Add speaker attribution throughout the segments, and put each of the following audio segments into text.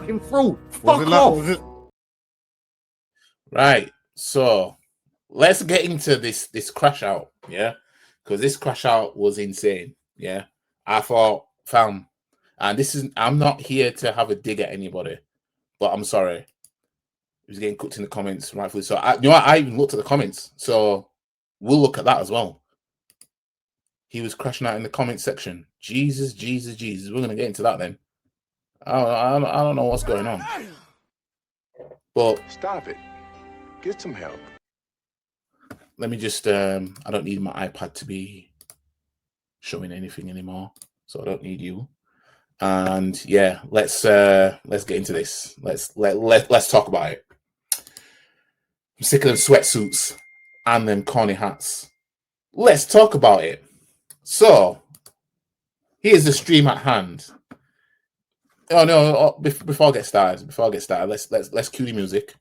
Speaker 1: fucking through. Fuck off. Right. So let's get into this crash out, yeah, because this crash out was insane. Yeah, I thought, fam, and I'm not here to have a dig at anybody, but I'm sorry, he was getting cooked in the comments, rightfully so. You know what? I even looked at the comments, so we'll look at that as well. He was crashing out in the comment section. Jesus. We're gonna get into that then. I don't know what's going on, but
Speaker 2: stop it. Get some help.
Speaker 1: Let me just, I don't need my iPad to be showing anything anymore, so I don't need you. And yeah, let's get into this. Let's talk about it. I'm sick of them sweatsuits and them corny hats. Let's talk about it. So here's the stream at hand. Oh no! Before I get started, let's cue the music.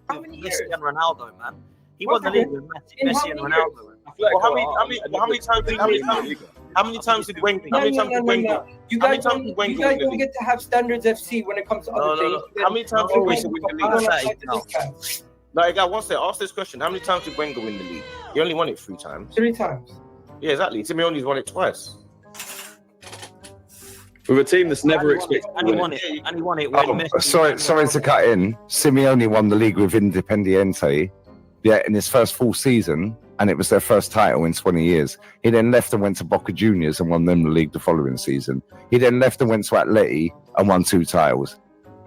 Speaker 3: How many years? Messi and Ronaldo, man. He won the league with Messi and Ronaldo. Well, how many times did Wenger?
Speaker 4: You guys don't get to have standards FC when it comes to other things.
Speaker 3: How many times did Wenger win the league? No, Egal, once they ask this question, how many times did Wenger win the league? He only won it 3 times.
Speaker 4: 3 times.
Speaker 3: Yeah, exactly. Simeone's won it twice.
Speaker 5: With a team that's never expected
Speaker 3: and he won it.
Speaker 6: Sorry to cut in. Simeone won the league with Independiente, in his first full season, and it was their first title in 20 years. He then left and went to Boca Juniors and won them the league the following season. He then left and went to Atleti and won 2 titles.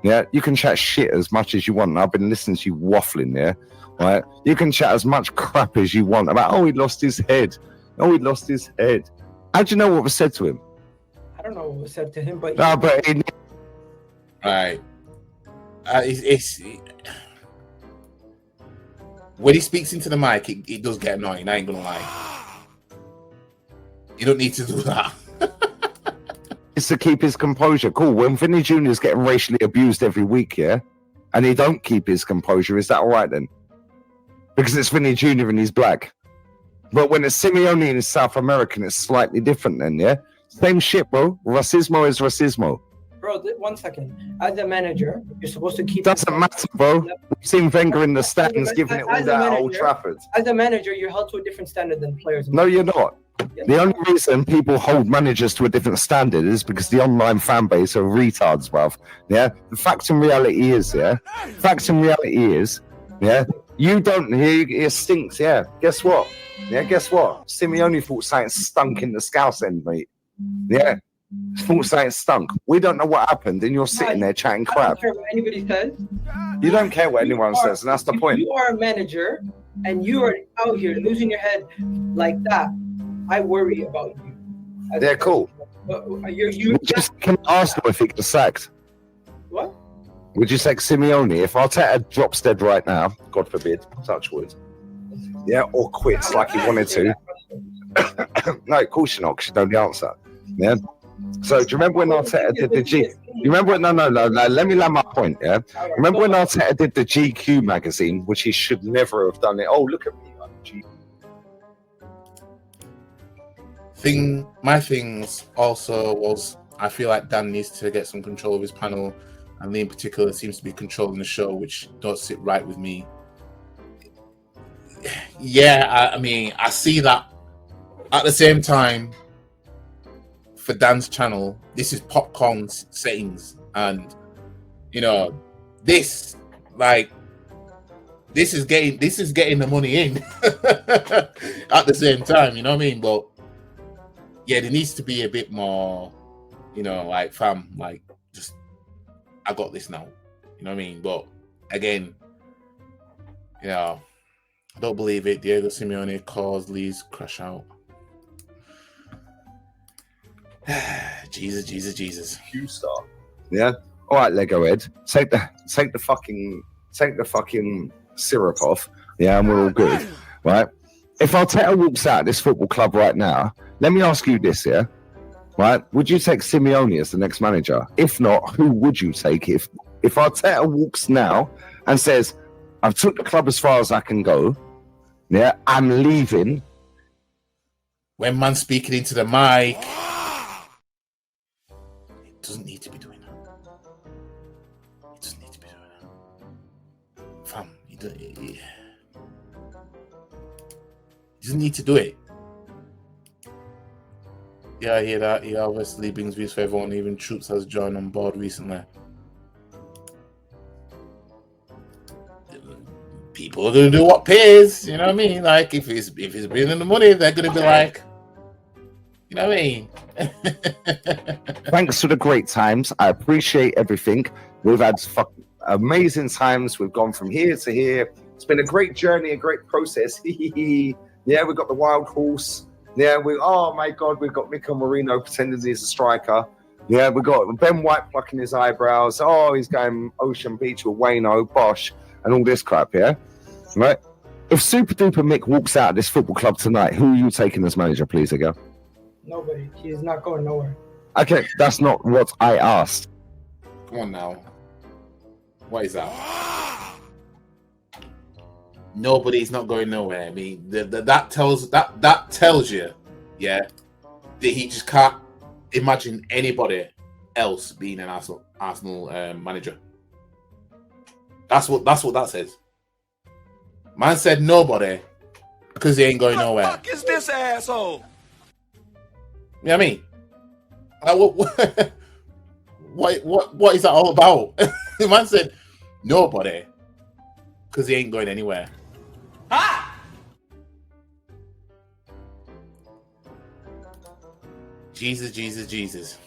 Speaker 6: Yeah, you can chat shit as much as you want. I've been listening to you waffling there, right? You can chat as much crap as you want about, he lost his head. How do you know what was said to him?
Speaker 4: I don't know what was said to him, but
Speaker 1: right. It's when he speaks into the mic, it does get annoying. I ain't gonna lie. You don't need to do that.
Speaker 6: It's to keep his composure. Cool. When Vinny Jr. is getting racially abused every week, yeah, and he don't keep his composure, is that all right then? Because it's Vinny Jr. and he's black. But when it's Simeone and he's South American, it's slightly different then, yeah? Same shit, bro. Racismo is racismo.
Speaker 4: Bro, 1 second. As a manager, you're supposed to keep...
Speaker 6: Doesn't matter, bro. We've seen Wenger in the stands giving it all that at Old Trafford.
Speaker 4: As a manager, you're held to a different standard than players.
Speaker 6: No, you're not. Yeah. The only reason people hold managers to a different standard is because the online fan base are retards, bruv. Yeah? The fact and reality is, you don't hear it stinks, yeah. Guess what? Simeone thought something stunk in the Scouse end, mate. Yeah. Thought something stunk. We don't know what happened, and you're sitting there chatting crap.
Speaker 4: I don't care what anybody says.
Speaker 6: You don't care what anyone says, and that's the point.
Speaker 4: If you are a manager and you are out here losing your head like that, I worry about you.
Speaker 6: They're cool. Can I ask them if he gets sacked?
Speaker 4: What?
Speaker 6: Would you sack Simeone if Arteta drops dead right now? God forbid, touch wood. Yeah, or quits like he wanted to. No, of course you're not, because you know the answer. Yeah. So do you remember when Arteta did the G? You remember when? No. Let me land my point. Yeah. Remember when Arteta did the GQ magazine, which he should never have done it. Oh, look at me.
Speaker 1: My things also was, I feel like Dan needs to get some control of his panel, and Lee in particular seems to be controlling the show, which don't sit right with me. Yeah, I mean, I see that. At the same time, for Dan's channel, this is popcorn settings, and this is getting the money in at the same time. You know what I mean? But yeah, there needs to be a bit more. Like fam, like just I got this now. You know what I mean? But again, I don't believe it. Diego Simeone caused Lee's crash out. Jesus.
Speaker 6: Q-star. Yeah. All right, Lego Ed. Take the fucking syrup off. Yeah, and we're all good, right? If Arteta walks out of this football club right now, let me ask you this, yeah? Right? Would you take Simeone as the next manager? If not, who would you take? If Arteta walks now and says, "I've took the club as far as I can go. Yeah, I'm leaving."
Speaker 1: When man speaking into the mic. doesn't need to be doing that. He doesn't need to be doing that. Fam, he doesn't need to do it. Yeah, I hear that. He obviously brings views for everyone, even Troops has joined on board recently. People are gonna do what pays, you know what I mean? Like if he's bringing the money, they're gonna be like, you know what I mean?
Speaker 6: Thanks for the great times. I appreciate everything. We've had fucking amazing times. We've gone from here to here. It's been a great journey, a great process. Yeah, we got the wild horse. Yeah, oh my God, we've got Miko Marino pretending he's a striker. Yeah, we got Ben White plucking his eyebrows. Oh, he's going Ocean Beach with Wayno, Bosch, and all this crap, yeah? Right? If Super Duper Mick walks out of this football club tonight, who are you taking as manager, please, Egal?
Speaker 4: Nobody. He's not going nowhere.
Speaker 6: Okay, that's not what I asked.
Speaker 1: Come on now. What is that? Nobody's not going nowhere. I mean, that tells you, yeah, that he just can't imagine anybody else being an Arsenal manager. That's what that says. Man said nobody because he ain't going nowhere.
Speaker 2: What the fuck is this asshole?
Speaker 1: You know what I mean? What is that all about? The man said nobody because he ain't going anywhere. Ah! Jesus.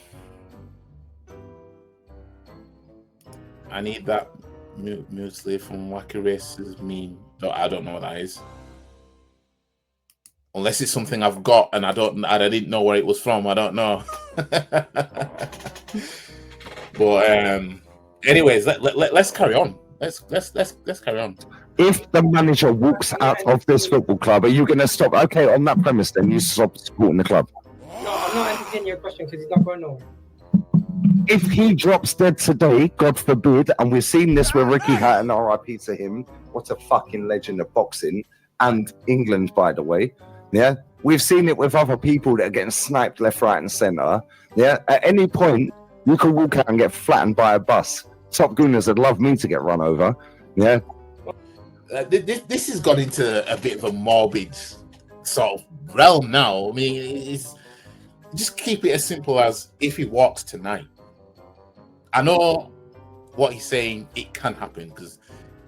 Speaker 1: I need that muesli from Wacky Race's meme. I don't know what that is. Unless it's something I've got and I didn't know where it was from. I don't know. But anyways, let's carry on. Let's carry on.
Speaker 6: If the manager walks out of this football club, are you going to stop? Okay, on that premise, then you stop supporting the club.
Speaker 4: No, I'm not entertaining your question because he's not going nowhere.
Speaker 6: If he drops dead today, God forbid, and we've seen this with Ricky Hatton, RIP to him, what a fucking legend of boxing, and England, by the way. Yeah, we've seen it with other people that are getting sniped left, right, and centre. Yeah, at any point, you could walk out and get flattened by a bus. Top Gooners would love me to get run over. Yeah.
Speaker 1: This has gone into a bit of a morbid sort of realm now. I mean, it's just keep it as simple as if he walks tonight. I know what he's saying, it can happen because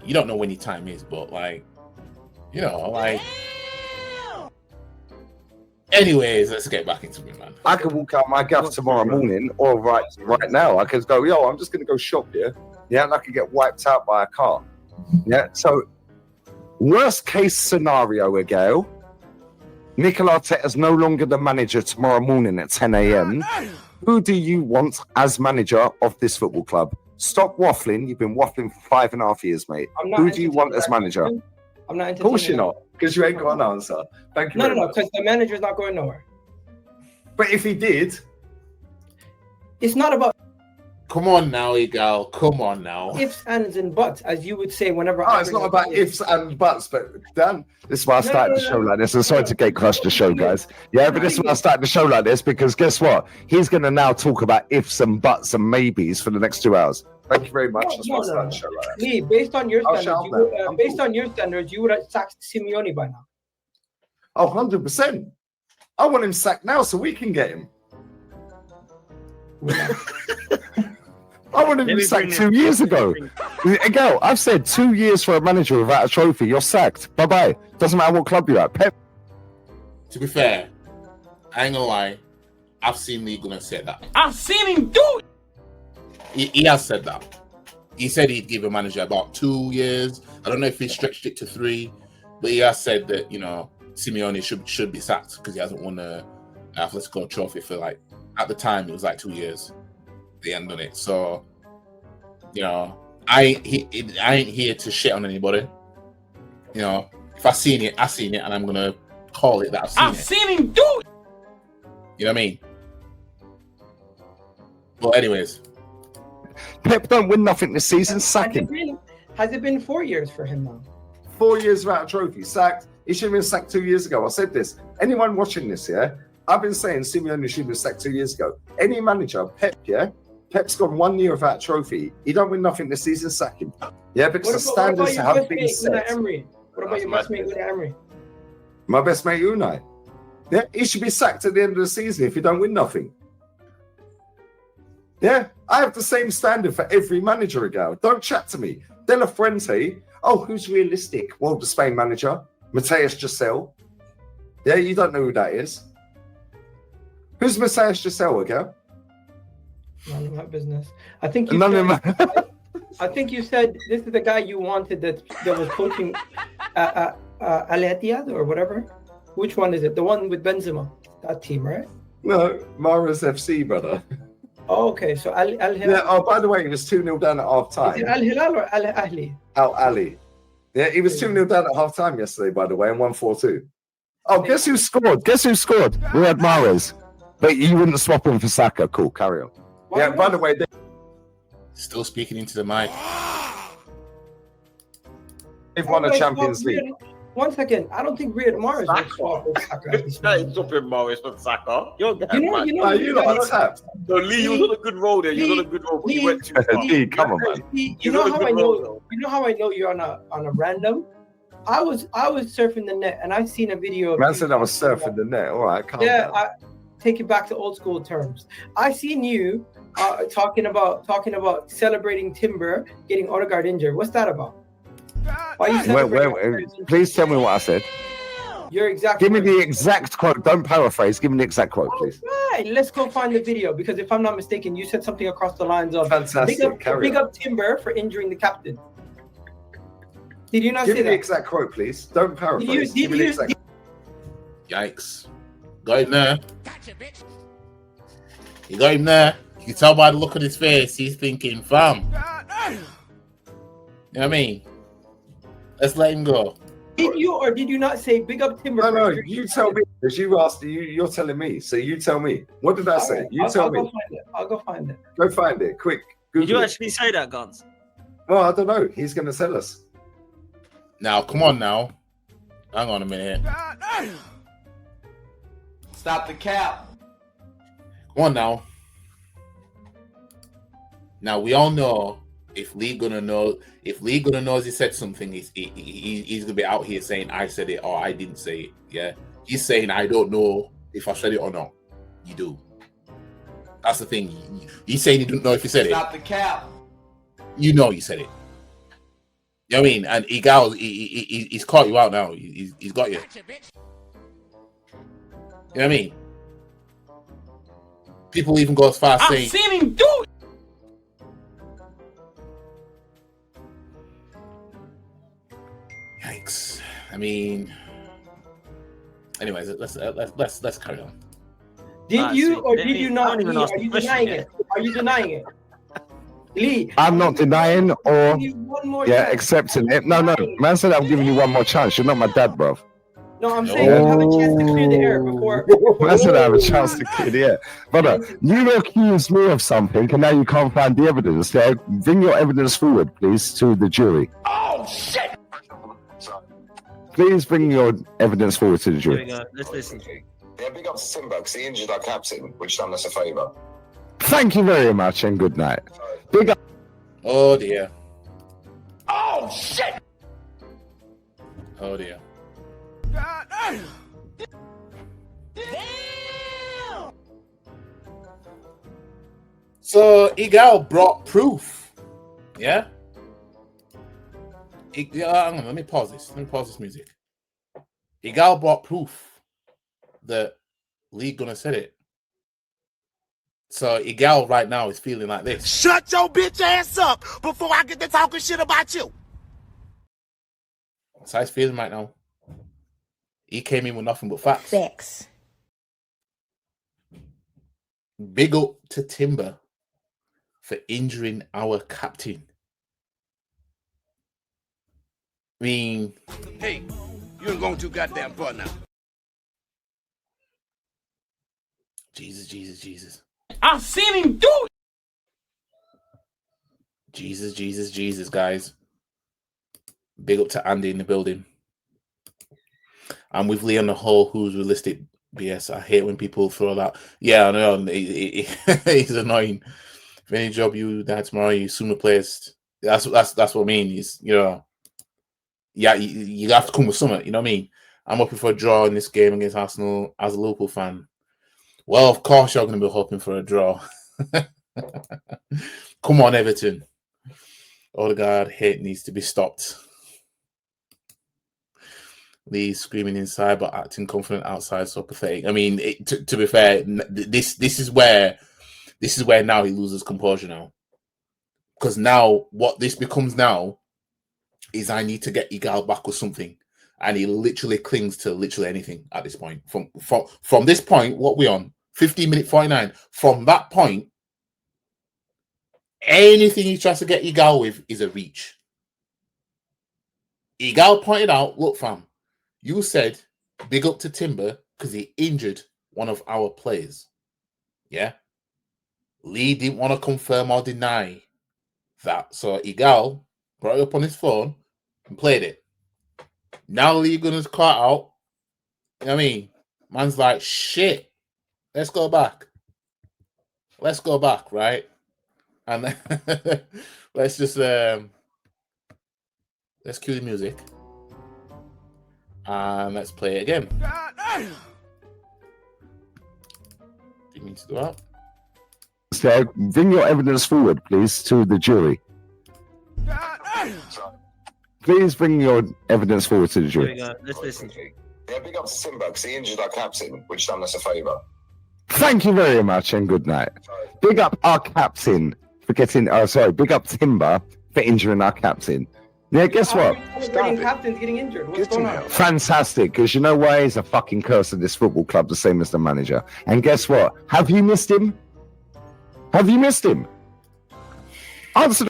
Speaker 1: you don't know when your time is, but like, you know, like. Anyways, let's get back into it, man.
Speaker 6: I could walk out my gaff tomorrow morning, or right now. I could go, yo, I'm just gonna go shop here. Yeah, and I could get wiped out by a car. Yeah, so worst case scenario, Egal, Mikel Arteta's no longer the manager tomorrow morning at 10 a.m. Who do you want as manager of this football club? Stop waffling. You've been waffling for 5.5 years, mate. Who do you want as manager?
Speaker 4: I'm not.
Speaker 6: Of course you're not, because you ain't got an answer. Thank you.
Speaker 4: No, because the manager's not going nowhere.
Speaker 6: But if he did,
Speaker 4: it's not about.
Speaker 1: Come on now, Egal. Come on now.
Speaker 4: Ifs, ands, and buts, as you would say whenever.
Speaker 6: Oh, it's not about ifs and buts, but Dan, this is why I started the show like this. I'm sorry to gate crush the show, guys. Yeah, but this is why I started the show like this, because guess what? He's going to now talk about ifs and buts and maybes for the next 2 hours. Thank you very much. That's why I started the show like that.
Speaker 4: Lee, based on your standards, you would have sacked Simeone by now.
Speaker 6: Oh, 100%. I want him sacked now so we can get him. I wanted him sacked 2 years ago. Egal, I've said 2 years for a manager without a trophy. You're sacked. Bye-bye. Doesn't matter what club you're at. Pep.
Speaker 1: To be fair, I ain't gonna lie. I've seen Lee Gunnar say that.
Speaker 3: I've seen him do it.
Speaker 1: He has said that. He said he'd give a manager about 2 years. I don't know if he stretched it to 3, but he has said that, you know, Simeone should be sacked because he hasn't won a Atletico trophy for, like, at the time it was like 2 years. They hadn't done it. So, you know, I ain't here to shit on anybody. You know, if I seen it, and I'm gonna call it that I've seen
Speaker 3: him do it.
Speaker 1: You know what I mean? Well, anyways.
Speaker 6: Pep don't win nothing this season, sack him.
Speaker 4: Has it been 4 years for him now?
Speaker 6: 4 years without a trophy, sacked. He should have been sacked 2 years ago. I said this. Anyone watching this, yeah? I've been saying Simeone should have been sacked 2 years ago. Any manager, Pep, yeah? Pep's gone 1 year without a trophy. He don't win nothing this season, sack him. Yeah, because the
Speaker 4: What about
Speaker 6: standards
Speaker 4: your
Speaker 6: have
Speaker 4: best
Speaker 6: been
Speaker 4: mate,
Speaker 6: set.
Speaker 4: Unai Emery? What about your best mate, Unai Emery?
Speaker 6: My best mate, Unai. Yeah, he should be sacked at the end of the season if you don't win nothing. Yeah, I have the same standard for every manager, Egal. Don't chat to me. De La Fuente, who's realistic? Well, the Spain manager, Mateus Giselle. Yeah, you don't know who that is. Who's Mateus Giselle, Egal?
Speaker 4: None of my business. I think you
Speaker 6: None of
Speaker 4: said,
Speaker 6: my...
Speaker 4: I think you said this is the guy you wanted that was coaching Al Ittihad or whatever. Which one is it? The one with Benzema, that team, right?
Speaker 6: No, Mara's FC, brother.
Speaker 4: Oh, okay. So Al Hilal.
Speaker 6: Yeah. By the way, it was 2-0 down at half
Speaker 4: Is
Speaker 6: time.
Speaker 4: it Al Hilal or Al Ahli?
Speaker 6: Al Ali. Yeah, he was 2-0 down at half time yesterday, by the way, and won 4-2. Oh, guess who scored? Guess who scored? Riyad Mahrez. But you wouldn't swap him for Saka. Cool, carry on. Yeah, by the way,
Speaker 1: Still speaking into the mic.
Speaker 6: they've won a Champions League.
Speaker 4: 1 second. I don't think Riyad Mahrez would swap with Saka at this
Speaker 3: That
Speaker 4: moment.
Speaker 3: is swapping Morris for Saka. You're
Speaker 4: You know,
Speaker 6: You lot are tapped.
Speaker 3: So Lee, you was on a good roll there. You was on a good roll, but you went too far.
Speaker 6: Lee, come on, man.
Speaker 4: You know how I know? You know how I know you're on a random? I was surfing the net and I seen a video.
Speaker 6: Man said I was surfing the net. All right, calm
Speaker 4: Yeah,
Speaker 6: down.
Speaker 4: I take it back to old school terms. I seen you talking about celebrating Timber getting Odegaard injured. What's that about? Why are you celebrating?
Speaker 6: Please tell me what I said.
Speaker 4: You're exactly.
Speaker 6: Give me the exact quote. Don't paraphrase. Give me the exact quote, please.
Speaker 4: Right, let's go find the video because if I'm not mistaken, you said something across the lines of
Speaker 6: Fantastic.
Speaker 4: big up Timber for injuring the captain. Did you not
Speaker 6: Give
Speaker 4: say
Speaker 6: me the
Speaker 4: that?
Speaker 6: exact quote, please. Don't paraphrase.
Speaker 4: Did
Speaker 6: Give me the
Speaker 4: you-
Speaker 6: exact.
Speaker 1: Yikes. Got him there. You got him there. You can tell by the look on his face, he's thinking, fam. You know what I mean? Let's let him go.
Speaker 4: Did you or did you not say big up Timber?
Speaker 6: No,
Speaker 4: for
Speaker 6: you tell me. Because you asked, you're telling me. So you tell me. What did I say?
Speaker 4: Alright,
Speaker 6: You tell me.
Speaker 4: I'll go find it.
Speaker 6: Go find it, quick.
Speaker 3: Did you
Speaker 6: Google it.
Speaker 3: actually say that, Guns?
Speaker 6: Well, I don't know. He's going to tell us.
Speaker 1: Now, come on now. Hang on a minute.
Speaker 7: Stop the cap.
Speaker 1: Come on now. Now, we all know if Lee Gunner knows he said something, he's gonna be out here saying I said it or I didn't say it. Yeah, he's saying I don't know if I said it or not. You do. That's the thing. He's saying he didn't know if he said it.
Speaker 7: Stop the cap.
Speaker 1: You know you said it. You know what I mean? And Egal, he's caught you out now. He's got you. You know what I mean? People even go as far as saying,
Speaker 7: seen him do it.
Speaker 1: yikes. I mean, anyways, let's carry on.
Speaker 4: Did you or did you not?
Speaker 3: I don't even
Speaker 4: Lee,
Speaker 3: ask
Speaker 4: are
Speaker 3: the
Speaker 4: you
Speaker 3: question
Speaker 4: denying
Speaker 3: yet.
Speaker 4: it? Are you denying it? Lee,
Speaker 6: I'm not denying or
Speaker 4: give you one more
Speaker 6: yeah,
Speaker 4: chance.
Speaker 6: accepting it. No. Man said I'm giving you one more chance. You're not my dad, bro.
Speaker 4: No, I'm saying you have a chance to clear the air before.
Speaker 6: Man said I have a chance to kid, yeah. Brother, you accused me of something and now you can't find the evidence. Yeah? Bring your evidence forward, please, to the jury.
Speaker 7: Oh shit.
Speaker 6: Please bring your evidence forward to the
Speaker 3: Here we
Speaker 6: jury.
Speaker 3: go. Let's listen.
Speaker 8: Yeah, big up to Timber because he injured our captain, which done us a favour.
Speaker 6: Thank you very much and good night. Big up.
Speaker 1: Oh dear.
Speaker 7: Oh shit.
Speaker 1: Oh dear. So Egal brought proof. Yeah? Hang on, let me pause this. Let me pause this music. Egal brought proof that Lee Gunner said it. So Egal right now is feeling like this.
Speaker 7: Shut your bitch ass up before I get to talking shit about you.
Speaker 1: That's how he's feeling right now. He came in with nothing but facts.
Speaker 9: Facts.
Speaker 1: Big up to Timber for injuring our captain. I mean,
Speaker 7: Hey, you ain't going too goddamn far now.
Speaker 1: Jesus.
Speaker 7: I seen him do it.
Speaker 1: Jesus, guys. Big up to Andy in the building. And with Lee on the whole, who's realistic BS. I hate when people throw that. Yeah, I know. He's annoying. If any job you die tomorrow, you soon replaced. That's what I mean. Is yeah, you have to come with something. You know what I mean? I'm hoping for a draw in this game against Arsenal as a local fan. Well, of course you're going to be hoping for a draw. Come on, Everton. Odegaard hate needs to be stopped. Lee screaming inside but acting confident outside, so pathetic. I mean, to be fair, this is where now he loses composure now, because now what this becomes now is I need to get Egal back with something, and he literally clings to literally anything at this point. From this point, what we on 15-minute 49. From that point, anything he tries to get Egal with is a reach. Egal pointed out, look, fam, you said big up to Timber because he injured one of our players. Yeah. Lee didn't want to confirm or deny that. So Egal brought it up on his phone and played it. Now Lee Gunnar's caught out. You know what I mean? Man's like, shit, let's go back. Let's go back, right? And then let's just let's cue the music. And let's play it again. Didn't mean to do that.
Speaker 6: So bring your evidence forward, please, to the jury. Please bring your evidence forward to the
Speaker 3: Here we
Speaker 6: jury.
Speaker 3: go. Let's listen.
Speaker 8: Yeah, big up to Timber because he injured our captain, which done us a favour.
Speaker 6: Thank you very much and good night. Big up our captain for getting. Big up Timber for injuring our captain. Yeah, guess what?
Speaker 4: Celebrating captains getting injured. What's going on?
Speaker 6: Fantastic, because you know why? He's a fucking curse of this football club, the same as the manager. And guess what? Have you missed him? Have you missed him? Answer.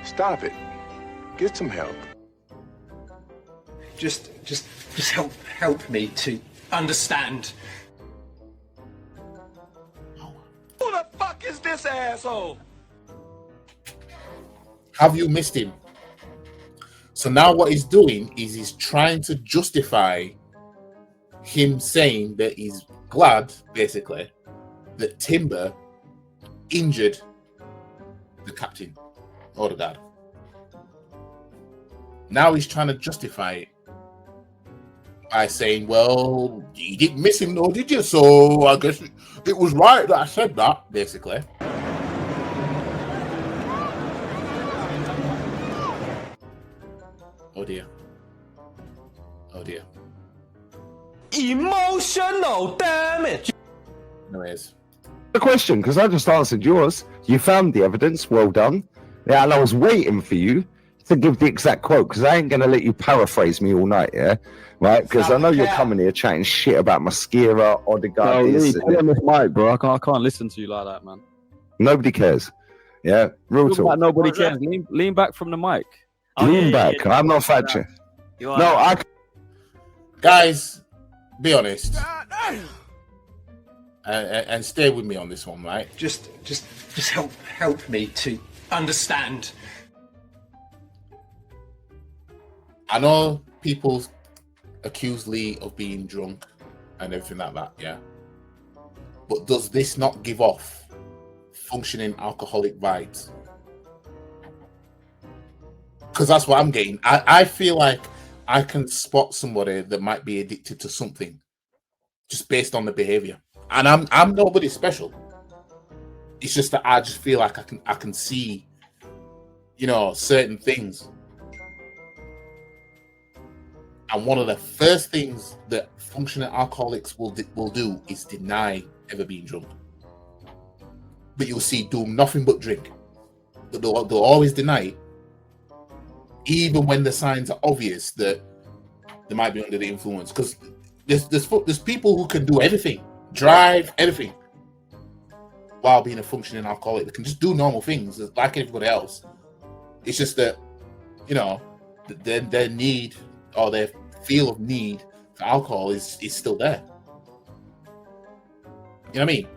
Speaker 2: Stop it. Get some help.
Speaker 9: Just help me to understand.
Speaker 7: Who the fuck is this asshole?
Speaker 1: Have you missed him? So now what he's doing is he's trying to justify him saying that he's glad, basically, that Timber injured the captain, Odegaard. Now he's trying to justify it by saying, well, you didn't miss him, though, did you? So I guess it was right that I said that, basically. Oh dear. Oh dear.
Speaker 9: Emotional damage.
Speaker 1: Anyways.
Speaker 6: The question, because I just answered yours. You found the evidence. Well done. Yeah, and I was waiting for you to give the exact quote, because I ain't going to let you paraphrase me all night, yeah? Right? Because I know you're coming here chatting shit about Mosquera, Odegaard.
Speaker 5: Lee, tell him it's Mike, bro. I can't listen to you like that, man.
Speaker 6: Nobody cares. Yeah? Real talk.
Speaker 5: Nobody cares. Lean back from the mic.
Speaker 6: Lean back. I'm not fact. No, I.
Speaker 1: Guys, be honest. And stay with me on this one, right?
Speaker 9: Just help me to understand.
Speaker 1: I know people accuse Lee of being drunk and everything like that, yeah? But does this not give off functioning alcoholic vibes? Because that's what I'm getting. I feel like I can spot somebody that might be addicted to something just based on the behavior. And I'm nobody special. It's just that I just feel like I can see, you know, certain things. And one of the first things that functioning alcoholics will do is deny ever being drunk. But you'll see do nothing but drink. But they'll always deny it, even when the signs are obvious that they might be under the influence. Because there's people who can do everything, drive, everything, while being a functioning alcoholic. They can just do normal things like everybody else. It's just that, you know, their need or their feel of need for alcohol is still there. You know what I mean?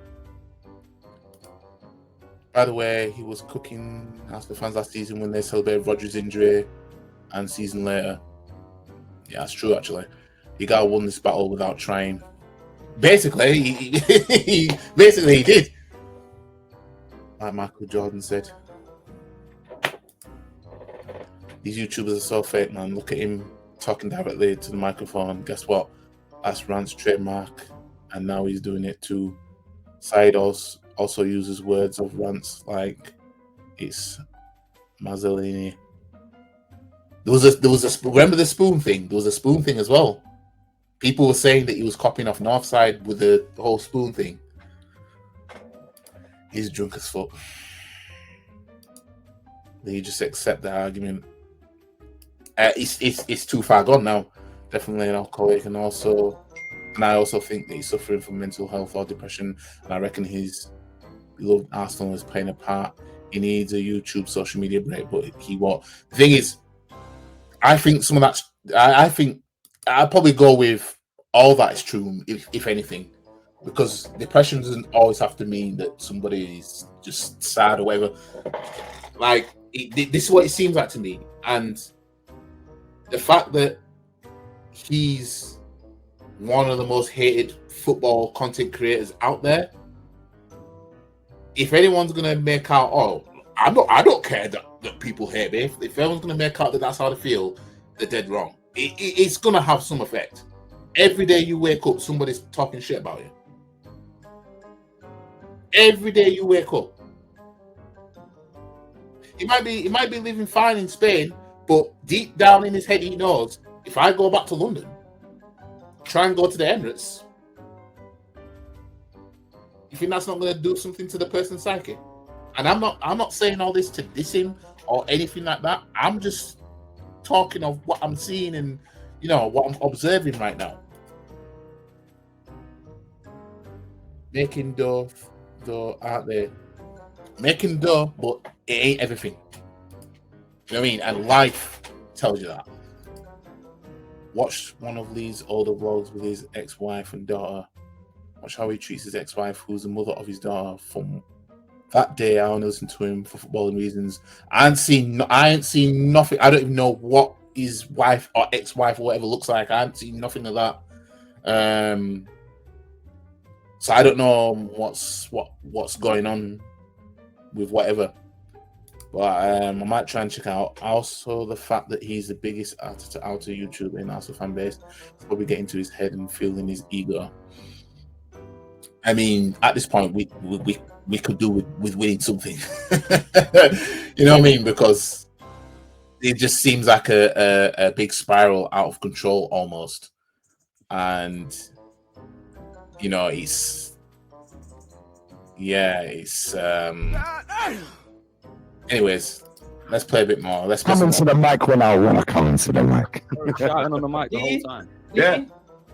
Speaker 1: By the way, he was cooking Arsenal fans last season when they celebrated Rodgers' injury, and season later. Yeah, that's true. Actually, Egal won this battle without trying. Basically, he did. Like Michael Jordan said, these YouTubers are so fake, man. Look at him talking directly to the microphone. Guess what? That's Rant's trademark, and now he's doing it too. Side also uses words of Rant's like it's Mazzolini. There was a remember the spoon thing? There was a spoon thing as well. People were saying that he was copying off Northside with the whole spoon thing. He's drunk as fuck. You just accept the argument. It's too far gone now. Definitely an alcoholic, and I also think that he's suffering from mental health or depression. And I reckon his beloved Arsenal is playing a part. He needs a YouTube social media break, but he won't. The thing is, I think some of that. I think I'll probably go with all that is true, if anything, because depression doesn't always have to mean that somebody is just sad or whatever. Like this is what it seems like to me, and the fact that he's one of the most hated football content creators out there. If anyone's gonna make out, I don't care that people hate me. If everyone's gonna make out that that's how they feel, they're dead wrong. It's gonna have some effect. Every day you wake up, somebody's talking shit about you. Every day you wake up, he might be living fine in Spain, but deep down in his head, he knows if I go back to London, try and go to the Emirates, you think that's not going to do something to the person's psyche? And I'm not saying all this to diss him or anything like that. I'm just talking of what I'm seeing and what I'm observing right now. Making dough, aren't they? Making dough, but it ain't everything. You know what I mean? And life tells you that. Watch one of Lee's older vlogs with his ex-wife and daughter. Watch how he treats his ex-wife, who's the mother of his daughter. From that day, I only listened to him for footballing reasons. I ain't seen nothing. I don't even know what his wife or ex-wife or whatever looks like. I haven't seen nothing of that. So I don't know what's going on with whatever. But I might try and check out. Also, the fact that he's the biggest artist out of YouTube in Arsenal fan base, it's probably getting to his head and feeling his ego. I mean, at this point, we could do with winning something. You know what I mean? Because it just seems like a big spiral out of control almost. And it's anyways, let's play a bit more. Let's
Speaker 6: come into the mic when I want to come into the mic.
Speaker 5: Shouting on the mic the whole time.
Speaker 6: Yeah.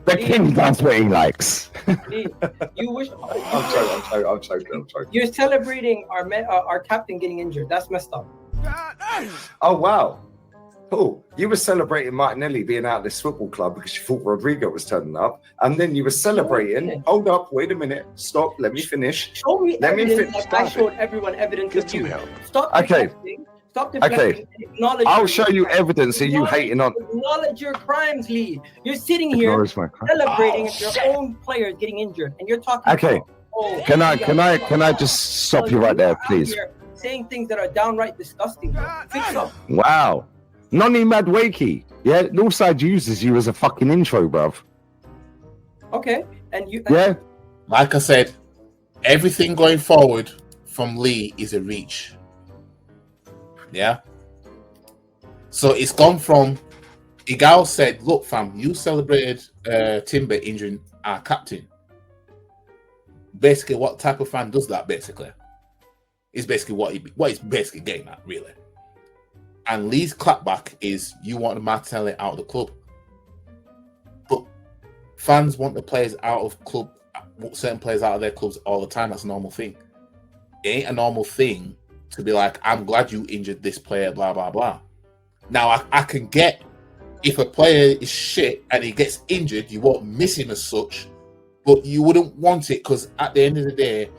Speaker 6: The king does what he likes.
Speaker 4: You wish.
Speaker 6: I'm joking.
Speaker 4: You're celebrating our captain getting injured. That's messed up.
Speaker 6: Oh wow, cool. You were celebrating Martinelli being out of this football club because you thought Rodrigo was turning up, and then you were celebrating. Hold up, wait a minute, stop. Let me finish.
Speaker 4: Show me evidence. Like I showed everyone evidence of you. Stop deflecting. Stop deflecting.
Speaker 6: Okay. I'll show you evidence of you hating on.
Speaker 4: Acknowledge your crimes, Lee. You're sitting here celebrating your own players getting injured, and you're talking.
Speaker 6: Okay. Can I just stop you right there, please?
Speaker 4: Saying things that are downright disgusting. Fix up.
Speaker 6: Wow. Noni Madwakey. Yeah, Northside uses you as a fucking intro, bruv.
Speaker 4: Okay. And you.
Speaker 6: Yeah.
Speaker 1: Like I said, everything going forward from Lee is a reach. Yeah. So it's gone from Egal said, look, fam, you celebrated Timber injuring our captain. Basically, what type of fan does that, basically? Is basically what he's basically getting at, really. And Lee's clapback is you want Martinelli out of the club. But fans want the players out of club, certain players out of their clubs all the time. That's a normal thing. It ain't a normal thing to be like, I'm glad you injured this player, blah, blah, blah. Now, I can get if a player is shit and he gets injured, you won't miss him as such, but you wouldn't want it because at the end of the day,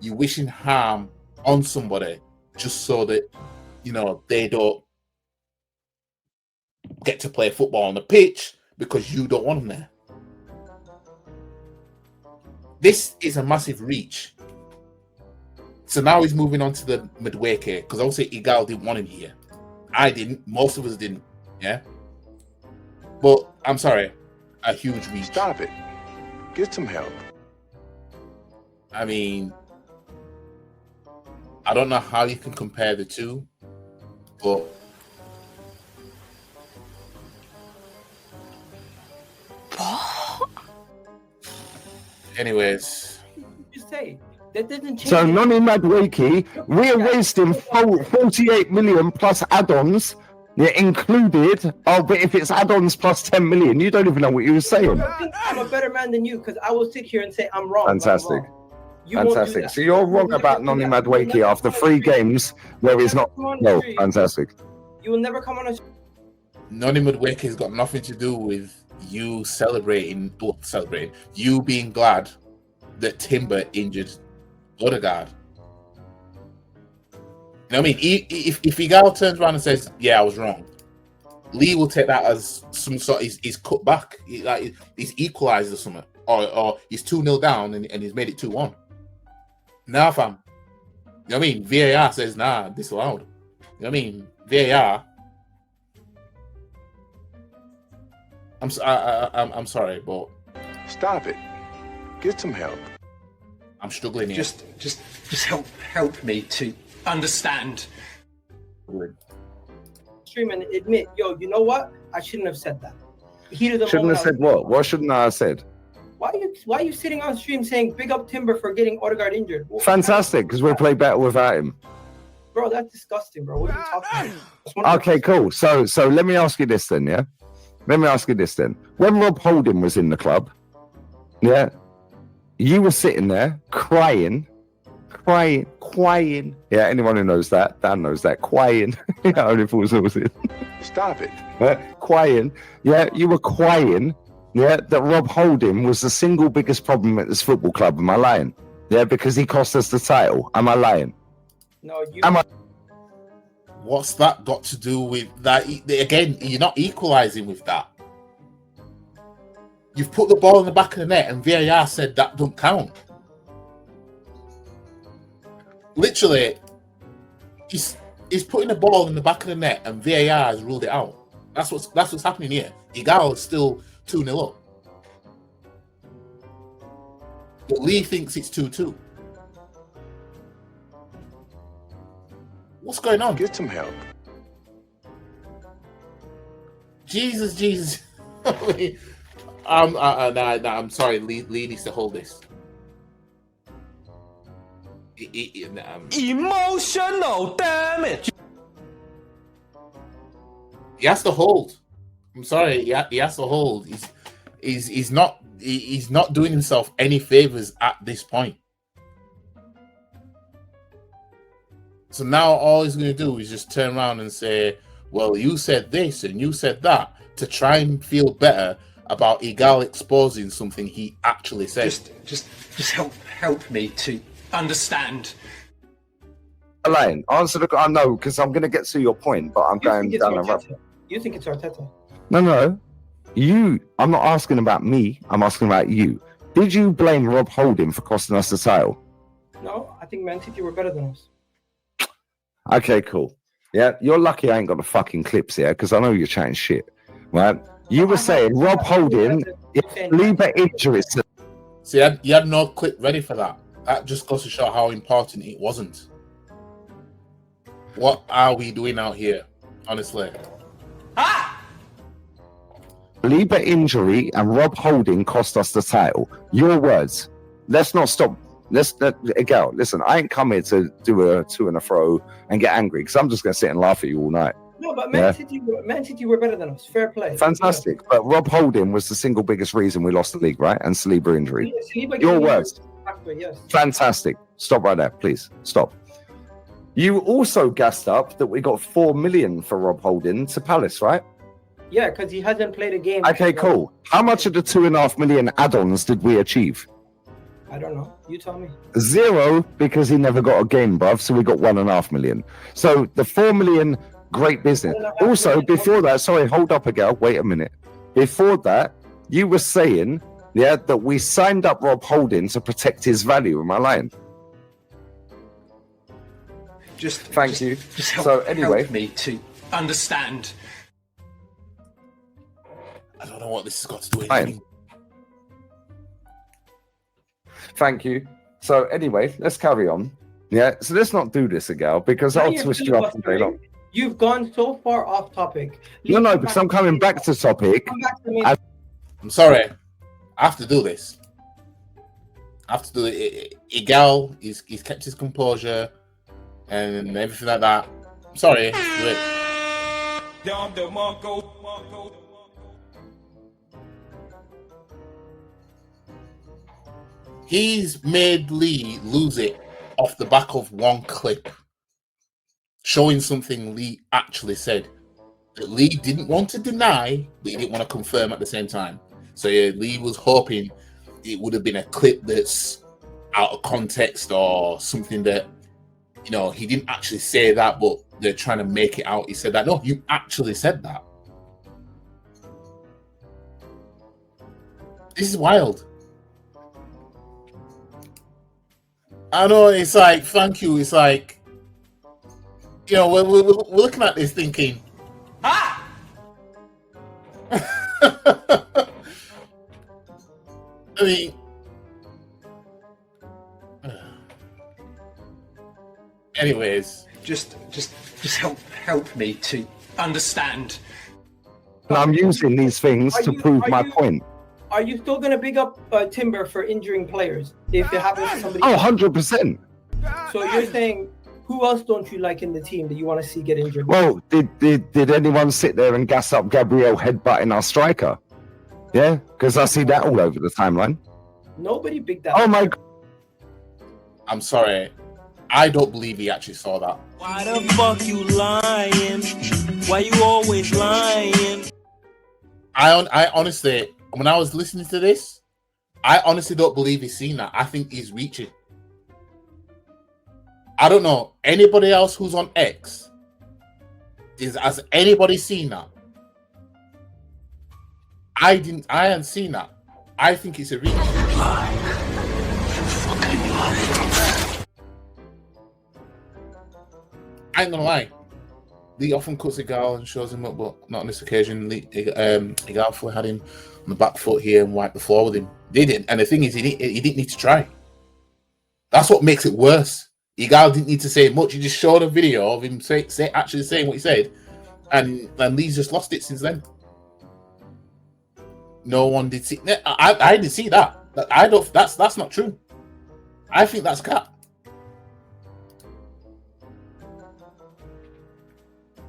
Speaker 1: you're wishing harm on somebody just so that, they don't get to play football on the pitch because you don't want him there. This is a massive reach. So now he's moving on to the midweek here, because obviously Egal didn't want him here. I didn't. Most of us didn't. Yeah. But I'm sorry, a huge reach.
Speaker 2: Stop it. Get some help.
Speaker 1: I mean, I don't know how you can compare the two, but anyways,
Speaker 4: Just say that doesn't change.
Speaker 6: So Noni Madueke, we erased him 48 million plus add-ons. Yeah, included. Oh, but if it's add-ons plus 10 million, you don't even know what you were saying.
Speaker 4: I think I'm a better man than you because I will sit here and say I'm wrong.
Speaker 6: Fantastic.
Speaker 4: I'm wrong. You won't do
Speaker 6: Fantastic.
Speaker 4: that.
Speaker 6: So you're wrong about Noni Madueke after 3 games where he's not. No, fantastic.
Speaker 4: You will never come on a.
Speaker 1: Noni Madueke has got nothing to do with you you being glad that Timber injured Odegaard. You know what I mean? If Egal turns around and says, "Yeah, I was wrong," Lee will take that as some sort. He's cut back, he's equalised or something, or he's 2-0 down and he's made it 2-1. Nah, fam. You know what I mean? VAR says, "Nah, disallowed." You know what I mean? VAR. I'm sorry, but
Speaker 2: Stop it. Get some help.
Speaker 1: I'm struggling here.
Speaker 9: Just help me to understand.
Speaker 4: Stream and admit, yo, you know what? I shouldn't have said that.
Speaker 6: Shouldn't have said what? What shouldn't I have said?
Speaker 4: Why are you sitting on stream saying big up Timber for getting Odegaard injured?
Speaker 6: Fantastic, because we play better without him.
Speaker 4: Bro, that's disgusting, bro. What are you talking about?
Speaker 6: Okay, cool. So let me ask you this then, yeah? Let me ask you this then. When Rob Holding was in the club, yeah, you were sitting there crying. Yeah, anyone who knows that, Dan knows that. Crying. Yeah, only fools knows it.
Speaker 2: Stop it.
Speaker 6: Crying. Yeah, you were crying. Yeah, that Rob Holding was the single biggest problem at this football club. Am I lying? Yeah, because he cost us the title. Am I lying?
Speaker 4: No, you.
Speaker 6: Am I?
Speaker 1: What's that got to do with that? Again, you're not equalising with that. You've put the ball in the back of the net and VAR said that don't count. Literally, he's putting the ball in the back of the net and VAR has ruled it out. That's what's happening here. Egal is still 2-0 up. But Lee thinks it's 2-2. What's going on?
Speaker 2: Get some help.
Speaker 1: Jesus. I'm sorry. Lee needs to hold this.
Speaker 9: Emotional damage.
Speaker 1: He has to hold. I'm sorry. He has to hold. He's not doing himself any favors at this point. So now all he's going to do is just turn around and say, "Well, you said this and you said that," to try and feel better about Egal exposing something he actually said.
Speaker 9: Just help me to understand.
Speaker 6: Elaine, answer the. I know, because I'm going to get to your point, but I'm going down a rabbit.
Speaker 4: You think it's Arteta?
Speaker 6: No. I'm not asking about me. I'm asking about you. Did you blame Rob Holding for costing us the title?
Speaker 4: No, I think Man City were better than us.
Speaker 6: Okay, cool. Yeah, you're lucky I ain't got the fucking clips here, because I know you're chatting shit, right? You were saying Rob Holding, Libre injuries.
Speaker 1: See, you had no clip ready for that. That just goes to show how important it wasn't. What are we doing out here, honestly?
Speaker 6: Libre injury and Rob Holding cost us the title. Your words. Let's not stop. Egal, listen, I ain't come here to do a to and a fro and get angry, because I'm just going to sit and laugh at you all night.
Speaker 4: No, but Man City were better than us. Fair play.
Speaker 6: Fantastic. But Rob Holding was the single biggest reason we lost the league, right? And Saliba injury. Your words.
Speaker 4: Yes.
Speaker 6: Fantastic. Stop right there, please. Stop. You also gassed up that we got 4 million for Rob Holding to Palace, right?
Speaker 4: Yeah, because he hasn't played a game.
Speaker 6: Okay, cool. How much of the 2.5 million add-ons did we achieve?
Speaker 4: I don't know. You tell me.
Speaker 6: 0, because he never got a game, bruv. So we got 1.5 million. So the 4 million, great business. Also, before that, sorry, hold up, Egal. Wait a minute. Before that, you were saying, that we signed up Rob Holding to protect his value. Am I lying? Thank you.
Speaker 9: Just help,
Speaker 6: So anyway,
Speaker 9: help me to understand.
Speaker 1: I don't know what this has got to do with anything.
Speaker 6: Thank you. So anyway, let's carry on. Yeah, so let's not do this, Egal, because I'll twist you up all day long.
Speaker 4: You've gone so far off topic.
Speaker 6: No, because I'm coming back to topic.
Speaker 1: I'm sorry. I have to do this. I have to do it. Egal, he's kept his composure and everything like that. I'm sorry. Do it. He's made Lee lose it off the back of one clip, showing something Lee actually said. That Lee didn't want to deny, but he didn't want to confirm at the same time. So yeah, Lee was hoping it would have been a clip that's out of context or something that, he didn't actually say that, but they're trying to make it out. He said that. No, you actually said that. This is wild. I know, it's like, thank you. It's like, we're looking at this thinking, I mean, anyways,
Speaker 9: Just help me to understand.
Speaker 6: And I'm using these things to prove my point.
Speaker 4: Are you still going to big up Timber for injuring players if it happens to somebody?
Speaker 6: Oh, 100%.
Speaker 4: So you're saying, who else don't you like in the team that you want to see get injured?
Speaker 6: Well, did anyone sit there and gas up Gabriel headbutting our striker? Yeah, because I see that all over the timeline.
Speaker 4: Nobody bigged that.
Speaker 6: Oh my God.
Speaker 1: I'm sorry. I don't believe he actually saw that.
Speaker 10: Why the fuck you lying? Why you always lying?
Speaker 1: I honestly, when I was listening to this, I honestly don't believe he's seen that. I think he's reaching. I don't know. Anybody else who's on X? Has anybody seen that? I hadn't seen that. I think it's a reach. I ain't gonna lie. Lee often cuts Egal and shows him up, but not on this occasion. Egal had him on the back foot here and wiped the floor with him. They didn't, and the thing is, he didn't need to try. That's what makes it worse. Egal didn't need to say much. He just showed a video of him actually saying what he said, and Lee's just lost it since then. No one did see. I didn't see that. I don't. That's not true. I think that's cat.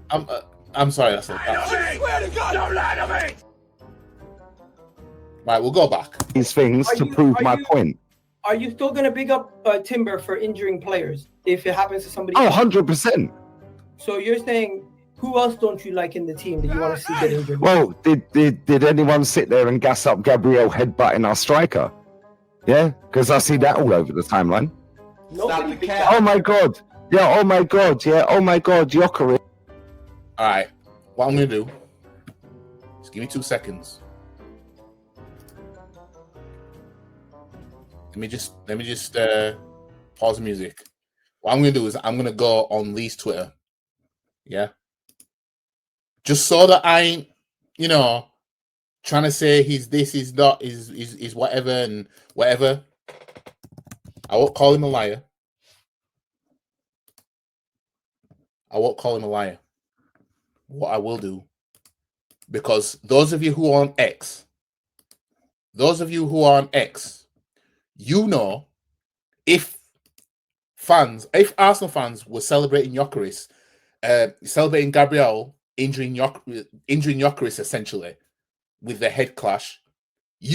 Speaker 1: I'm sorry. That's not cat.
Speaker 7: I swear to God, don't lie to me.
Speaker 1: Right, we'll go back.
Speaker 6: These things to prove my point.
Speaker 4: Are you still going to big up Timber for injuring players if it happens to somebody?
Speaker 6: Oh, 100%.
Speaker 4: So you're saying, who else don't you like in the team that you want to see get injured?
Speaker 6: Well, did anyone sit there and gas up Gabriel headbutting our striker? Yeah, because I see that all over the timeline. Oh my God. Yeah, oh my God. Yeah, oh my God. Jokerit.
Speaker 1: All right, what I'm going to do, just give me 2 seconds. Let me just pause the music. What I'm gonna do is I'm gonna go on Lee's Twitter. Yeah. Just so that I ain't, trying to say he's this, he's not, he's whatever and whatever. I won't call him a liar. What I will do, because those of you who are on X, if Arsenal fans were celebrating Gyökeres, celebrating Gabriel injuring Gyökeres essentially with the head clash, he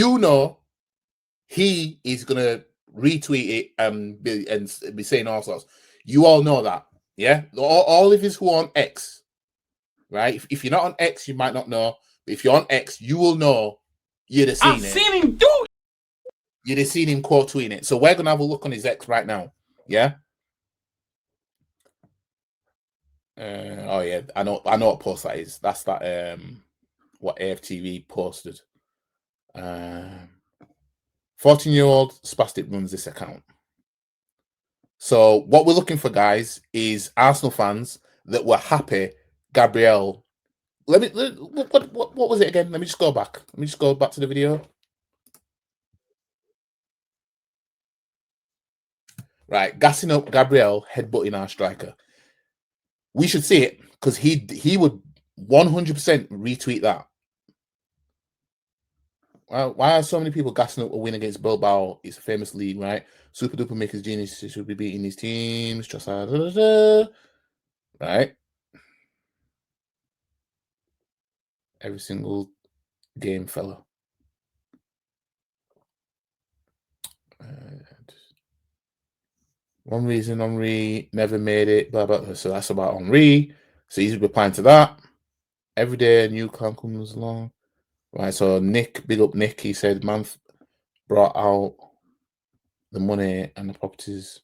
Speaker 1: is gonna retweet it and be saying all sorts. You all know that, yeah. All of us who are on X, right? If you're not on X, you might not know. But if you're on X, you will know. You'd have seen it. I've seen him do it. You'd have seen him quote tweeting it. So we're gonna have a look on his X right now. Yeah. Oh yeah, I know what post that is. That's that. what AFTV posted. 14-year-old Spastic runs this account. So what we're looking for, guys, is Arsenal fans that were happy Gabriel. What was it again? Let me just go back. Let me just go back to the video. Right, gassing up Gabriel, headbutting our striker. We should see it because he would 100% retweet that. Why are so many people gassing up a win against Bilbao? It's a famous league, right? Super duper makers genius should be beating these teams. Just right. Every single game, fella. One reason Henri never made it, blah, blah. So that's about Henri. So he's replying to that. Every day a new clown comes along. Right, so Nick, big up Nick, he said, man brought out the money and the properties.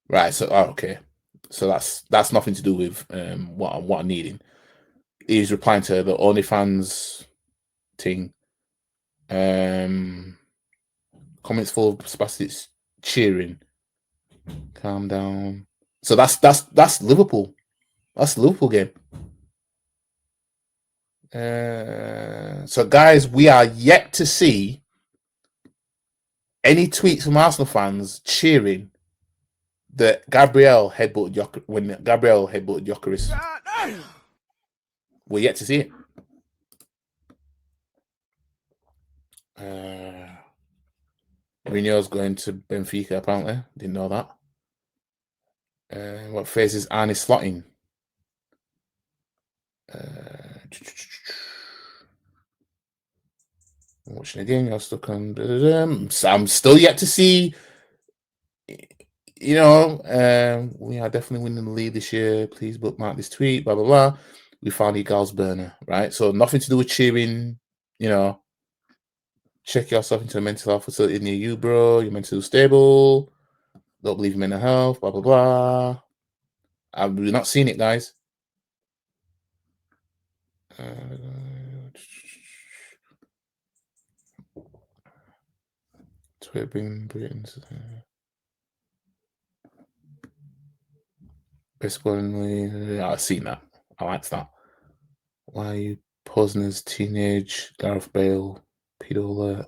Speaker 1: Right, so okay. So that's nothing to do with what I'm needing. He's replying to the OnlyFans thing. Comments full of spastics cheering. Calm down. So that's Liverpool. That's the Liverpool game. So guys, we are yet to see any tweets from Arsenal fans cheering that Gabriel headbutted Gyökeres. We're yet to see it. Mourinho's going to Benfica, apparently. Didn't know that. What phase is Arnie slotting? Watching again, you're stuck on. I'm still yet to see. You know, we are definitely winning the league this year. Please bookmark this tweet. Blah blah blah. We found Egal's burner, right? So nothing to do with cheering. You know, check yourself into a mental health facility near you, bro. You're mentally stable. Don't believe in mental health. Blah blah blah. We're not seeing it, guys. Bring Britain's basically. I've seen that. I like that. Why are you posing as teenage Gareth Bale? Pedo alert.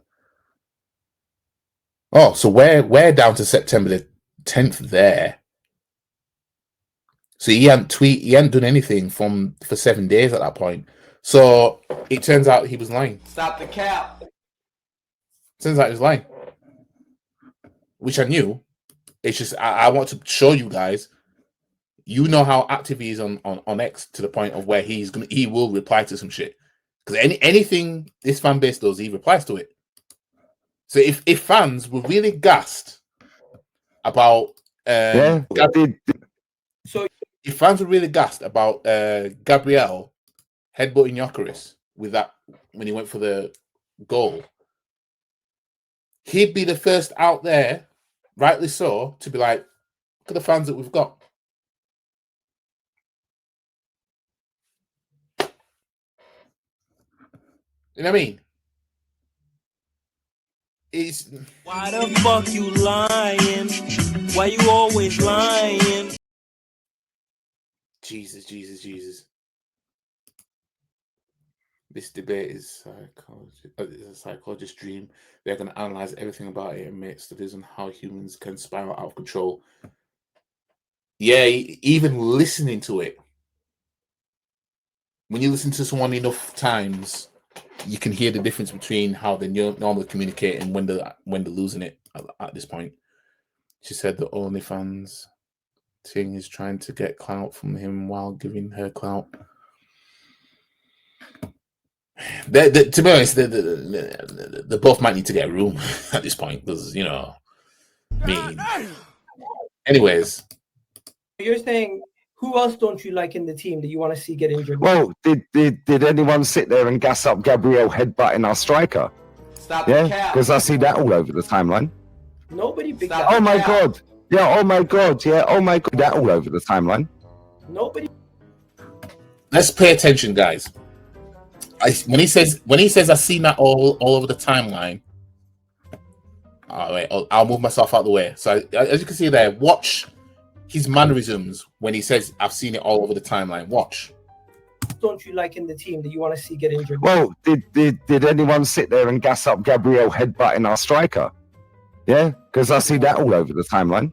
Speaker 1: Oh, so we're down to September the 10th there. So he hadn't done anything for 7 days at that point. So it turns out he was lying.
Speaker 7: Stop the cap.
Speaker 1: Turns out he was lying. Which I knew. It's just I want to show you guys. You know how active he is on X to the point of where he will reply to some shit. Because anything this fan base does, he replies to it. So if fans were really gassed about so if fans were really gassed about Gabriel headbutting Gyökeres with that when he went for the goal, he'd be the first out there, rightly so, to be like, look at the fans that we've got. You know what I mean?
Speaker 10: Why the fuck you lying? Why you always lying?
Speaker 1: Jesus. This debate is a psychologist's dream. They're going to analyze everything about it and make studies on how humans can spiral out of control. Yeah, even listening to it. When you listen to someone enough times, you can hear the difference between how they normally communicate and when they're losing it at this point. She said the OnlyFans thing is trying to get clout from him while giving her clout. To be honest, they both might need to get a room at this point because, you know, anyways.
Speaker 4: You're saying, who else don't you like in the team that you want to see get injured?
Speaker 6: Well, did anyone sit there and gas up Gabriel headbutting our striker?
Speaker 7: Stop
Speaker 6: yeah, because I see that all over the timeline.
Speaker 4: Nobody big.
Speaker 6: Oh my god! Yeah. Oh my god! Yeah. Oh my god! That all over the timeline.
Speaker 4: Nobody.
Speaker 1: Let's pay attention, guys. When he says I've seen that all over the timeline. All right, I'll move myself out of the way. So as you can see there, watch his mannerisms when he says I've seen it all over the timeline. Watch.
Speaker 4: Don't you like in the team that you want to see get injured?
Speaker 6: Well, did anyone sit there and gas up Gabriel headbutting our striker? Yeah, because I see that all over the timeline.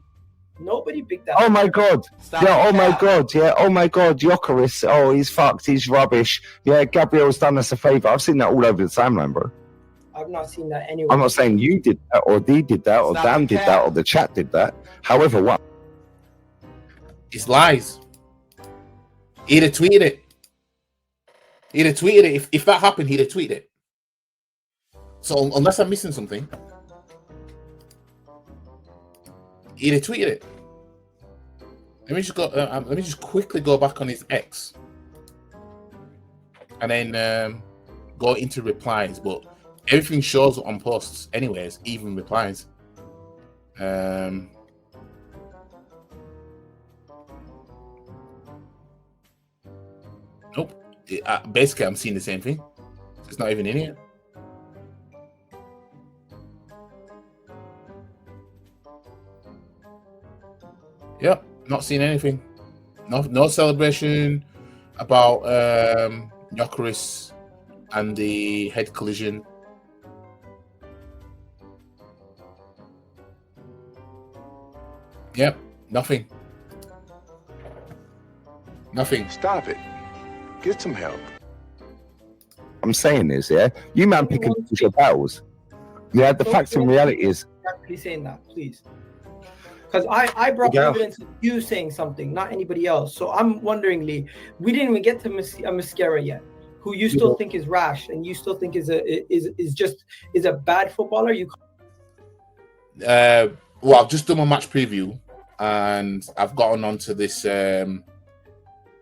Speaker 4: Nobody picked that.
Speaker 6: Oh my god! Yeah. Oh my god! Yeah. Oh my god! Jokeris. Oh, he's fucked. He's rubbish. Yeah. Gabriel's done us a favor. I've seen that all over the timeline, bro.
Speaker 4: I've not seen that anywhere.
Speaker 6: I'm not saying you did that, or Dee did that, or Dan did that, or the chat did that. However, what?
Speaker 1: It's lies. He'd have tweeted it. He'd have tweeted it. If that happened, he'd have tweeted it. So unless I'm missing something, he'd have tweeted it. Let me just quickly go back on his X, and then go into replies. But everything shows on posts, anyways, even replies. Nope. Basically, I'm seeing the same thing. It's not even in here. Yep, not seeing anything. No celebration about Jokeris and the head collision. Yep, nothing. Nothing.
Speaker 2: Stop it. Get some help.
Speaker 6: I'm saying is, yeah, you man pick and choose your battles. Yeah, the fact and reality is.
Speaker 4: Please saying that, please. Because I brought evidence of you saying something, not anybody else. So I'm wondering, Lee, we didn't even get to Mosquera yet, who you still think is rash and you still think is a bad footballer.
Speaker 1: Well, I've just done my match preview and I've gotten onto this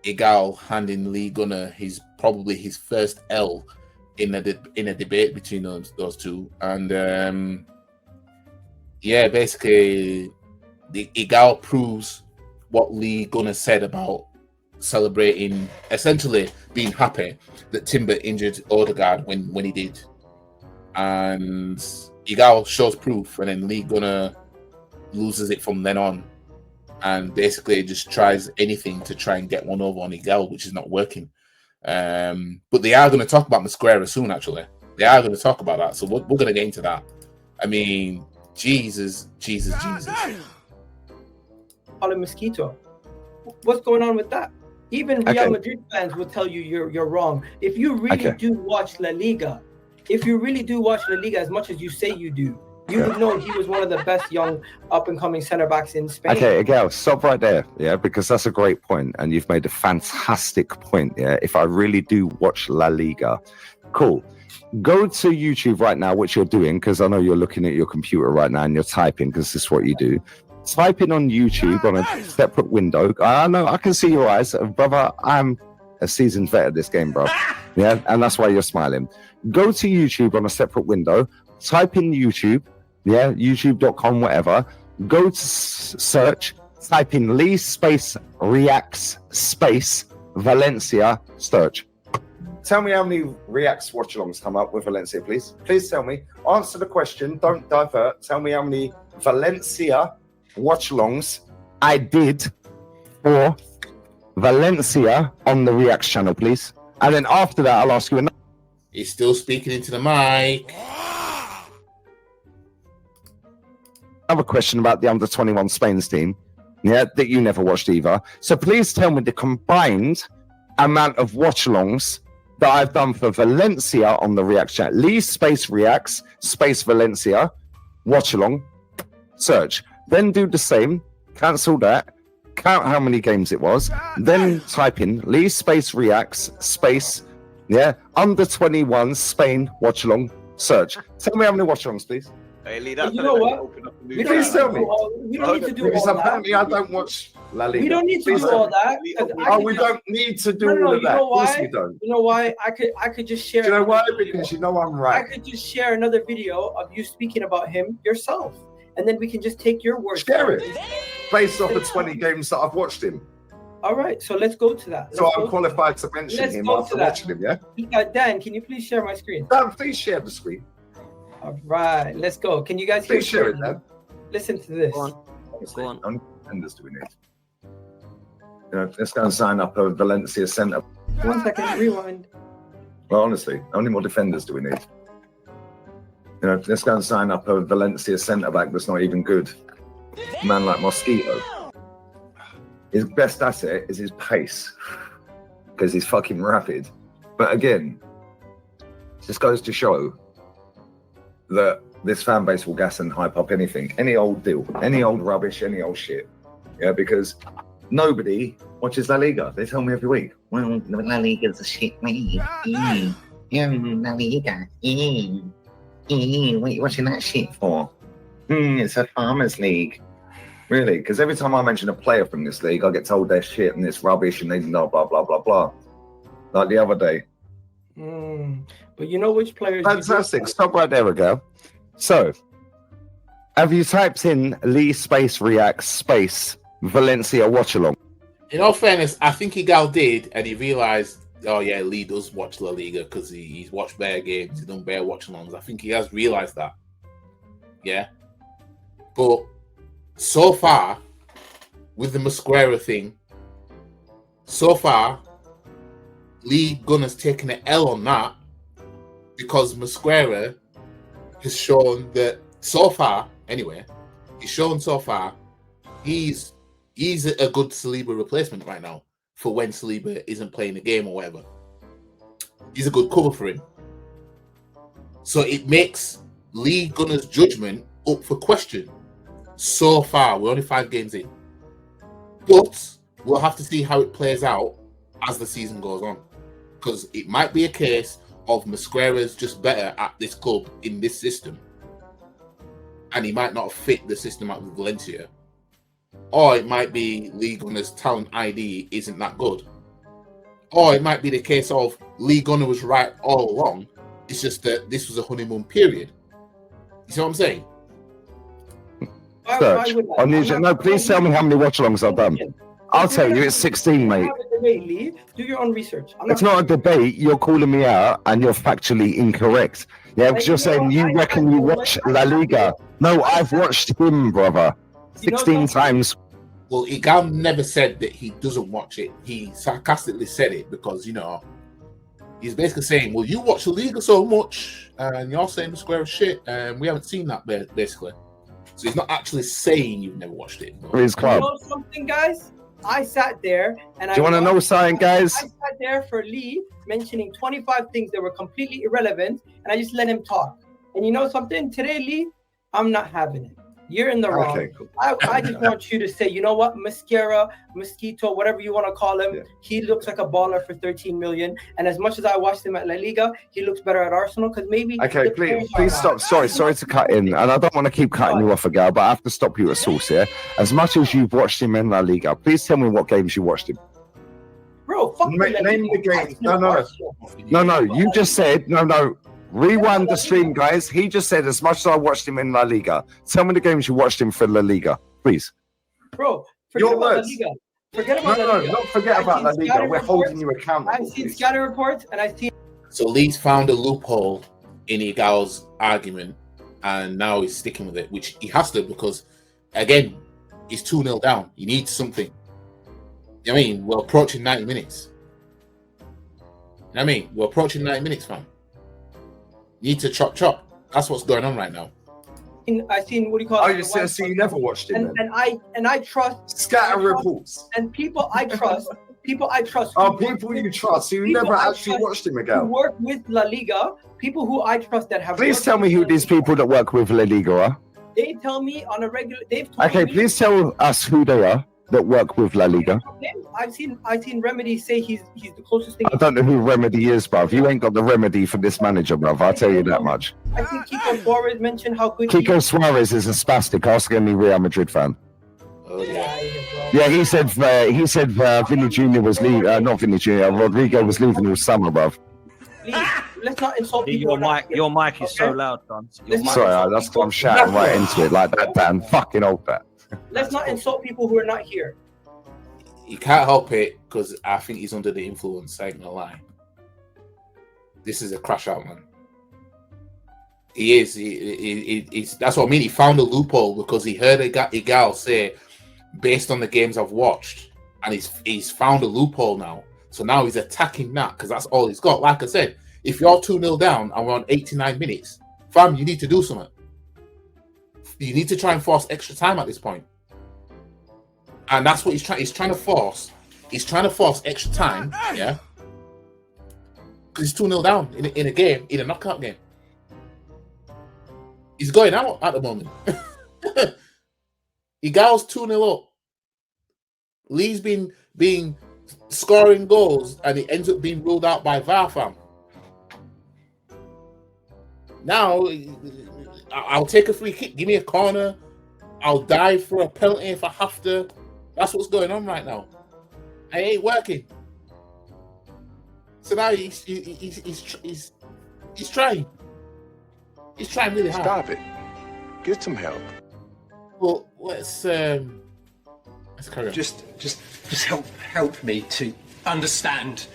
Speaker 1: Egal handing Lee Gunner probably his first L in a debate between those two, and yeah, basically the Egal proves what Lee Gunner said about celebrating, essentially being happy that Timber injured Odegaard when he did, and Egal shows proof, and then Lee Gunner loses it from then on. And basically just tries anything to try and get one over on Egal, which is not working. But they are going to talk about Mosquera soon, actually. They are going to talk about that. So we're going to get into that. I mean, Jesus.
Speaker 4: Paulo Mosquito. What's going on with that? Even Real Madrid fans will tell you you're wrong. If you really do watch La Liga, as much as you say you do, you would know he was one of the best young up-and-coming centre-backs in Spain.
Speaker 6: Okay, Egal, stop right there, yeah, because that's a great point, and you've made a fantastic point, yeah. If I really do watch La Liga, cool. Go to YouTube right now, which you're doing, because I know you're looking at your computer right now and you're typing, because this is what you do. Type in on YouTube on a separate window. I know, I can see your eyes. Brother, I'm a seasoned vet at this game, bro. Yeah, and that's why you're smiling. Go to YouTube on a separate window. Type in YouTube, yeah, youtube.com, whatever. Go to search, type in Lee space reacts space Valencia search. Tell me how many reacts watch-alongs come up with Valencia, please. Please tell me. Answer the question. Don't divert. Tell me how many Valencia watch-alongs I did for Valencia on the Reacts channel, please. And then after that, I'll ask you another.
Speaker 1: He's still speaking into the mic.
Speaker 6: Another question about the under-21 Spain's team, yeah, that you never watched either. So please tell me the combined amount of watch-alongs that I've done for Valencia on the Reacts chat. Lee space Reacts space Valencia watch-along search. Then do the same. Cancel that. Count how many games it was. Then type in Lee space Reacts space, yeah, under 21 Spain watch-along search. Tell me how many watch-alongs, please.
Speaker 3: Hey, Lee,
Speaker 4: you know what?
Speaker 6: Please tell me.
Speaker 4: We don't need to do
Speaker 6: because
Speaker 4: all
Speaker 6: apparently
Speaker 4: that.
Speaker 6: I don't watch La Liga.
Speaker 4: We don't need to do all that.
Speaker 6: We don't need to do all of that. Of course we don't.
Speaker 4: You know why? I could just share.
Speaker 6: Do you know why? Because you know I'm right.
Speaker 4: I could just share another video of you speaking about him yourself, and then we can just take your words.
Speaker 6: Share it based off the 20 games that I've watched him.
Speaker 4: All right, so let's go to that.
Speaker 6: So I'm qualified to mention him after watching him, yeah?
Speaker 4: Dan, can you please share my screen?
Speaker 6: Dan, please share the screen.
Speaker 4: All right, let's go. Can you guys hear
Speaker 6: Please share it, Dan.
Speaker 4: Listen to this.
Speaker 3: Go on.
Speaker 6: How many defenders do we need? You know, let's go and sign up a Valencia centre.
Speaker 4: 1 second, rewind.
Speaker 6: Well, honestly, how many more defenders do we need? You know, let's go and sign up a Valencia centre back that's not even good. A man like Mosquera. His best asset is his pace because he's fucking rapid. But again, this goes to show that this fan base will gas and hype up anything, any old deal, any old rubbish, any old shit. Yeah, because nobody watches La Liga. They tell me every week, well, La Liga's a shit league. Yeah, La Liga. What are you watching that shit for? It's a farmers league. Really? Because every time I mention a player from this league, I get told they're shit and it's rubbish and they know blah, blah, blah, blah. Like the other day.
Speaker 4: But you know which players...
Speaker 6: Fantastic. Stop right there, Egal. So, have you typed in Lee space reacts space Valencia watch along?
Speaker 1: In all fairness, I think Egal did, and he realised, oh yeah, Lee does watch La Liga because he's watched bare games, he's done bare watch-alongs. I think he has realised that. Yeah. But so far, with the Mosquera thing, so far, Lee Gunner's taken an L on that because Mosquera has shown that so far, anyway, he's shown so far he's a good Saliba replacement right now for when Saliba isn't playing the game or whatever. He's a good cover for him. So it makes Lee Gunner's judgment up for question. So far, we're only 5 games in. But we'll have to see how it plays out as the season goes on. Because it might be a case of Mosquera's just better at this club in this system. And he might not fit the system out with Valencia. Or it might be Lee Gunner's talent ID isn't that good. Or it might be the case of Lee Gunner was right all along. It's just that this was a honeymoon period. You see what I'm saying?
Speaker 6: Search. No, please tell me how many watch-alongs I've done. I'll tell you, it's 16, mate.
Speaker 4: Do your own research.
Speaker 6: It's not a debate. You're calling me out and you're factually incorrect. Yeah, because you're saying you reckon you watch La Liga. No, I've watched him, brother. 16 times.
Speaker 1: Well, Egal never said that he doesn't watch it. He sarcastically said it because, you know, he's basically saying, well, you watch La Liga so much and you're saying the square of shit and we haven't seen that, basically. So he's not actually saying you've never watched it.
Speaker 6: His club.
Speaker 4: You know something, guys? I sat there and
Speaker 6: do you want to know something, guys?
Speaker 4: I sat there for Lee mentioning 25 things that were completely irrelevant, and I just let him talk. And you know something? Today, Lee, I'm not having it. You're in the wrong.
Speaker 6: Okay, cool.
Speaker 4: I just want you to say, you know what, Mosquera, Mosquito, whatever you want to call him, he looks like a baller for 13 million. And as much as I watched him at La Liga, he looks better at Arsenal because maybe.
Speaker 6: Okay, please stop. Sorry to cut in, and I don't want to keep cutting you off, Egal, but I have to stop you at source here. As much as you've watched him in La Liga, please tell me what games you watched him.
Speaker 4: Bro, fuck
Speaker 6: name the games. No. You just said no. Rewind the stream, guys. He just said, as much as I watched him in La Liga, tell me the games you watched him for La Liga, please.
Speaker 4: Bro, forget about La Liga. Forget about La Liga.
Speaker 6: Don't forget about La Liga. We're holding you accountable.
Speaker 4: I've seen scatter reports and I've seen.
Speaker 1: So Lee's found a loophole in Egal's argument and now he's sticking with it, which he has to because, again, he's 2-0 down. He needs something. You know what I mean? We're approaching 90 minutes. You know what I mean? We're approaching 90 minutes, fam. Need to chop. That's what's going on right now.
Speaker 4: I seen what do you call it?
Speaker 6: So you never watched it,
Speaker 4: and I trust
Speaker 6: scatter reports
Speaker 4: and people I trust. People I trust.
Speaker 6: Oh, people you trust. So you never actually watched him again.
Speaker 4: Who work with La Liga. People who I trust that have.
Speaker 6: Please tell me who these people that work with La Liga are.
Speaker 4: They tell me on a regular. They've told
Speaker 6: okay,
Speaker 4: me,
Speaker 6: please tell us who they are that work with La Liga.
Speaker 4: I've seen Remedy say he's the closest thing.
Speaker 6: I don't know who Remedy is, bruv. You ain't got the remedy for this manager, bruv. I'll tell you that much.
Speaker 4: I think Kiko Suarez mentioned how good.
Speaker 6: Kiko Suarez is a spastic. Ask any Real Madrid fan.
Speaker 1: Oh yeah.
Speaker 6: Yeah, he said Vinny Jr. was leaving. Not Vinny Jr. Rodrigo was leaving all summer, bruv.
Speaker 4: Please, let's not insult people.
Speaker 3: Your mic is so loud, son.
Speaker 6: Sorry, that's because I'm shouting right into it like that, Dan. Fucking old that.
Speaker 4: Let's not insult people who are not here.
Speaker 1: you can't help it because I think he's under the influence. I ain't gonna lie. This is a crash out, man. He is. He's, that's what I mean. He found a loophole because he heard Egal say, based on the games I've watched, and he's found a loophole now. So now he's attacking that because that's all he's got. Like I said, if you're 2-0 down and we're on 89 minutes, fam, you need to do something. You need to try and force extra time at this point. And that's what he's trying. He's trying to force. He's trying to force extra time, yeah. Because he's 2-0 down in a game, in a knockout game. He's going out at the moment. Egal's 2-0 up. Lee's been scoring goals, and he ends up being ruled out by VAR, fam. Now, I'll take a free kick. Give me a corner. I'll dive for a penalty if I have to. That's what's going on right now. It ain't working. So now he's trying. He's trying really hard.
Speaker 2: Stop it. Get some help.
Speaker 1: Well, let's carry on.
Speaker 9: Just help me to understand.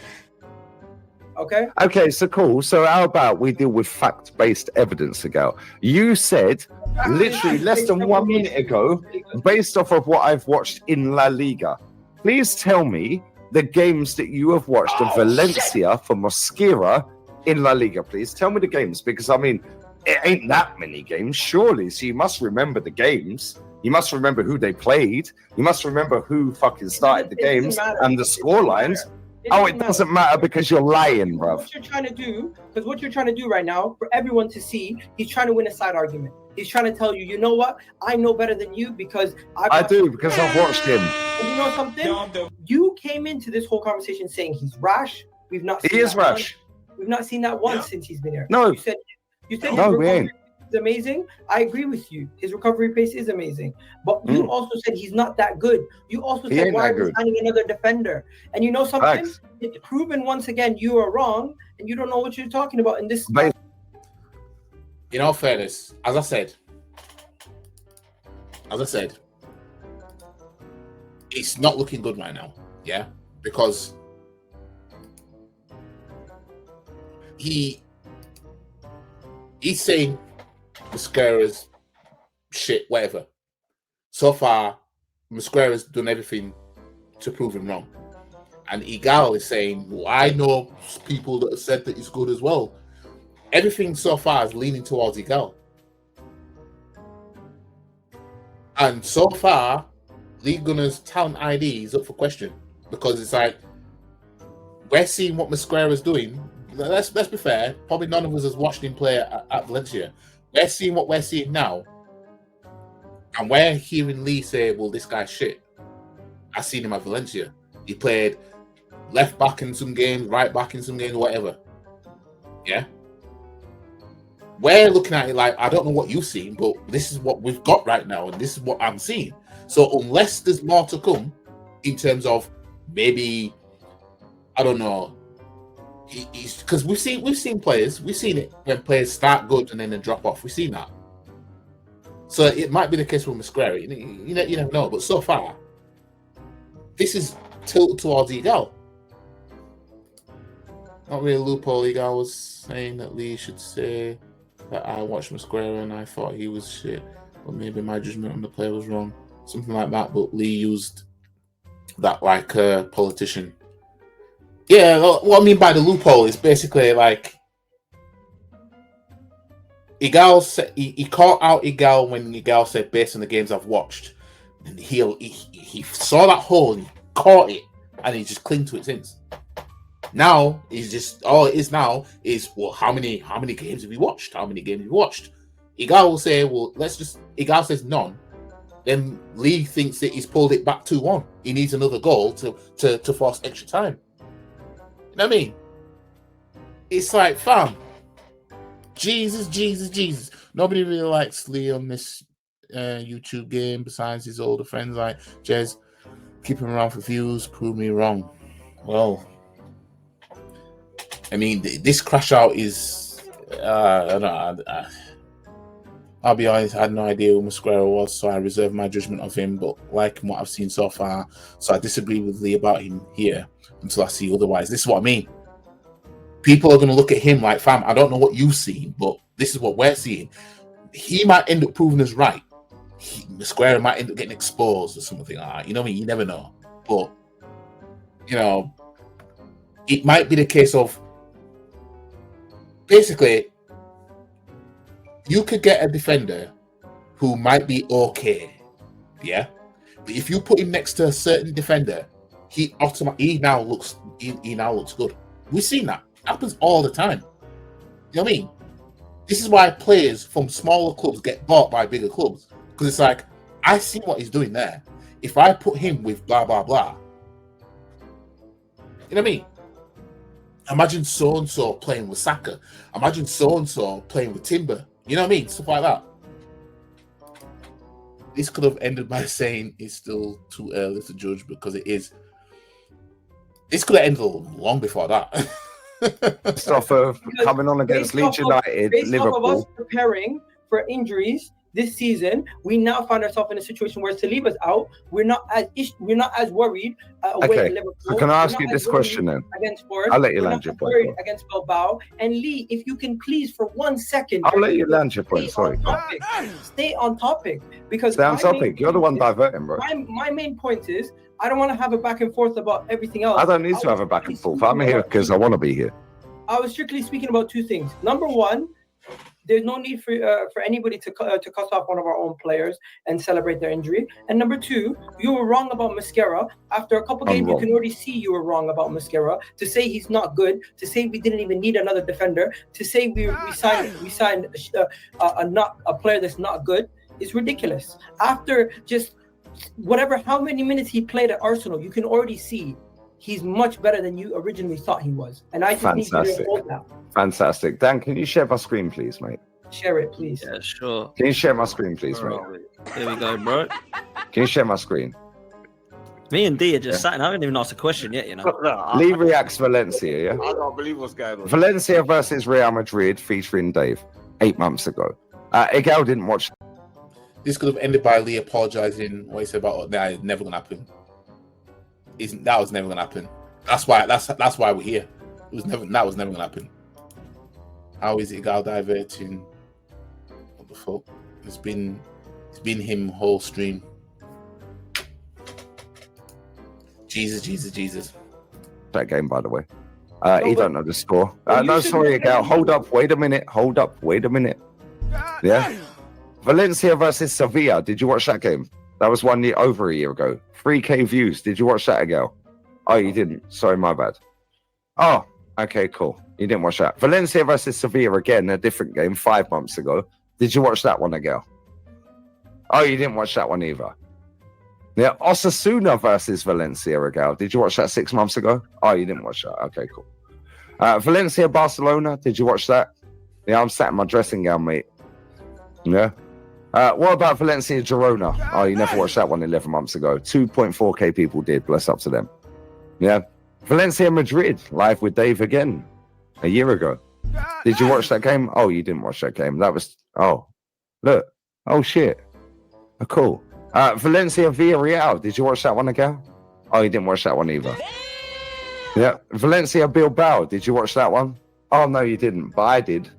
Speaker 4: Okay.
Speaker 6: Okay, so cool. So how about we deal with fact-based evidence, Egal? You said literally less than 1 minute ago, based off of what I've watched in La Liga. Please tell me the games that you have watched of Valencia for Mosquera in La Liga. Please tell me the games, because I mean, it ain't that many games, surely. So you must remember the games. You must remember who they played. You must remember who fucking started the games and the score lines. Oh, it doesn't matter because you're lying, bruv.
Speaker 4: What you're trying to do, because what you're trying to do right now, for everyone to see, he's trying to win a side argument. He's trying to tell you, you know what? I know better than you because
Speaker 6: I do, because I've watched him.
Speaker 4: And you know something? You came into this whole conversation saying he's rash. We've not seen
Speaker 6: He is rash.
Speaker 4: We've not seen that once since he's been here.
Speaker 6: No.
Speaker 4: You said
Speaker 6: no, we ain't.
Speaker 4: Is amazing. I agree with you. His recovery pace is amazing. But you also said he's not that good. You also said why are we signing another defender? And you know something?
Speaker 6: Facts.
Speaker 4: It's proven once again you are wrong and you don't know what you're talking about in this.
Speaker 1: In all fairness, as I said, it's not looking good right now. Yeah, because he's saying Mosquera's shit, whatever. So far, Mosquera's done everything to prove him wrong. And Egal is saying, well, I know people that have said that he's good as well. Everything so far is leaning towards Egal. And so far, League Gunner's talent ID is up for question. Because it's like, we're seeing what Mosquera's doing. Let's be fair, probably none of us has watched him play at Valencia. We're seeing what we're seeing now. And we're hearing Lee say, well, this guy's shit. I seen him at Valencia. He played left back in some games, right back in some games, whatever. Yeah? We're looking at it like, I don't know what you've seen, but this is what we've got right now, and this is what I'm seeing. So unless there's more to come, in terms of maybe, I don't know, because we've seen players, we've seen it when players start good and then they drop off. We've seen that. So it might be the case with Mosquera. You never know. But so far, this is tilted towards Egal. Not really a loophole. Egal was saying that Lee should say that I watched Mosquera and I thought he was shit, but maybe my judgment on the player was wrong. Something like that. But Lee used that like a politician. Yeah, what I mean by the loophole is basically like Egal said he caught out Egal when Egal said based on the games I've watched, and he saw that hole and he caught it and he just clinged to it since. Now he's just all it is now is well how many games have you watched? How many games have you watched? Egal will say well Egal says none. Then Lee thinks that he's pulled it back 2-1. He needs another goal to force extra time. You know what I mean? It's like, fam, Jesus. Nobody really likes Lee on this YouTube game besides his older friends like Jez. Keep him around for views, prove me wrong. Well, I mean, this crash out is, I I'll be honest, I had no idea who Mosquera was, so I reserve my judgment of him. But liking what I've seen so far, so I disagree with Lee about him here until I see otherwise. This is what I mean. People are going to look at him like, fam, I don't know what you've seen, but this is what we're seeing. He might end up proving us right. Mosquera might end up getting exposed or something like that. You know what I mean? You never know. But, you know, it might be the case of, basically, you could get a defender who might be okay, yeah? But if you put him next to a certain defender, he now looks good. We've seen that. It happens all the time. You know what I mean? This is why players from smaller clubs get bought by bigger clubs. Because it's like, I see what he's doing there. If I put him with blah, blah, blah, you know what I mean? Imagine so-and-so playing with Saka. Imagine so-and-so playing with Timber. You know what I mean? Stuff like that. This could have ended by saying it's still too early to judge because it is. This could have ended long before that.
Speaker 6: Stuff of coming on against Leeds United, Liverpool.
Speaker 4: Off of us preparing for injuries this season, we now find ourselves in a situation where Saliba's out. We're not as worried away at Liverpool.
Speaker 6: So can I ask you this question then?
Speaker 4: Against Forest.
Speaker 6: I'll let you land your point.
Speaker 4: Against Bilbao. And Lee, if you can please for 1 second.
Speaker 6: I'll let you land your point. Sorry.
Speaker 4: Stay on topic. Because
Speaker 6: stay on topic. You're the one diverting, bro.
Speaker 4: My main point is, I don't want to have a back and forth about everything else.
Speaker 6: I don't need to have a back and forth. I'm here because I want to be here.
Speaker 4: I was strictly speaking about two things. Number one, there's no need for anybody to cuss off one of our own players and celebrate their injury. And number two, you were wrong about Mosquera. After a couple games, you can already see you were wrong about Mosquera. To say he's not good, to say we didn't even need another defender, to say we signed a player that's not good is ridiculous. After just how many minutes he played at Arsenal, you can already see he's much better than you originally thought he was. And I just need to hold that.
Speaker 6: Fantastic. Dan, can you share my screen, please, mate?
Speaker 4: Share it, please.
Speaker 5: Yeah, sure.
Speaker 6: Can you share my screen, please, mate?
Speaker 5: Here we go, bro.
Speaker 6: Can you share my screen?
Speaker 5: Me and D are just sat. I haven't even asked a question yet, you know.
Speaker 6: Lee reacts Valencia, yeah?
Speaker 2: I can't believe what's going on.
Speaker 6: Valencia versus Real Madrid featuring Dave 8 months ago. Egal didn't watch.
Speaker 1: This could have ended by Lee apologizing what he said about that is never gonna happen. That was never gonna happen. That's why we're here. That was never gonna happen. How is Egal diverting? What the fuck? It's been him whole stream. Jesus.
Speaker 6: That game, by the way. He don't know the score. No, sorry, Egal. Hold up. Wait a minute. Yeah. Valencia versus Sevilla. Did you watch that game? That was over a year ago. 3K views. Did you watch that, Egal? Oh, you didn't. Sorry, my bad. Oh, okay, cool. You didn't watch that. Valencia versus Sevilla again, a different game 5 months ago. Did you watch that one, Egal? Oh, you didn't watch that one either. Yeah, Osasuna versus Valencia, Egal. Did you watch that 6 months ago? Oh, you didn't watch that. Okay, cool. Valencia Barcelona. Did you watch that? Yeah, I'm sat in my dressing gown, mate. Yeah. What about Valencia Girona? Oh, you never watched that one 11 months ago. 2.4k people did. Bless up to them. Yeah. Valencia Madrid, live with Dave again, a year ago. Did you watch that game? Oh, you didn't watch that game. That was, look. Oh, shit. Oh, cool. Valencia Villarreal. Did you watch that one again? Oh, you didn't watch that one either. Yeah. Valencia Bilbao. Did you watch that one? Oh, no, you didn't, but I did.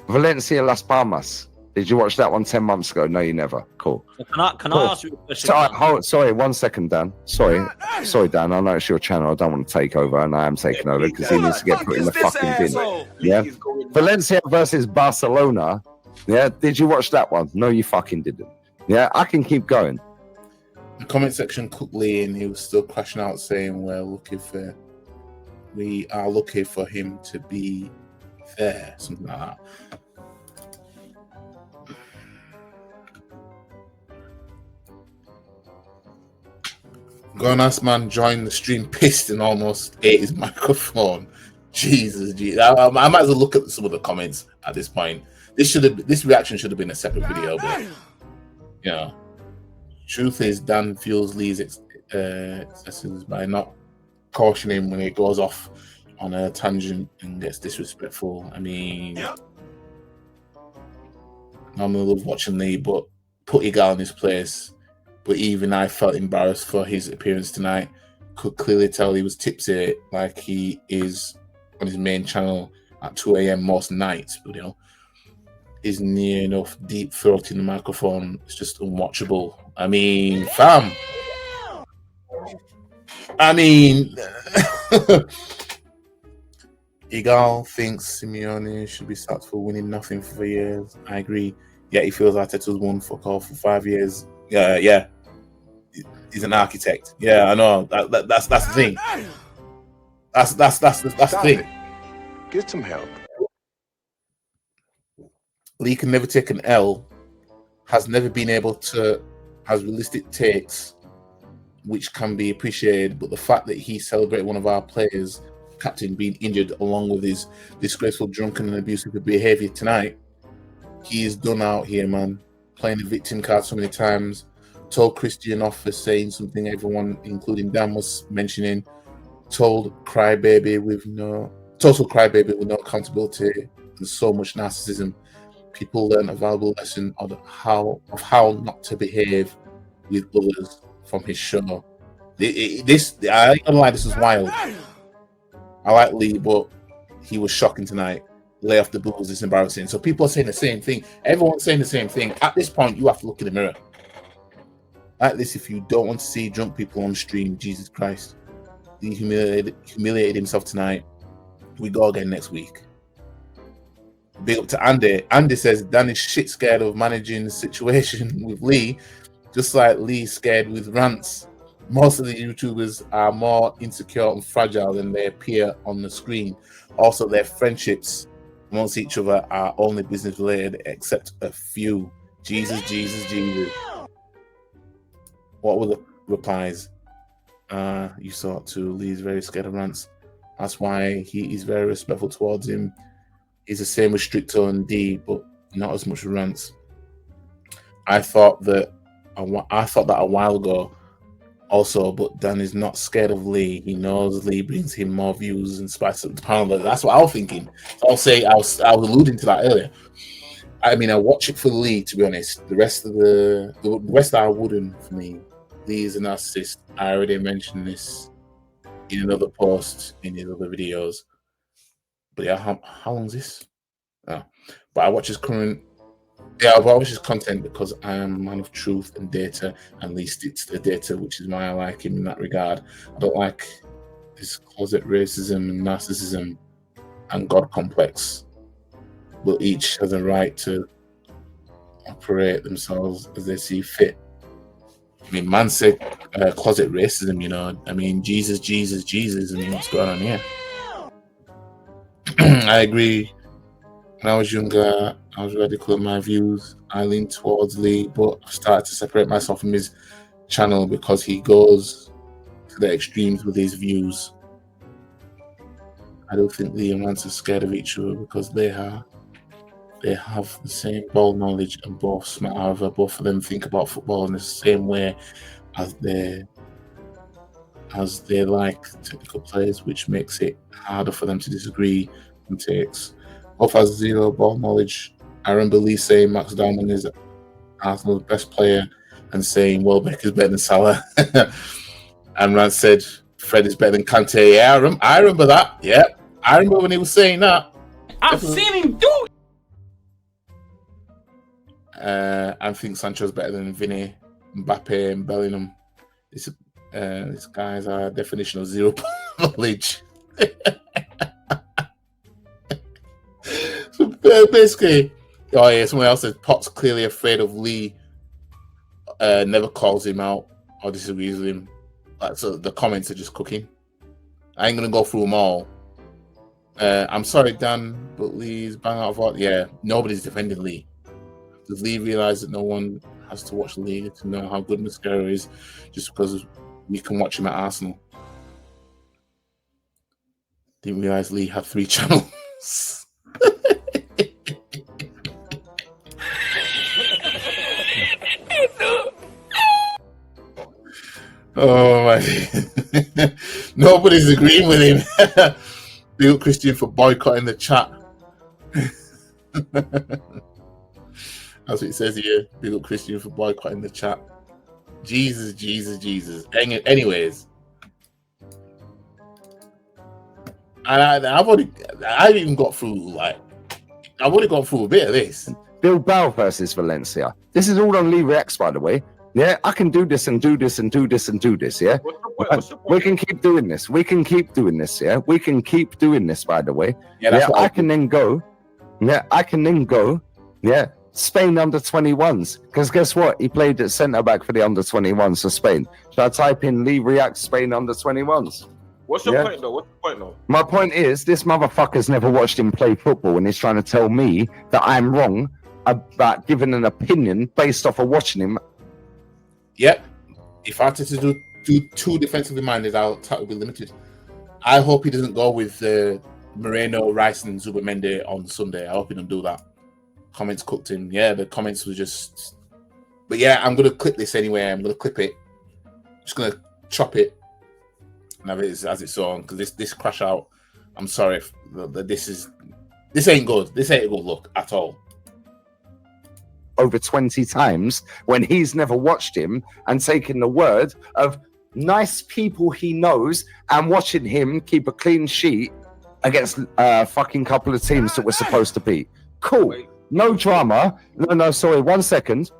Speaker 6: Valencia Las Palmas. Did you watch that one 10 months ago? No, you never. Cool.
Speaker 5: Can I ask you a question?
Speaker 6: Sorry, 1 second, Dan. Sorry, Dan. I know it's your channel. I don't want to take over, and I am taking over because he needs to get put in the fucking bin. Yeah. Valencia versus Barcelona. Yeah. Did you watch that one? No, you fucking didn't. Yeah. I can keep going.
Speaker 1: The comment section quickly, and he was still crashing out saying, we are looking for him to be there. Something like that. Grown-ass man joined the stream pissed and almost ate his microphone. Jesus. I might as well look at some of the comments at this point. This reaction should have been a separate video, but truth is Dan fuels Lee's excesses by not cautioning him when it goes off on a tangent and gets disrespectful. I mean, normally love watching Lee, but put Egal in his place. But even I felt embarrassed for his appearance tonight. Could clearly tell he was tipsy, like he is on his main channel at 2 a.m. most nights. But is near enough deep throating the microphone. It's just unwatchable. I mean, fam. I mean, Egal thinks Simeone should be sacked for winning nothing for years. I agree. Yet he feels Arteta's won fuck all for 5 years. Yeah. He's an architect. Yeah, I know. That's the thing. That's the thing.
Speaker 2: Get some help.
Speaker 1: Lee can never take an L. Has never been able to. Has realistic takes, which can be appreciated. But the fact that he celebrated one of our players, captain, being injured, along with his disgraceful, drunken, and abusive behavior tonight, he is done out here, man. Playing the victim card so many times. Told Christian off for saying something everyone, including Dan, was mentioning. Total crybaby with no accountability and so much narcissism. People learn a valuable lesson of how not to behave with others from his show. I ain't gonna lie, this is wild. I like Lee, but he was shocking tonight. Lay off the Bulls, it's embarrassing. So people are saying the same thing. Everyone's saying the same thing. At this point, you have to look in the mirror. Like this, if you don't want to see drunk people on stream, Jesus Christ. He humiliated himself tonight. We go again next week. Big up to Andy. Andy says Dan is shit scared of managing the situation with Lee, just like Lee scared with rants. Most of the YouTubers are more insecure and fragile than they appear on the screen. Also, their friendships amongst each other are only business related, except a few. Jesus. What were the replies? You saw it too. Lee's very scared of rants. That's why he is very respectful towards him. He's the same with Stricto and D, but not as much rants. I thought that a while ago also, but Dan is not scared of Lee. He knows Lee brings him more views and spice up the panel. That's what I was thinking. So I'll say I was alluding to that earlier. I mean, I watch it for Lee, to be honest. The rest I wouldn't for me. Lee is a narcissist. I already mentioned this in another post in his other videos. But yeah, how long is this? Oh. But I watch his content because I am a man of truth and data, and Lee sticks to the data, which is why I like him in that regard. I don't like this closet racism and narcissism and God complex. But each has a right to operate themselves as they see fit. I mean, man said closet racism, I mean, Jesus, and what's going on here? I agree. When I was younger, I was radical in my views. I leaned towards Lee, but I've started to separate myself from his channel because he goes to the extremes with his views. I don't think Lee and Lance are scared of each other because they have the same ball knowledge and both smart. However, both of them think about football in the same way as they like technical players, which makes it harder for them to disagree on takes. Both has zero ball knowledge. I remember Lee saying Max Diamond is Arsenal's best player and saying Welbeck is better than Salah. And Rand said Fred is better than Kante. Yeah, I remember that. Yeah, I remember when he was saying that.
Speaker 10: I've seen him do it.
Speaker 1: I think Sancho's better than Vinny, Mbappe, and Bellingham. This guy's a definition of zero knowledge. So basically, someone else says Potts clearly afraid of Lee. Never calls him out or disagrees with him. So the comments are just cooking. I ain't gonna go through them all. I'm sorry, Dan, but Lee's bang out of order. Yeah, nobody's defending Lee. Does Lee realize that no one has to watch the league to know how good Mosquera is just because we can watch him at Arsenal? Didn't realize Lee had 3 channels. Oh my! Nobody's agreeing with him. Big up Christian for boycotting the chat. That's what it says here. Big up Christian for boycotting the chat. Jesus. Anyways, and I haven't even got through. Like, I've already gone through a bit of this.
Speaker 6: Bilbao versus Valencia. This is all on Lee Reacts, by the way. Yeah, I can do this and do this and do this and do this. Yeah, we can keep doing this. We can keep doing this. Yeah, we can keep doing this. By the way, yeah, I can then go. Yeah, I can then go. Yeah, Spain under 21s. Because guess what? He played at centre back for the under 21s for Spain. Should I type in Lee Reacts Spain under 21s?
Speaker 3: What's your point, though? What's your point, though?
Speaker 6: My point is, this motherfucker's never watched him play football, and he's trying to tell me that I'm wrong about giving an opinion based off of watching him.
Speaker 1: Yep. If I had to do two defensively minded, I'll be limited. I hope he doesn't go with Moreno, Rice, and Zubimendi on Sunday. I hope he don't do that. Comments cooked him. Yeah, the comments were just. But yeah, I'm gonna clip this anyway. I'm gonna clip it. Just gonna chop it and have it as it's on, because this crash out. I'm sorry, this ain't good. This ain't a good look at all.
Speaker 6: Over 20 times when he's never watched him, and taking the word of nice people he knows and watching him keep a clean sheet against a fucking couple of teams that we're supposed to beat. Cool. No drama. No, sorry. One second.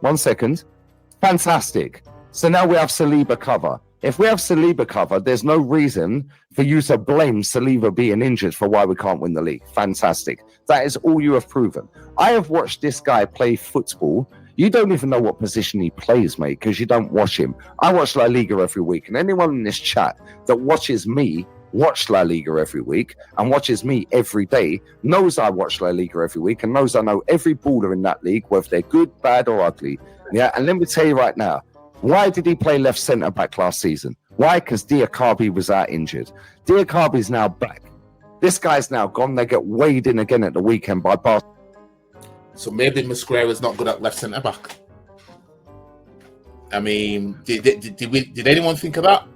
Speaker 6: Fantastic. So now we have Saliba cover. If we have Saliba cover, there's no reason for you to blame Saliba being injured for why we can't win the league. Fantastic. That is all you have proven. I have watched this guy play football. You don't even know what position he plays, mate, because you don't watch him. I watch La Liga every week, and anyone in this chat that watches me watch La Liga every week and watches me every day knows I watch La Liga every week and knows I know every baller in that league, whether they're good, bad, or ugly. Yeah, and let me tell you right now, why did he play left centre back last season? Why? Because Diakabi was out injured. Diakabi's now back. This guy's now gone. They get weighed in again at the weekend by Barcelona.
Speaker 1: So maybe Mosquera is not good at left centre back. I mean, did anyone think of that?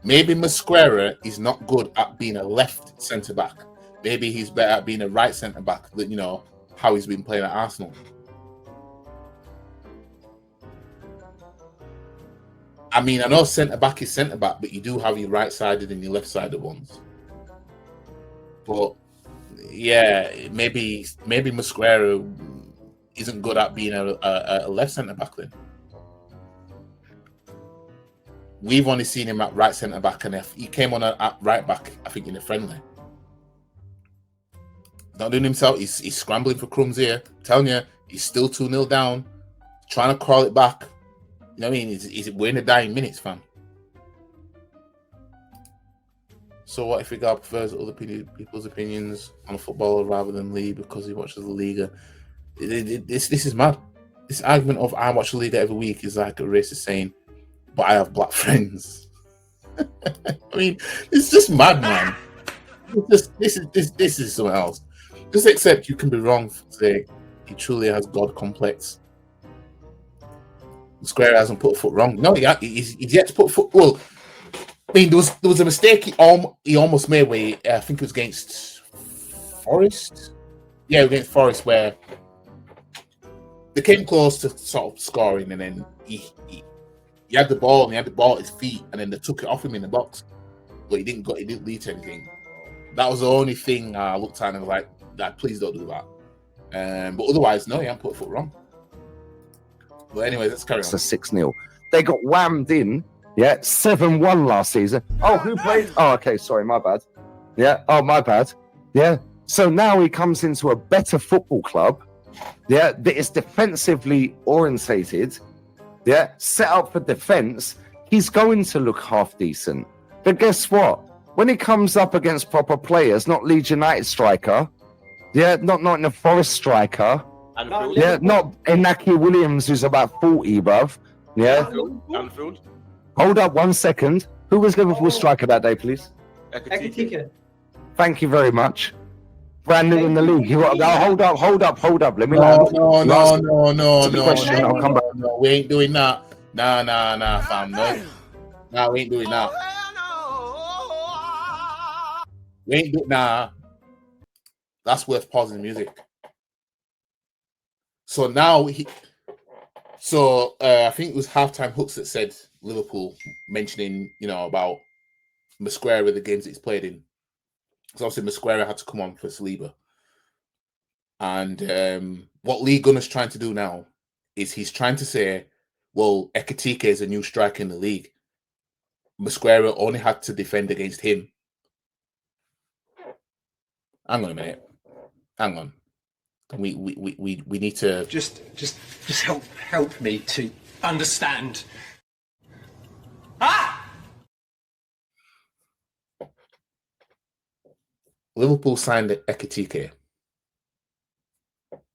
Speaker 1: Maybe Mosquera is not good at being a left centre back. Maybe he's better at being a right centre back. You know how he's been playing at Arsenal. I mean, I know centre back is centre back, but you do have your right sided and your left sided ones. But yeah, maybe Mosquera isn't good at being a left centre back then. We've only seen him at right centre back, and he came on at right back, I think, in a friendly. Not doing himself. He's scrambling for crumbs here. I'm telling you, he's still 2-0 down, trying to crawl it back. You know what I mean? We're in the dying minutes, fam. So what if Egal prefers other people's opinions on football rather than Lee because he watches the Liga? This is mad. This argument of I watch the Liga every week is like a racist saying, but I have black friends. I mean, it's just mad, man. This is something else. Just accept you can be wrong for saying he truly has God complex. Square hasn't put a foot wrong. No, he's yet to put a foot. Well, I mean, there was a mistake he almost made where I think it was against Forest. Yeah, against Forest, where they came close to sort of scoring, and then he had the ball and he had the ball at his feet, and then they took it off him in the box, but he didn't lead to anything. That was the only thing I looked at and was like, please don't do that. But otherwise, no, he hadn't put a foot wrong. But anyway, let's carry on.
Speaker 6: It's a 6-0. They got whammed in, 7-1 last season. Oh, who played? Oh, okay, sorry, my bad. Yeah, oh, my bad. Yeah, so now he comes into a better football club, that is defensively orientated, set up for defense. He's going to look half decent. But guess what? When he comes up against proper players, not Leeds United striker, not in a Forest striker, not Inaki Williams, who's about 40, bruv.
Speaker 3: Anfield.
Speaker 6: Hold up 1 second. Who was Liverpool striker that day, please?
Speaker 4: Ekitike.
Speaker 6: Thank you very much. Brand new in the league. Hold up. Let me land.
Speaker 1: No.
Speaker 6: Question. I'll come back.
Speaker 1: No, we ain't doing that. Nah, fam. No, we ain't doing that. We ain't That's worth pausing the music. So now I think it was halftime hooks that said Liverpool, mentioning about Mosquera, the games that he's played in. So obviously Mosquera had to come on for Saliba. And what Lee Gunner's trying to do now is he's trying to say, well, Ekitike is a new striker in the league. Mosquera only had to defend against him. Hang on a minute. Hang on. We need to
Speaker 9: just help me to understand.
Speaker 1: Liverpool signed Ekitike.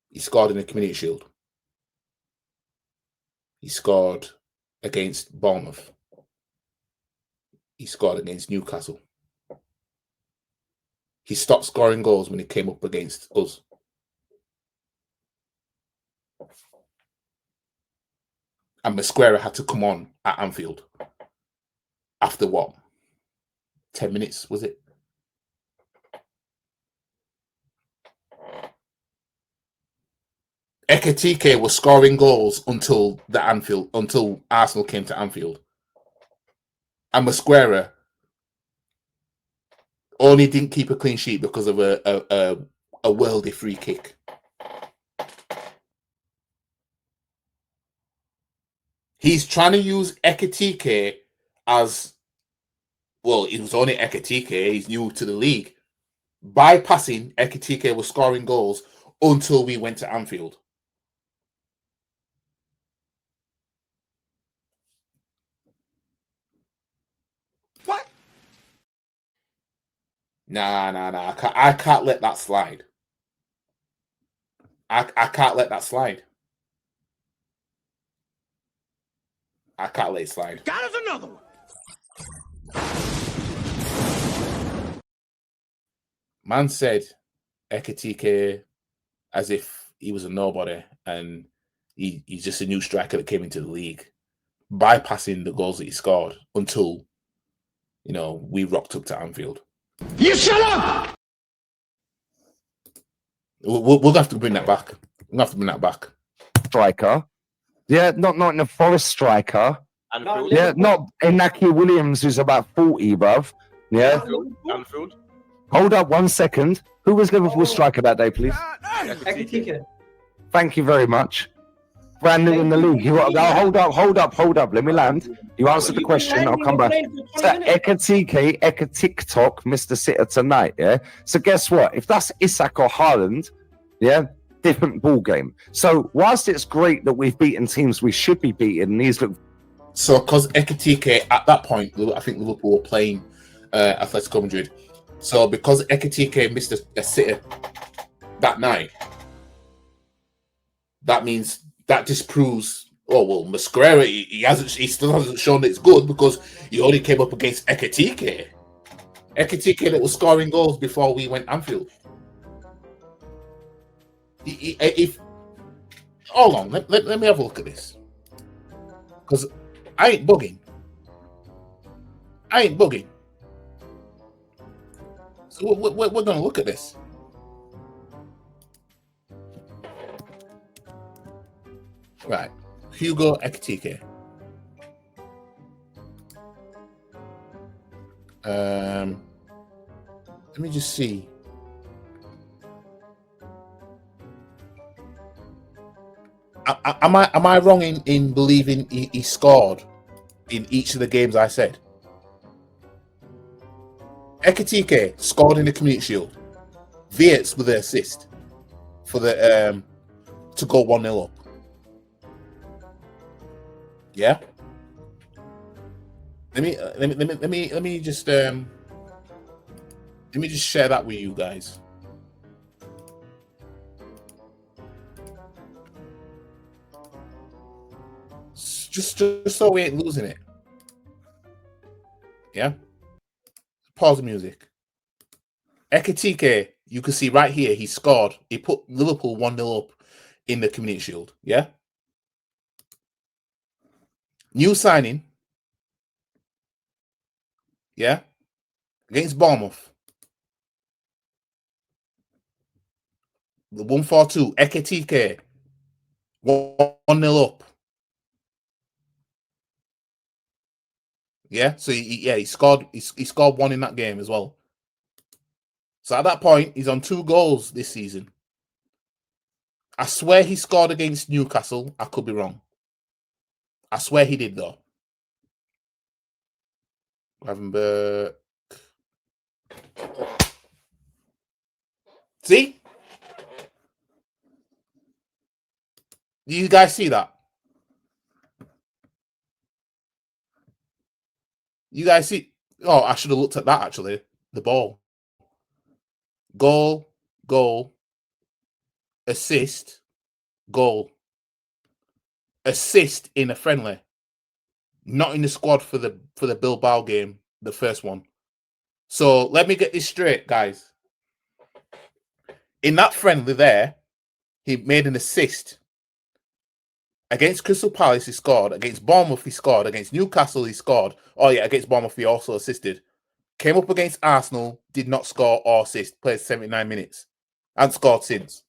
Speaker 1: He scored in the Community Shield. He scored against Bournemouth. He scored against Newcastle. He stopped scoring goals when he came up against us. And Mosquera had to come on at Anfield. After what? 10 minutes, was it? Ekitike was scoring goals until Arsenal came to Anfield. And Mosquera only didn't keep a clean sheet because of a worldy free kick. He's trying to use Ekitike as, well, it was only Ekitike, he's new to the league. Bypassing Ekitike was scoring goals until we went to Anfield.
Speaker 7: What?
Speaker 1: Nah. I can't let that slide. I can't let that slide. I can't let it slide.
Speaker 7: Got us another one.
Speaker 1: Man said Ekitike as if he was a nobody and he's just a new striker that came into the league, bypassing the goals that he scored until, we rocked up to Anfield.
Speaker 7: You shut up!
Speaker 1: We'll have to bring that back. We'll have to bring that back.
Speaker 6: Striker. Yeah, not in a Forest striker.
Speaker 3: Anfield.
Speaker 6: Yeah, not Inaki Williams, who's about 40, bruv. Yeah.
Speaker 3: Anfield.
Speaker 6: Hold up 1 second. Who was Liverpool's striker that day, please?
Speaker 4: Ekitike.
Speaker 6: Thank you very much. Brand new in the league. Hold up. Let me land. You answered the question. I'll come back. So Ekitike, TikTok, Mr. Sitter tonight. Yeah. So guess what? If that's Isak or Haaland, yeah, different ball game. So whilst it's great that we've beaten teams we should be beating, and these look.
Speaker 1: So because Ekitike at that point, I think Liverpool were playing Atletico Madrid. So because Ekitike missed a sitter that night, that means that disproves. Oh well, Mosquera he still hasn't shown that it's good because he only came up against Ekitike. Ekitike that was scoring goals before we went Anfield. Hold on, let me have a look at this, because I ain't bugging. So we're going to look at this. Right. Hugo Ekitike. Let me just see. Am I wrong in believing he scored in each of the games I said? Ekitike scored in the Community Shield. Wirtz with the assist for the to go 1-0 up. Yeah. Let me just share that with you guys. Just so we ain't losing it. Yeah. Pause the music. Ekitike, you can see right here, he scored. He put Liverpool 1-0 up in the Community Shield. Yeah. New signing. Yeah. Against Bournemouth. The 1-4-2. Ekitike. 1-0 up. Yeah, so he scored. He scored 1 in that game as well. So at that point, he's on 2 goals this season. I swear he scored against Newcastle. I could be wrong. I swear he did though. Gravenberch. See? Do you guys see that? You guys see? Oh, I should have looked at that actually. The ball. Goal, assist, goal. Assist in a friendly. Not in the squad for the Bilbao game, the first one. So let me get this straight, guys. In that friendly there, he made an assist. Against Crystal Palace, he scored. Against Bournemouth, he scored. Against Newcastle, he scored. Oh, yeah, against Bournemouth, he also assisted. Came up against Arsenal, did not score or assist. Played 79 minutes. And scored since.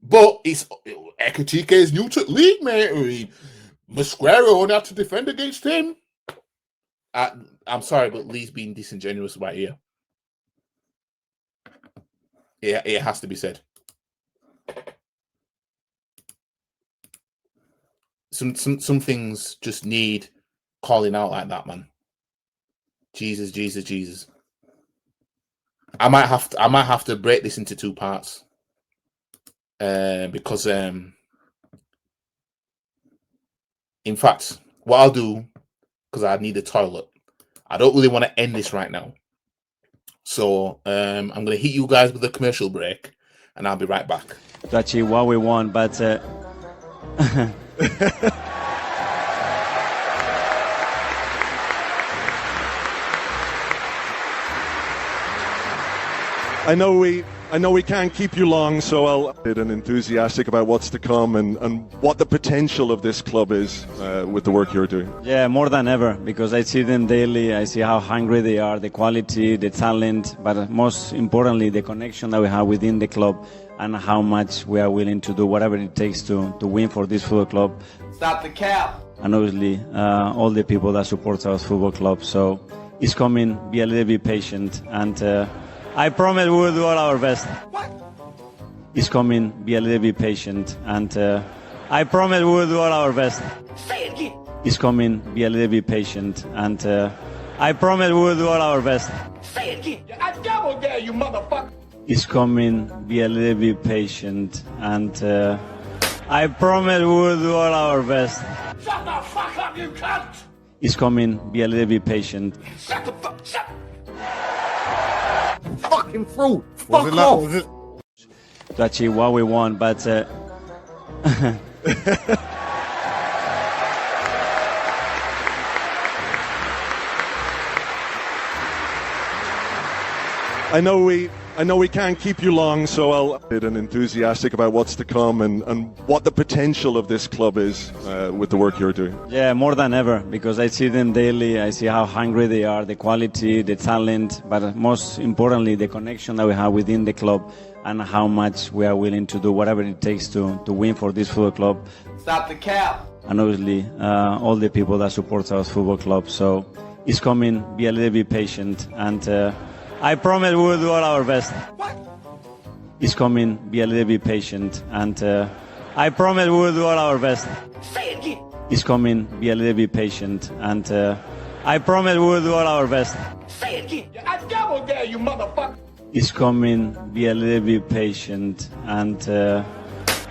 Speaker 1: But it's Ekitike is new to the league, mate. Mosquera only had to defend against him. I'm sorry, but Lee's being disingenuous right here. Yeah, it has to be said. Some things just need calling out like that, man. Jesus. I might have to break this into 2 parts. Because in fact, what I'll do, because I need a toilet, I don't really want to end this right now. So I'm going to hit you guys with a commercial break, and I'll be right back.
Speaker 11: To achieve what we want, but
Speaker 12: I know we can't keep you long, so I'll be enthusiastic about what's to come and what the potential of this club is with the work you're doing.
Speaker 11: yeah, more than ever, because I see them daily. I see how hungry they are, the quality, the talent, but most importantly, the connection that we have within the club and how much we are willing to do whatever it takes to win for this football club.
Speaker 7: Stop the cap.
Speaker 11: And obviously, all the people that support our football club. So it's coming. Be a little bit patient, and I promise we will do all our best.
Speaker 7: What?
Speaker 11: It's coming. Be a little bit patient, and I promise we will do all our best.
Speaker 7: Say it again.
Speaker 11: It's coming. Be a little bit patient, and I promise we will do all our best.
Speaker 7: Say it again. I double dare you, motherfucker.
Speaker 11: It's coming. Be a little bit patient, and I promise we will do all our best.
Speaker 7: Shut the fuck up, you cunt.
Speaker 11: It's coming. Be a little bit patient.
Speaker 7: Shut the fuck. Shut.
Speaker 6: Fucking through. Fuck off.
Speaker 11: To achieve what we want, but
Speaker 12: I know we can't keep you long, so I'll be enthusiastic about what's to come and what the potential of this club is with the work you're doing.
Speaker 11: yeah, more than ever, because I see them daily. I see how hungry they are, the quality, the talent, but most importantly, the connection that we have within the club and how much we are willing to do whatever it takes to win for this football club.
Speaker 7: Stop the cap.
Speaker 11: And obviously, all the people that support our football club. So it's coming. Be a little bit patient, and I promise we will do all our best.
Speaker 7: What?
Speaker 11: It's coming. Be a little bit patient, and I promise we will do all our best.
Speaker 7: Say it again.
Speaker 11: It's coming. Be a little bit patient, and I promise we will do all our best.
Speaker 7: Say it again. I double dare you, motherfucker.
Speaker 11: It's coming. Be a little bit patient, and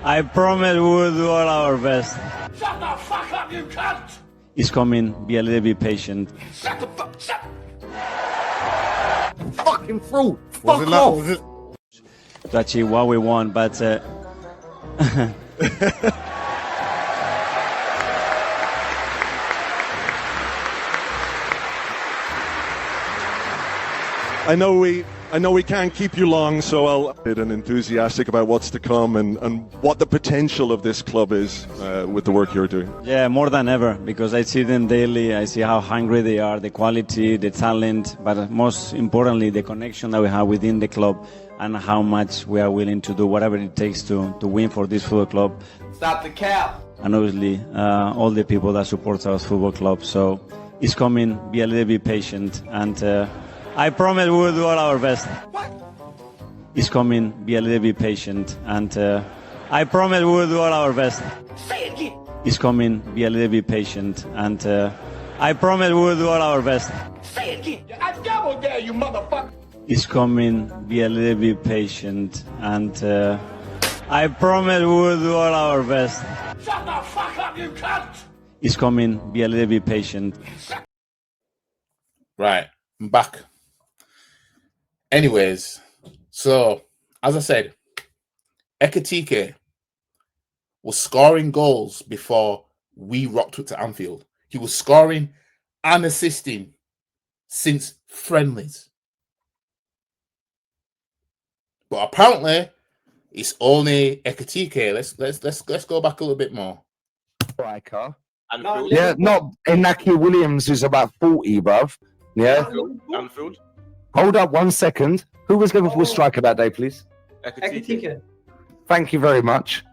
Speaker 11: I promise we will do all our best.
Speaker 7: Shut the fuck up, you cunt.
Speaker 11: It's coming. Be a little bit patient.
Speaker 7: Shut the fuck. Shut.
Speaker 6: Fucking through. Fuck off.
Speaker 11: To achieve what we want, but
Speaker 12: I know I know we can't keep you long, so I'll bit and enthusiastic about what's to come and what the potential of this club is with the work you're doing.
Speaker 11: Yeah, more than ever, because I see them daily. I see how hungry they are, the quality, the talent, but most importantly, the connection that we have within the club and how much we are willing to do whatever it takes to win for this football club.
Speaker 13: Stop the cap.
Speaker 11: And obviously, all the people that support our football club. So it's coming, be a little bit patient, and I promise we will do all our best.
Speaker 13: What?
Speaker 11: It's coming, be a little bit patient, and I promise we will do all our best.
Speaker 13: Say it again.
Speaker 11: It's coming, be a little bit patient, and I promise we will do all our best.
Speaker 13: Say it again. I double dare you, motherfucker.
Speaker 11: It's coming, be a little bit patient, and I promise we will do all our best.
Speaker 13: Shut the fuck up, you cunt!
Speaker 11: It's coming, be a little bit patient.
Speaker 1: Right, I'm back. Anyways, so as I said, Ekitike was scoring goals before we rocked up to Anfield. He was scoring and assisting since friendlies. But apparently, it's only Ekitike. Let's go back a little bit more.
Speaker 6: Striker.
Speaker 3: Anfield.
Speaker 6: Yeah, not Inaki Williams, who's about 40, bruv. Yeah.
Speaker 3: Anfield.
Speaker 6: Hold up 1 second. Who was Liverpool striker that day, please?
Speaker 3: Ekitike.
Speaker 6: Thank you very much.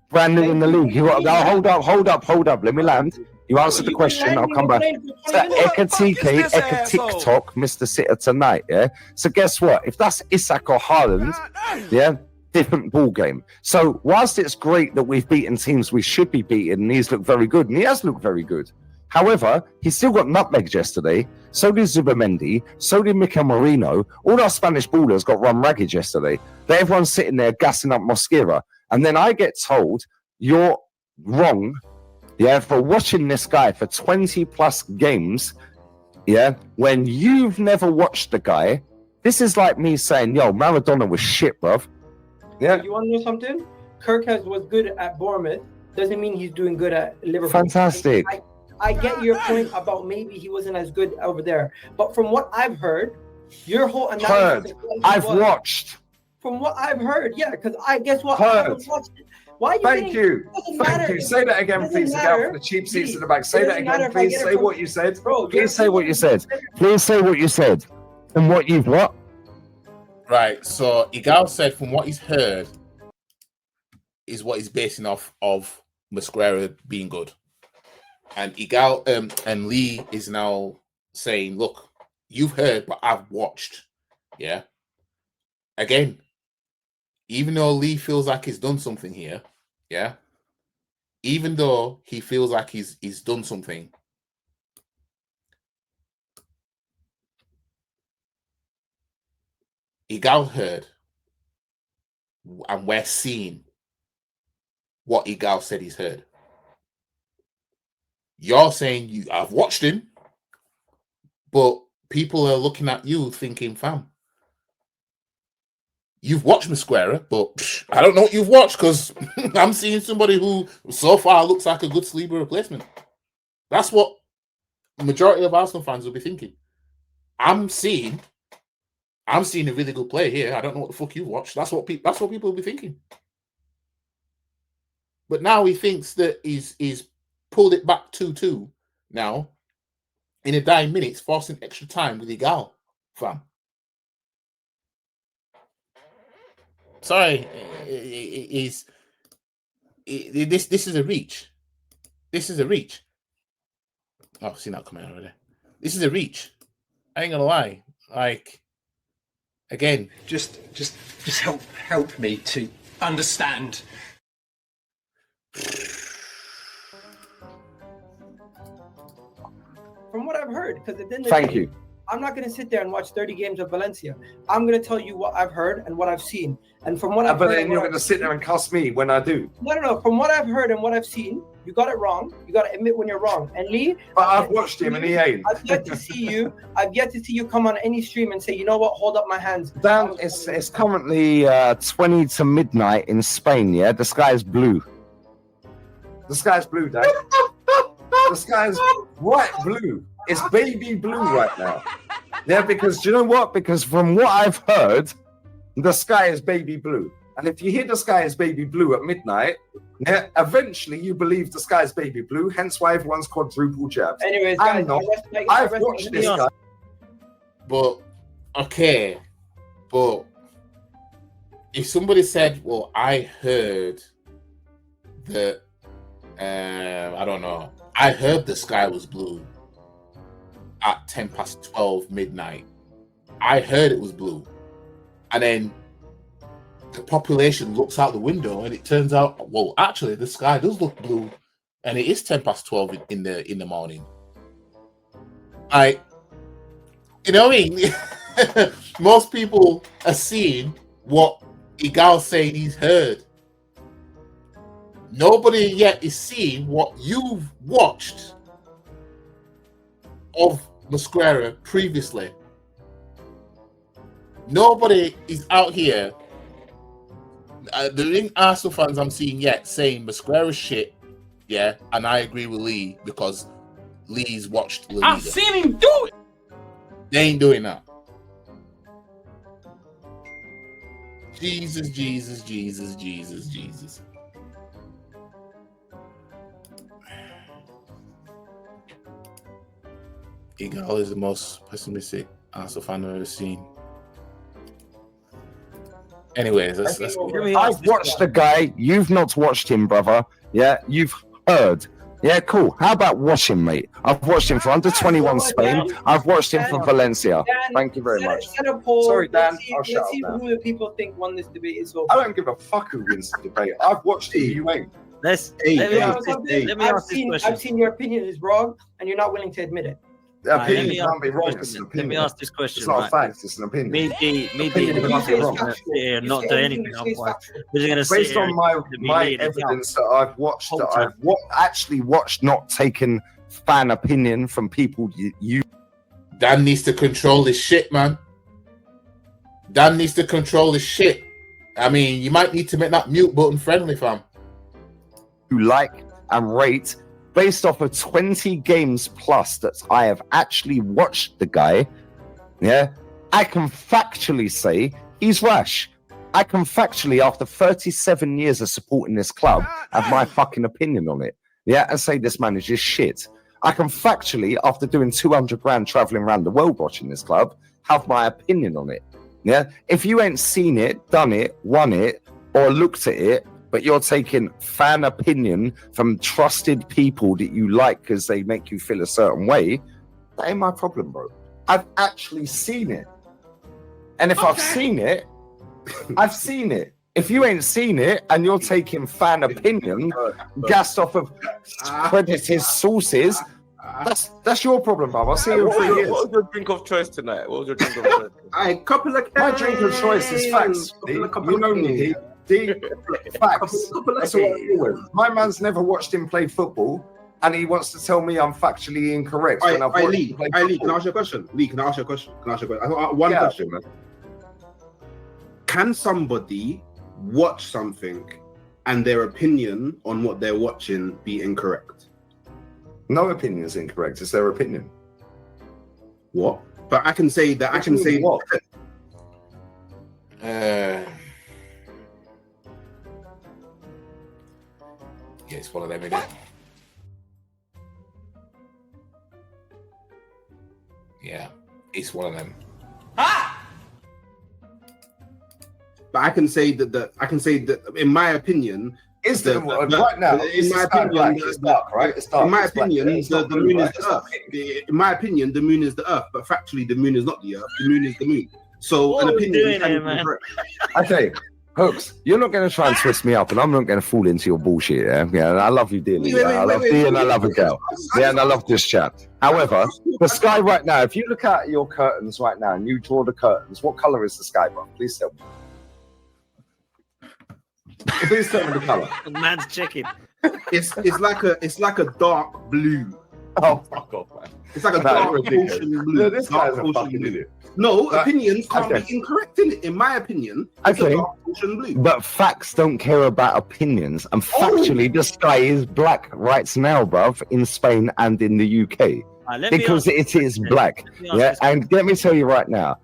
Speaker 6: Brand new in the league. You got, hold up. Let me land. You answered the question. I'll come back. So Ekitike, TikTok, Mr. Sitter tonight. Yeah. So guess what? If that's Isak or Haaland, yeah, different ball game. So whilst it's great that we've beaten teams we should be beating, and he's looked very good, and he has looked very good. However, he still got nutmegged yesterday. So did Zubamendi. So did Mikel Merino. All our Spanish ballers got run ragged yesterday. Everyone's sitting there gassing up Mosquera. And then I get told, you're wrong, yeah, for watching this guy for 20 plus games, yeah, when you've never watched the guy. This is like me saying, yo, Maradona was shit, bruv. Yeah.
Speaker 4: You want to know something? Kirkhouse was good at Bournemouth. Doesn't mean he's doing good at Liverpool.
Speaker 6: Fantastic.
Speaker 4: I get your point about maybe he wasn't as good over there. But from what I've heard, your whole analysis...
Speaker 6: I've watched.
Speaker 4: From what I've heard, yeah, because I guess what?
Speaker 6: Heard.
Speaker 4: Why you
Speaker 6: Thank you. Thank you. Say that again, please. Egal, for the cheap seats in the back. Say that again, please. Say what you said. Please say what you said. Please say what you said. And what you've what?
Speaker 1: Right. So Egal said from what he's heard is what he's basing off of Mosquera being good. And Egal and Lee is now saying, look, you've heard, but I've watched. Yeah. Again, even though Lee feels like he's done something here, yeah, even though he feels like he's done something, Egal heard, and we're seeing what Egal said he's heard. You're saying I've watched him, but people are looking at you thinking, fam, you've watched Mosquera, but I don't know what you've watched because I'm seeing somebody who so far looks like a good Saliba replacement. That's what the majority of Arsenal fans will be thinking. I'm seeing a really good player here. I don't know what the fuck you've watched. That's what people will be thinking. But now he thinks that he's pulled it back 2-2 now in a dying minutes, forcing extra time with Egal, fam. Sorry, this is a reach. This is a reach. Oh, I've seen that coming already. This is a reach. I ain't gonna lie. Like, again,
Speaker 9: just help me to understand.
Speaker 4: From what I've heard, because at the end of the
Speaker 6: Thank
Speaker 4: day,
Speaker 6: you.
Speaker 4: I'm not going to sit there and watch 30 games of Valencia. I'm going to tell you what I've heard and what I've seen. And from what I've
Speaker 6: But
Speaker 4: heard,
Speaker 6: then you're going to sit there and cuss me when I do.
Speaker 4: No. From what I've heard and what I've seen, you got it wrong. You got to admit when you're wrong. And Lee,
Speaker 6: but I've watched him and he ain't.
Speaker 4: I've yet to see you. I've yet to see you come on any stream and say, you know what? Hold up my hands.
Speaker 6: Dan, it's currently 20 to midnight in Spain. Yeah, the sky's blue. The sky's blue, Dan. The sky's bright blue. It's baby blue right now. Yeah, because do you know what? Because from what I've heard, the sky is baby blue. And if you hear the sky is baby blue at midnight, yeah, eventually you believe the sky is baby blue, hence why everyone's quadruple jabs.
Speaker 4: Anyways, guys,
Speaker 6: I've watched this guy.
Speaker 1: But, okay. But, if somebody said, well, I heard that, I don't know, I heard the sky was blue at 12 midnight. I heard it was blue. And then the population looks out the window and it turns out, well, actually the sky does look blue and it is 12 in the morning. You know what I mean? Most people are seeing what Egal saying he's heard. Nobody yet is seeing what you've watched of Mosquera previously. Nobody is out here. The Arsenal fans I'm seeing yet saying Mosquera's shit, yeah, and I agree with Lee because Lee's watched La Liga.
Speaker 10: I've seen him do it.
Speaker 1: They ain't doing that. Jesus, Jesus, Jesus, Jesus, Jesus. Egal is the most pessimistic Arsenal fan I've ever seen. Anyways, let's
Speaker 6: I've watched the guy. You've not watched him, brother. Yeah, you've heard. Yeah, cool. How about watch him, mate? I've watched him for under 21 Spain. I've watched him for Valencia. Thank you very much.
Speaker 4: Set a poll.
Speaker 6: Sorry, Dan.
Speaker 4: Let's see who the people think won this debate is over.
Speaker 6: I don't give a fuck who wins the debate. I've watched it. You ain't.
Speaker 5: Let me ask this question.
Speaker 4: I've seen your opinion is wrong, and you're not willing to admit it.
Speaker 6: The opinion can't be wrong. It's an opinion.
Speaker 5: Let me ask this question.
Speaker 6: It's not a fact. It's an opinion.
Speaker 5: Me, not do anything.
Speaker 6: Based on my evidence that I've watched, that I've actually watched, not taken fan opinion from people. You
Speaker 1: Dan needs to control his shit, man. Dan needs to control his shit. I mean, you might need to make that mute button friendly, fam.
Speaker 6: Who like and rate based off of 20 games plus that I have actually watched the guy, yeah, I can factually say he's rash. I can factually, after 37 years of supporting this club, have my fucking opinion on it, yeah, and say this man is just shit. I can factually, after doing 200 grand traveling around the world watching this club, have my opinion on it, yeah. If you ain't seen it, done it, won it, or looked at it, but you're taking fan opinion from trusted people that you like because they make you feel a certain way, that ain't my problem, bro. I've actually seen it. And if I've seen it, I've seen it. If you ain't seen it and you're taking fan opinion, gassed off of credited sources, that's your problem, bro. I'll see you in 3 years.
Speaker 14: What was your drink of choice tonight? What was your drink of choice?
Speaker 6: My drink of choice is facts. You know me, facts. That's what I deal with. My man's never watched him play football, and he wants to tell me I'm factually incorrect.
Speaker 15: Lee, can I ask you a question? Lee, can I ask you a question? I got one question, man. Can somebody watch something and their opinion on what they're watching be incorrect?
Speaker 6: No opinion is incorrect. It's their opinion.
Speaker 15: What? But I can say that. I can say
Speaker 6: what?
Speaker 1: Yeah, it's one of them, innit? Yeah, it's one of them.
Speaker 15: But I can say that in my opinion,
Speaker 6: is the right now?
Speaker 15: In my opinion,
Speaker 6: it's dark, right? It's dark.
Speaker 15: In my opinion, the moon is
Speaker 6: the
Speaker 15: the earth. In my opinion, the moon is the earth, but factually, the moon is not the earth. The moon is the moon. So an opinion.
Speaker 6: Okay. Hooks, you're not going to try and twist me up, and I'm not going to fall into your bullshit. Yeah, and I love you dearly. I love Dee and I love Egal. Yeah, and I love this chat. However, the sky right now, if you look at your curtains right now and you draw the curtains, what color is the sky, bro? Please tell me. Please tell me the color.
Speaker 5: Man's checking.
Speaker 15: It's like a dark blue.
Speaker 6: Oh, fuck off, man.
Speaker 15: It's like a dark ocean blue.
Speaker 6: No, this guy's a fucking idiot.
Speaker 15: No, opinions can't be incorrect in it. In my opinion, it's a dark ocean blue.
Speaker 6: But facts don't care about opinions. And factually, the sky is black right now, bruv, in Spain and in the UK. because it is black. Yeah, and let me tell you right now,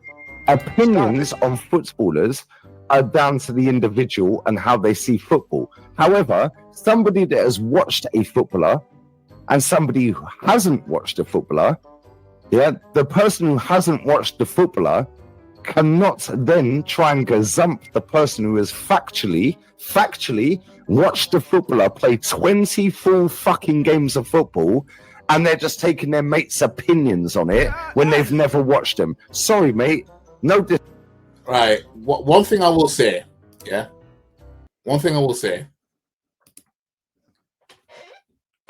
Speaker 6: opinions on footballers are down to the individual and how they see football. However, somebody that has watched a footballer and somebody who hasn't watched a footballer, yeah, the person who hasn't watched the footballer cannot then try and gazump the person who has factually watched the footballer play 20 full fucking games of football, and they're just taking their mates' opinions on it when they've never watched them. Sorry, mate. No.
Speaker 1: Right. One thing I will say, yeah. One thing I will say.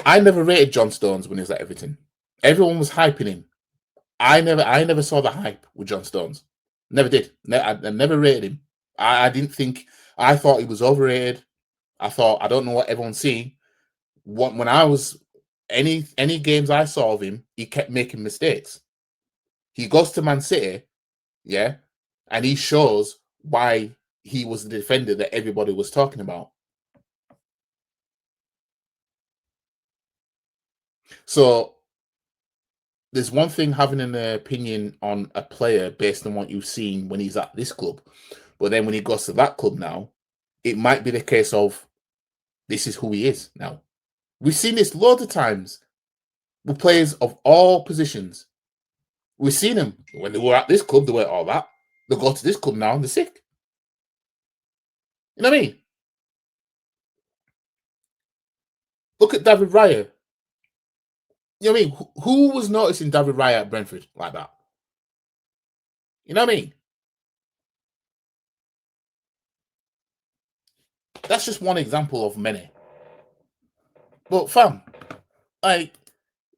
Speaker 1: I never rated John Stones when he was at Everton. Everyone was hyping him. I never saw the hype with John Stones. Never did. I never rated him. I didn't think. I thought he was overrated. I thought, I don't know what everyone's seeing. When I was any games I saw of him, he kept making mistakes. He goes to Man City, yeah, and he shows why he was the defender that everybody was talking about. So there's one thing having an opinion on a player based on what you've seen when he's at this club, but then when he goes to that club now, it might be the case of this is who he is now. We've seen this loads of times with players of all positions. We've seen them when they were at this club, they weren't all that. They go to this club now and they're sick. You know what I mean? Look at David Raya. You know what I mean? Who was noticing David Raya at Brentford like that? You know what I mean? That's just one example of many. But fam, like,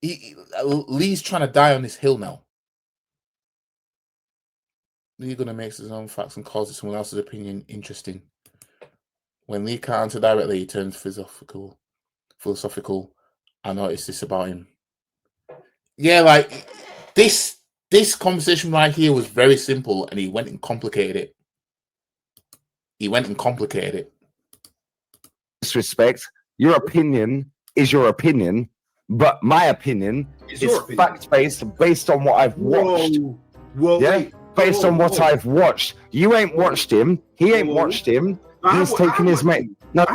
Speaker 1: Lee's trying to die on this hill now. Lee gonna make his own facts and causes someone else's opinion interesting. When Lee can't answer directly, he turns philosophical. I noticed this about him. Yeah, like this conversation right here was very simple, and he went and complicated it.
Speaker 6: Disrespect. Your opinion is your opinion, but my opinion is fact-based, based on what I've watched. Based on what I've watched. You ain't watched him. He ain't watched him. He's taken his mate. No,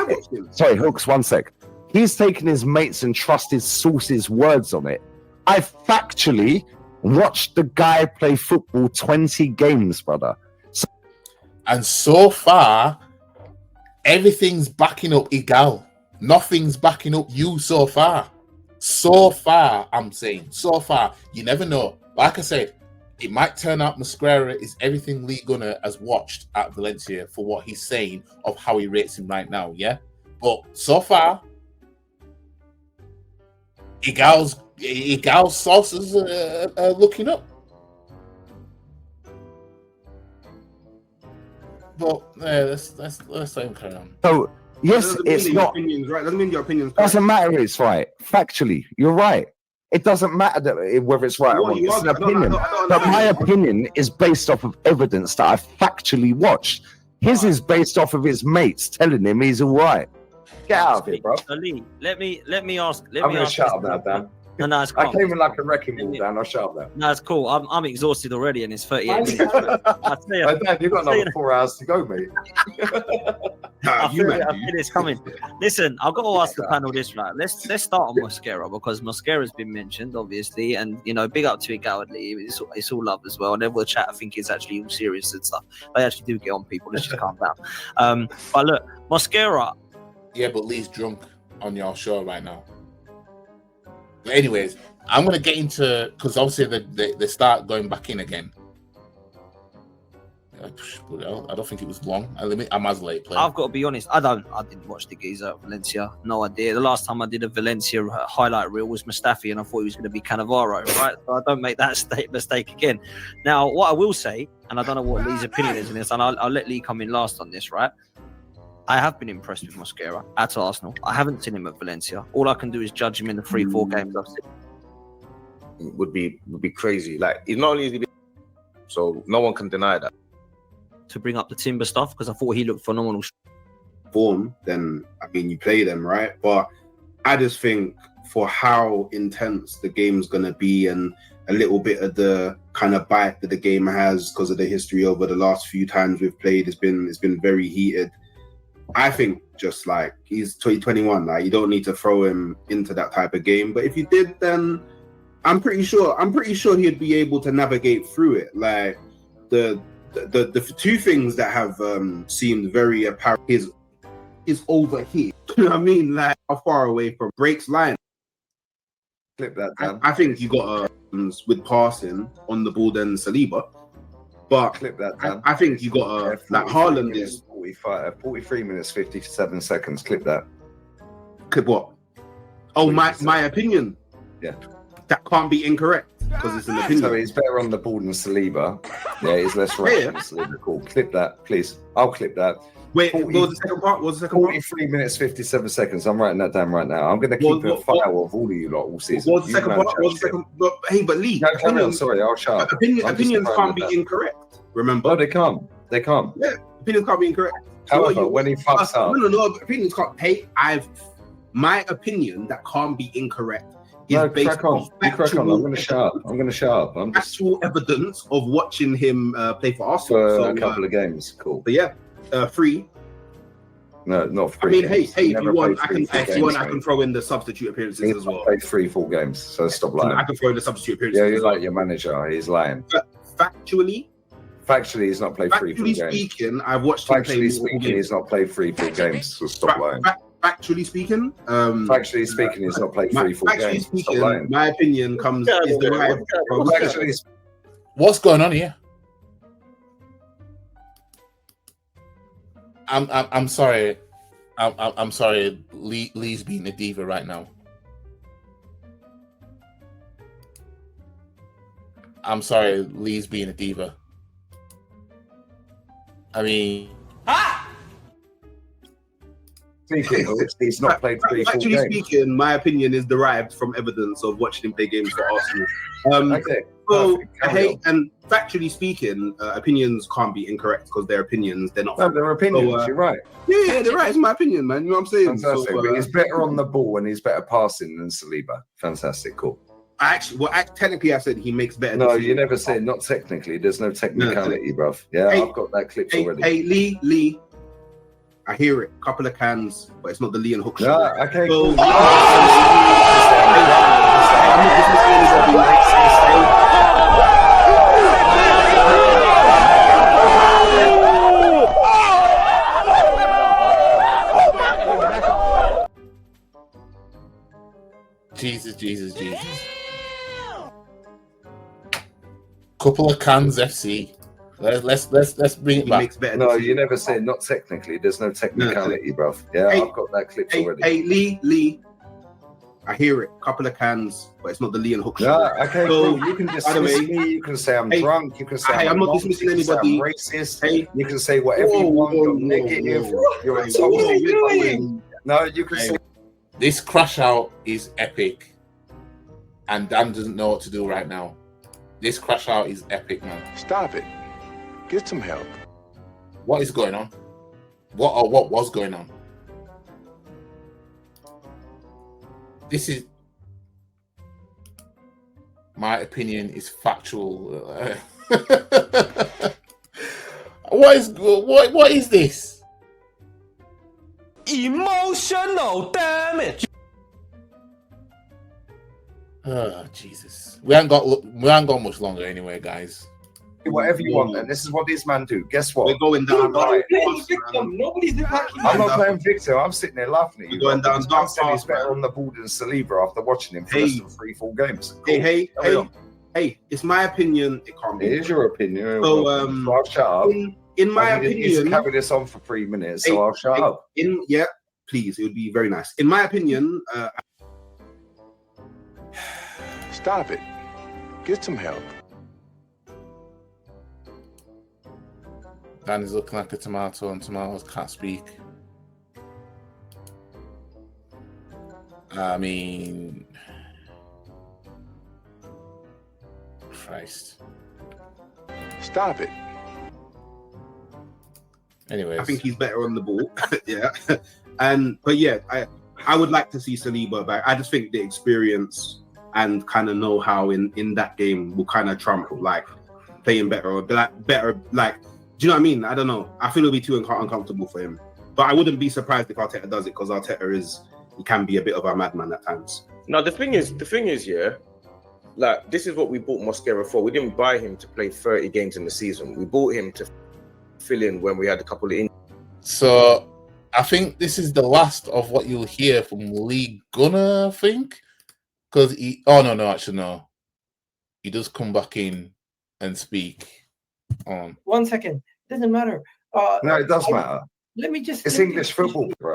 Speaker 6: sorry, Hooks, 1 sec. He's taken his mates and trusted sources' words on it. I factually watched the guy play football 20 games, brother.
Speaker 1: And so far, everything's backing up Egal. Nothing's backing up you so far. So far, I'm saying. So far. You never know. Like I said, it might turn out Mosquera is everything Lee Gunner has watched at Valencia for what he's saying of how he rates him right now, yeah? But so far, Egal's sources are looking up. But let's let him carry on.
Speaker 6: So yes, it's not
Speaker 15: opinions, right? Doesn't mean your opinions.
Speaker 6: Doesn't matter. It's right. Factually, you're right. It doesn't matter whether it's right or wrong. It's an opinion. But my opinion is based off of evidence that I've factually watched. His is based off of his mates telling him he's all right. Get out of here, bro.
Speaker 5: Ali, let me ask.
Speaker 6: I'm gonna shut up now, Dan.
Speaker 5: No, it's cool.
Speaker 6: I came in like a wrecking ball, Dan. I'll shut up now.
Speaker 5: No, it's cool. I'm exhausted already, and it's 38 minutes. Dan,
Speaker 6: you've got another 4 hours to go, mate.
Speaker 5: I feel it's coming. Listen, I've got to ask the panel this, right? Let's start on Mosquera, because Mosquera's been mentioned, obviously, and big up to Egal. It's all love as well. And everyone chat, I think, is actually all serious and stuff. They actually do get on people. Let's just calm down. But look, Mosquera.
Speaker 1: Yeah, but Lee's drunk on your show right now. But anyways, I'm going to get into, because obviously they start going back in again. I don't think it was long. I'm as late playing.
Speaker 5: I've got to be honest. I didn't watch the geezer at Valencia. No idea. The last time I did a Valencia highlight reel was Mustafi, and I thought he was going to be Cannavaro, right? So I don't make that mistake again. Now, what I will say, and I don't know what Lee's opinion is in this, and I'll let Lee come in last on this, right? I have been impressed with Mosquera at Arsenal. I haven't seen him at Valencia. All I can do is judge him in the 3-4 games I've seen.
Speaker 14: Would be crazy. Like, he's not only is he, so no one can deny that.
Speaker 5: To bring up the Timber stuff, because I thought he looked phenomenal.
Speaker 15: Form, then I mean you play them, right? But I just think for how intense the game's gonna be, and a little bit of the kind of bite that the game has because of the history over the last few times we've played. It's been very heated. I think just like he's 2021, like you don't need to throw him into that type of game. But if you did, then I'm pretty sure he'd be able to navigate through it. Like the two things that have seemed very apparent is over here. You know what I mean? Like how far away from breaks line.
Speaker 6: Clip that down.
Speaker 15: I think you got with passing on the ball than Saliba. But
Speaker 6: clip that down.
Speaker 15: I think you got like Haaland is
Speaker 6: 43 minutes 57 seconds. Clip that.
Speaker 15: Clip what? Oh, my opinion.
Speaker 6: Yeah.
Speaker 15: That can't be incorrect because it's an opinion.
Speaker 6: So he's better on the ball than Saliba. Yeah, he's less rash than Saliba. Cool. Clip that, please. I'll clip that.
Speaker 15: Wait, what was the second part?
Speaker 6: 43 minutes 57 seconds. I'm writing that down right now. I'm going to keep a file of all of you lot all season.
Speaker 15: What was the second part? What was the second? But, hey, but Lee,
Speaker 6: sorry, I'll shut up.
Speaker 15: Opinions can't be incorrect. Remember?
Speaker 6: No, they can't. They can't.
Speaker 15: Yeah, opinions can't be incorrect.
Speaker 6: However, when he fucks up,
Speaker 15: no, opinions can't. Hey, my opinion that can't be incorrect is based on factual.
Speaker 6: I'm going to shut up. I'm just
Speaker 15: actual evidence of watching him play for Arsenal
Speaker 6: for a couple of games. Cool.
Speaker 15: But yeah, free.
Speaker 6: No, not
Speaker 15: I
Speaker 6: free.
Speaker 15: mean, hey, if you want, I can throw in the substitute appearances as well.
Speaker 6: Played 3 full games, so stop lying.
Speaker 15: I can throw in the substitute appearances.
Speaker 6: Yeah, you're like your manager. He's lying.
Speaker 15: But factually,
Speaker 6: he's not played 3 full games.
Speaker 15: Factually speaking, I've watched him play.
Speaker 6: Factually speaking, he's not played 3 full games. So stop lying.
Speaker 15: Factually speaking,
Speaker 6: he's not played 3 full games.
Speaker 15: Factually speaking, my opinion is derived from.
Speaker 1: What's going on here? I'm sorry. I'm sorry. Lee's being a diva right now. I'm sorry. Lee's being a diva. I mean,
Speaker 6: he's not played 3 full games.
Speaker 15: Actually speaking, my opinion is derived from evidence of watching him play games for Arsenal.
Speaker 6: Okay.
Speaker 15: So, and factually speaking, opinions can't be incorrect because they're opinions. They're not.
Speaker 6: No, they're opinions. You're right.
Speaker 15: Yeah, they're right. It's my opinion, man. You know what I'm saying?
Speaker 6: Fantastic. But he's better on the ball and he's better passing than Saliba. Fantastic. Cool.
Speaker 15: Technically, I said he makes better.
Speaker 6: No, you never said not technically. There's no technicality, bruv. Yeah, I've got that clip already.
Speaker 15: Hey, Lee. I hear it. Couple of cans, but it's not the Lee and Hook show.
Speaker 6: Yeah, okay, cool.
Speaker 1: Jesus. Couple of cans, FC. Let's bring it back.
Speaker 6: No, you never said not technically. There's no technicality, bruv. Yeah, I've got that clip already.
Speaker 15: Hey, Lee. I hear it. Couple of cans, but it's not the Lee and Hook show.
Speaker 6: Yeah, okay, cool. You can dismiss me. You can say I'm drunk. You can say
Speaker 15: I'm not dismissing anybody.
Speaker 6: I'm racist. Hey, you can say whatever you want. You're negative. You're a toxic. No, you can say.
Speaker 1: This crash out is epic, and Dan doesn't know what to do right now. This crash out is epic, man.
Speaker 2: Stop it. Get some help.
Speaker 1: What is going on? What was going on? This is my opinion is factual. What is this?
Speaker 10: Emotional damage.
Speaker 1: Oh, Jesus. We haven't got much longer anyway, guys.
Speaker 6: Whatever you want, and this is what these men do. Guess what?
Speaker 15: We're going down.
Speaker 4: Nobody's attacking.
Speaker 6: I'm not playing victim. I'm sitting there laughing at you.
Speaker 15: We're going down.
Speaker 6: I'm saying he's better on the ball than Saliba after watching him for less than 3 full games.
Speaker 15: Cool. Hey, it's my opinion. It can't be.
Speaker 6: It is your opinion.
Speaker 15: So,
Speaker 6: I'll shut up.
Speaker 15: In my opinion,
Speaker 6: carry this on for 3 minutes, so I'll shut up.
Speaker 15: Please, it would be very nice. In my opinion,
Speaker 2: Stop it. Get some help.
Speaker 1: Dan is looking like a tomato, and tomatoes can't speak. I mean, Christ.
Speaker 2: Stop it.
Speaker 1: Anyways,
Speaker 15: I think he's better on the ball. Yeah, but I would like to see Saliba back. I just think the experience and kind of know-how in that game will kind of trump like playing better or better. Like, do you know what I mean? I don't know. I feel it'll be too uncomfortable for him. But I wouldn't be surprised if Arteta does it because Arteta he can be a bit of a madman at times.
Speaker 14: No, the thing is, yeah, like this is what we bought Mosquera for. We didn't buy him to play 30 games in the season. We bought him to fill in when we had a couple of injuries.
Speaker 1: So I think this is the last of what you'll hear from Lee Gunner, I think. Because actually no. He does come back in and speak on.
Speaker 4: 1 second. Doesn't matter.
Speaker 6: No, it does matter.
Speaker 4: Let me just.
Speaker 6: It's English football, bro.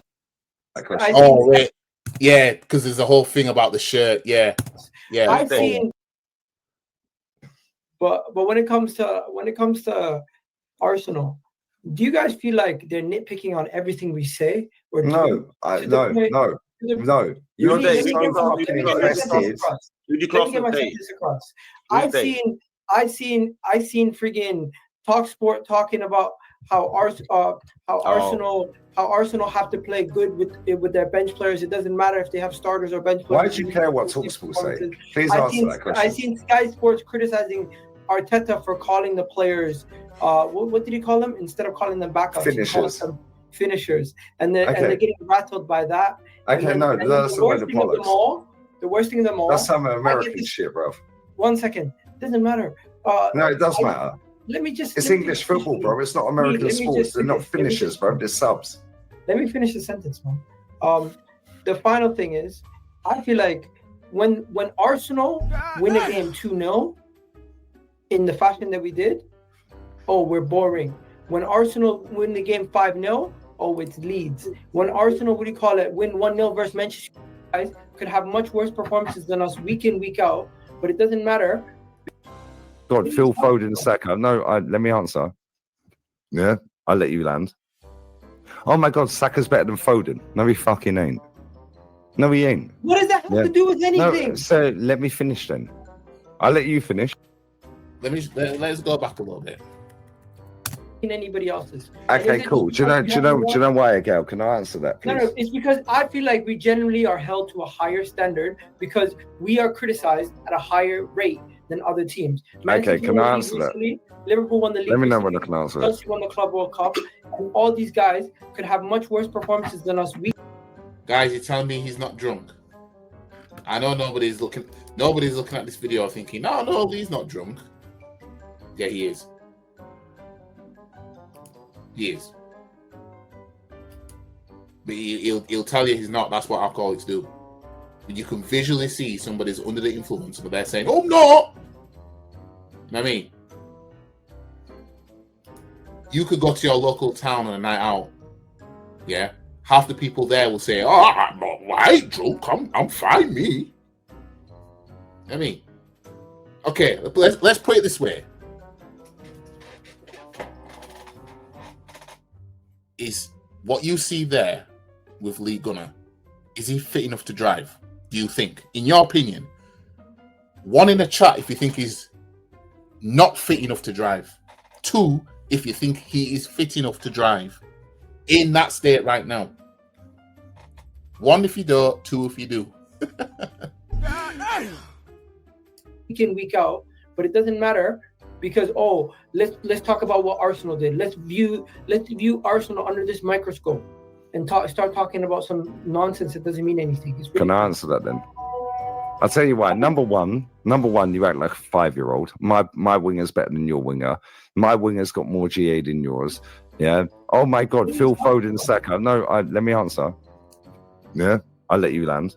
Speaker 1: Oh wait, yeah, because there's a whole thing about the shirt. Yeah.
Speaker 4: I've seen, but when it comes to Arsenal, do you guys feel like they're nitpicking on everything we say? Or
Speaker 6: no. You're
Speaker 4: I've seen friggin' TalkSport talking about how Arsenal have to play good with their bench players. It doesn't matter if they have starters or bench players.
Speaker 6: Why do you care what TalkSport say? Please answer that question.
Speaker 4: I've seen Sky Sports criticizing Arteta for calling the players what did he call them? Instead of calling them backups, he calls them finishers. And they're getting rattled by that.
Speaker 6: Okay, that's the
Speaker 4: worst thing of them all.
Speaker 6: That's some American shit, bro.
Speaker 4: 1 second. Doesn't matter.
Speaker 6: No, it does matter. It's English football, bro. It's not American sports. They're not finishers, bro. They're subs.
Speaker 4: Let me finish the sentence, man. The final thing is, I feel like when Arsenal win a game 2-0 in the fashion that we did, we're boring. When Arsenal win the game 5-0, it's Leeds. When Arsenal, win 1-0 versus Manchester, guys could have much worse performances than us week in, week out, but it doesn't matter.
Speaker 6: God, Phil Foden, Saka. No, let me answer. Yeah, I'll let you land. Oh my God, Saka's better than Foden. No, he fucking ain't. No, he ain't.
Speaker 4: What does that have to do with anything?
Speaker 6: No, so let me finish then. I'll let you finish.
Speaker 1: Let's go back a little bit.
Speaker 4: Anybody else's.
Speaker 6: Okay, cool. Do you know why, Egal? Can I answer that, please?
Speaker 4: No, it's because I feel like we generally are held to a higher standard because we are criticized at a higher rate than other teams.
Speaker 6: Okay, can I answer that?
Speaker 4: Liverpool won the league.
Speaker 6: Let me know when I can answer that.
Speaker 4: Chelsea won the Club World Cup, and all these guys could have much worse performances than us.
Speaker 1: Guys, you're telling me he's not drunk? I know nobody's looking at this video thinking, no, he's not drunk. Yeah, he is. He is. But he'll tell you he's not. That's what alcoholics do. But you can visually see somebody's under the influence, but they're saying, "Oh no!" You know what I mean? You could go to your local town on a night out. Yeah, half the people there will say, "Oh, I ain't drunk. I'm fine, me." You know what I mean, okay, let's put it this way. Is what you see there with Lee Gunner, is he fit enough to drive? Do you think, in your opinion? One, in the chat if you think he's not fit enough to drive. Two, if you think he is fit enough to drive in that state right now. One, if you don't. Two, if you do.
Speaker 4: Week in, week out, but it doesn't matter. Because let's talk about what Arsenal did. Let's view Arsenal under this microscope and start talking about some nonsense that doesn't mean anything.
Speaker 6: Can I answer that then? I'll tell you why. Number one, you act like a 5-year-old. My winger's better than your winger. My winger's got more GA than yours. Yeah. Oh my God, Phil Foden, Saka. No, let me answer. Yeah, I'll let you land.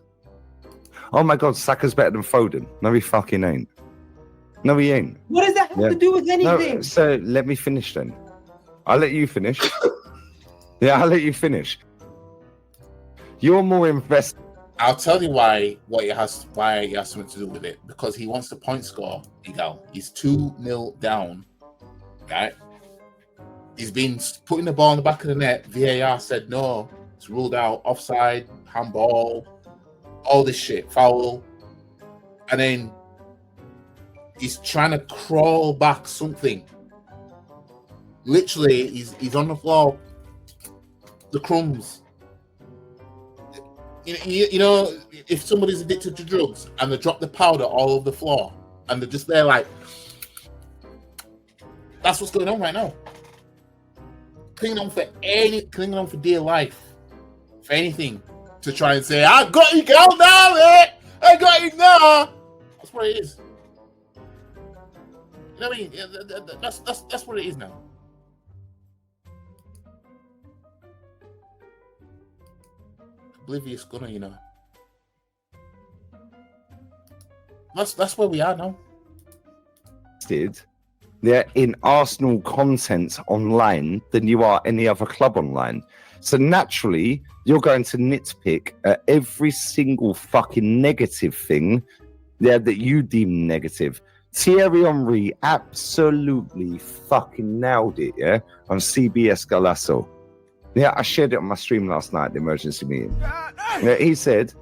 Speaker 6: Oh my God, Saka's better than Foden. No, he fucking ain't. No, he ain't.
Speaker 4: What does that have to do with anything?
Speaker 6: No, so let me finish then. I'll let you finish. Yeah, I'll let you finish. You're more invested.
Speaker 1: I'll tell you why it has something to do with it. Because he wants the point score, Egal. He's 2-0 down. Right? He's been putting the ball in the back of the net. VAR said no. It's ruled out. Offside, handball, all this shit, foul. And then he's trying to crawl back something. Literally, he's on the floor. The crumbs. You know, if somebody's addicted to drugs and they drop the powder all over the floor and they're just there like, that's what's going on right now. Clinging on for dear life, for anything, to try and say, I got you, girl, now, mate. I got you now. That's what it is. You know what I mean? That's what it is now. Oblivious gunner, you know. That's where we are now.
Speaker 6: They're in Arsenal content online than you are any other club online. So naturally, you're going to nitpick at every single fucking negative thing that you deem negative. Thierry Henry absolutely fucking nailed it, on CBS Golazo. Yeah, I shared it on my stream last night, the emergency meeting. Yeah, he said,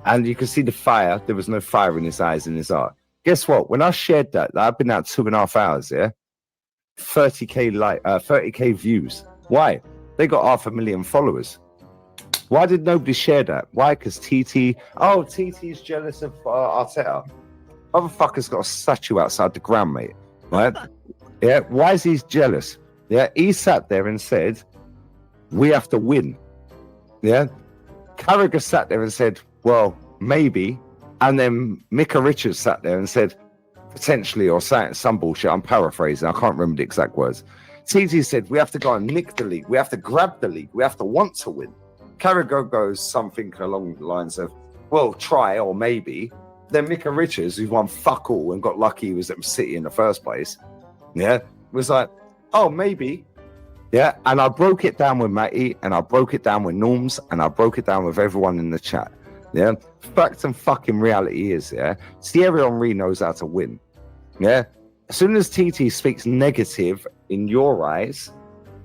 Speaker 6: and you can see the fire. There was no fire in his eyes and his heart. Guess what? When I shared that, I've been out 2.5 hours, 30k views. Why? They got 500,000 followers. Why did nobody share that? Why? Because TT's jealous of Arteta. Motherfucker's got a statue outside the ground, mate. Right? Yeah. Why is he jealous? Yeah. He sat there and said, we have to win. Yeah. Carragher sat there and said, well, maybe. And then Micah Richards sat there and said, potentially, or some bullshit. I'm paraphrasing. I can't remember the exact words. TT said, we have to go and nick the league. We have to grab the league. We have to want to win. Carragher goes something along the lines of, well, try or maybe. Then Micah Richards, who won fuck all and got lucky he was at City in the first place, was like, oh, maybe. Yeah, and I broke it down with Matty, and I broke it down with Norms, and I broke it down with everyone in the chat. Yeah, fact and fucking reality is, Thierry Henry knows how to win. Yeah, as soon as TT speaks negative in your eyes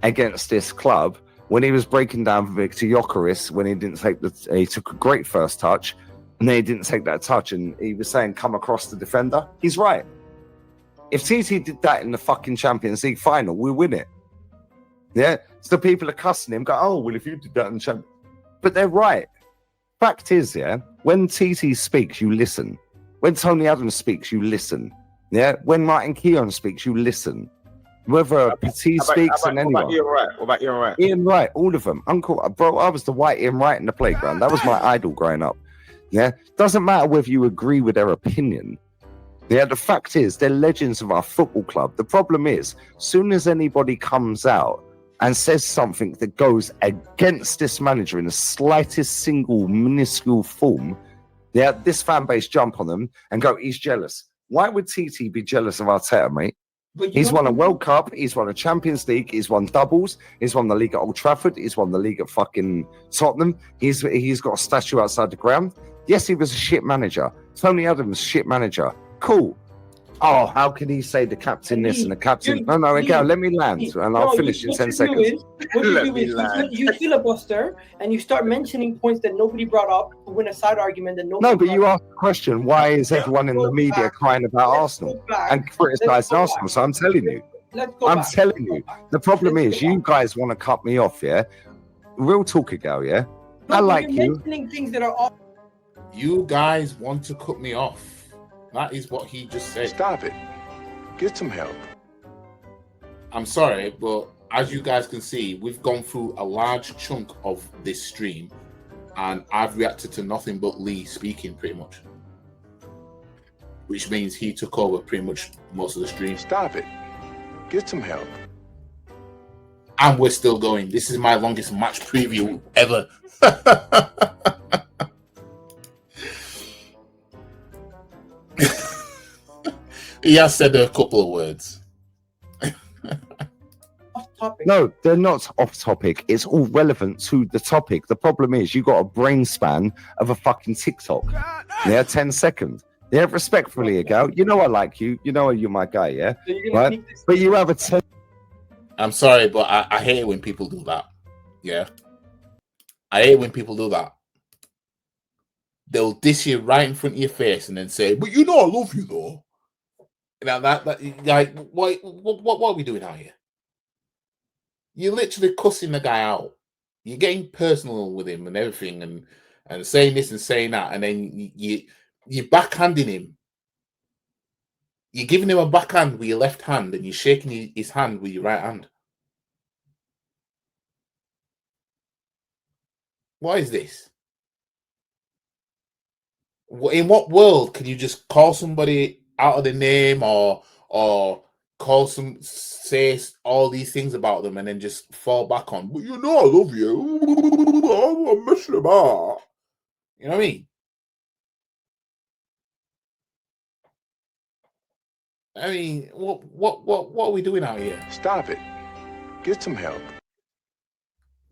Speaker 6: against this club, when he was breaking down Victor Gyökeres, when he took a great first touch, and then he didn't take that touch, and he was saying come across the defender. He's right. If TT did that in the fucking Champions League final, we win it. Yeah, so people are cussing him, go, oh, well, if you did that in the Champions, but they're right. Fact is, when TT speaks, you listen. When Tony Adams speaks, you listen. Yeah, when Martin Keown speaks, you listen. Whether Petit speaks and anyone.
Speaker 14: What about Ian Wright?
Speaker 6: Ian Wright, all of them. Uncle, bro, I was the white Ian Wright in the playground. That was my idol growing up. Yeah, doesn't matter whether you agree with their opinion. Yeah, the fact is, they're legends of our football club. The problem is, soon as anybody comes out and says something that goes against this manager in the slightest single minuscule form, this fan base jump on them and go, he's jealous. Why would TT be jealous of Arteta, mate? He's won a World Cup, he's won a Champions League, he's won doubles, he's won the league at Old Trafford, he's won the league at fucking Tottenham, he's got a statue outside the ground. Yes, he was a shit manager. Tony Adams, shit manager. Cool. Oh, how can he say the captain this and the captain? No, Egal, let me land and I'll finish in 10 seconds.
Speaker 4: You filibuster and you start mentioning points that nobody brought up to win a side argument that nobody.
Speaker 6: No, but you asked the question, why is everyone in the media crying about Arsenal and criticising Arsenal? So I'm telling you. Telling you. The problem is you guys want to cut me off, Real talk, Egal, I like you.
Speaker 4: Mentioning things that are off.
Speaker 1: You guys want to cut me off. That is what he just said.
Speaker 2: Stop it. Get some help.
Speaker 1: I'm sorry, but as you guys can see, we've gone through a large chunk of this stream, and I've reacted to nothing but Lee speaking pretty much. Which means he took over pretty much most of the stream.
Speaker 2: Stop it. Get some help.
Speaker 1: And we're still going. This is my longest match preview ever. He has said a couple of words.
Speaker 6: No, they're not off topic. It's all relevant to the topic. The problem is you got a brain span of a fucking TikTok. 10 seconds. Yeah, respectfully, Egal. You know I like you. You know you're my guy, right? But you have a 10.
Speaker 1: I'm sorry, but I hate it when people do that. Yeah. I hate when people do that. They'll diss you right in front of your face and then say, but you know I love you though. Now that like what are we doing out here? You're literally cussing the guy out. You're getting personal with him and everything, and saying this and saying that, and then you're backhanding him. You're giving him a backhand with your left hand, and you're shaking his hand with your right hand. What is this? In what world can you just call somebody out of the name or say all these things about them and then just fall back on, but you know I love you. I'm messing about. You know what I mean? I mean, what are we doing out here?
Speaker 2: Stop it. Get some help.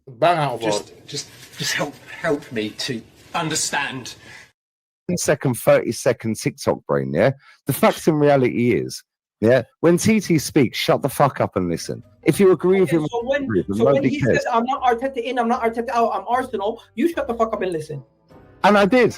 Speaker 1: Bang out of
Speaker 9: just help me to understand.
Speaker 6: 10-second, 30-second TikTok brain, yeah? The fact in reality is, yeah, when TT speaks, shut the fuck up and listen. If you agree with him,
Speaker 4: so when he says, I'm not Arteta in, I'm not Arteta out, I'm Arsenal, you shut the fuck up and listen.
Speaker 6: And I did.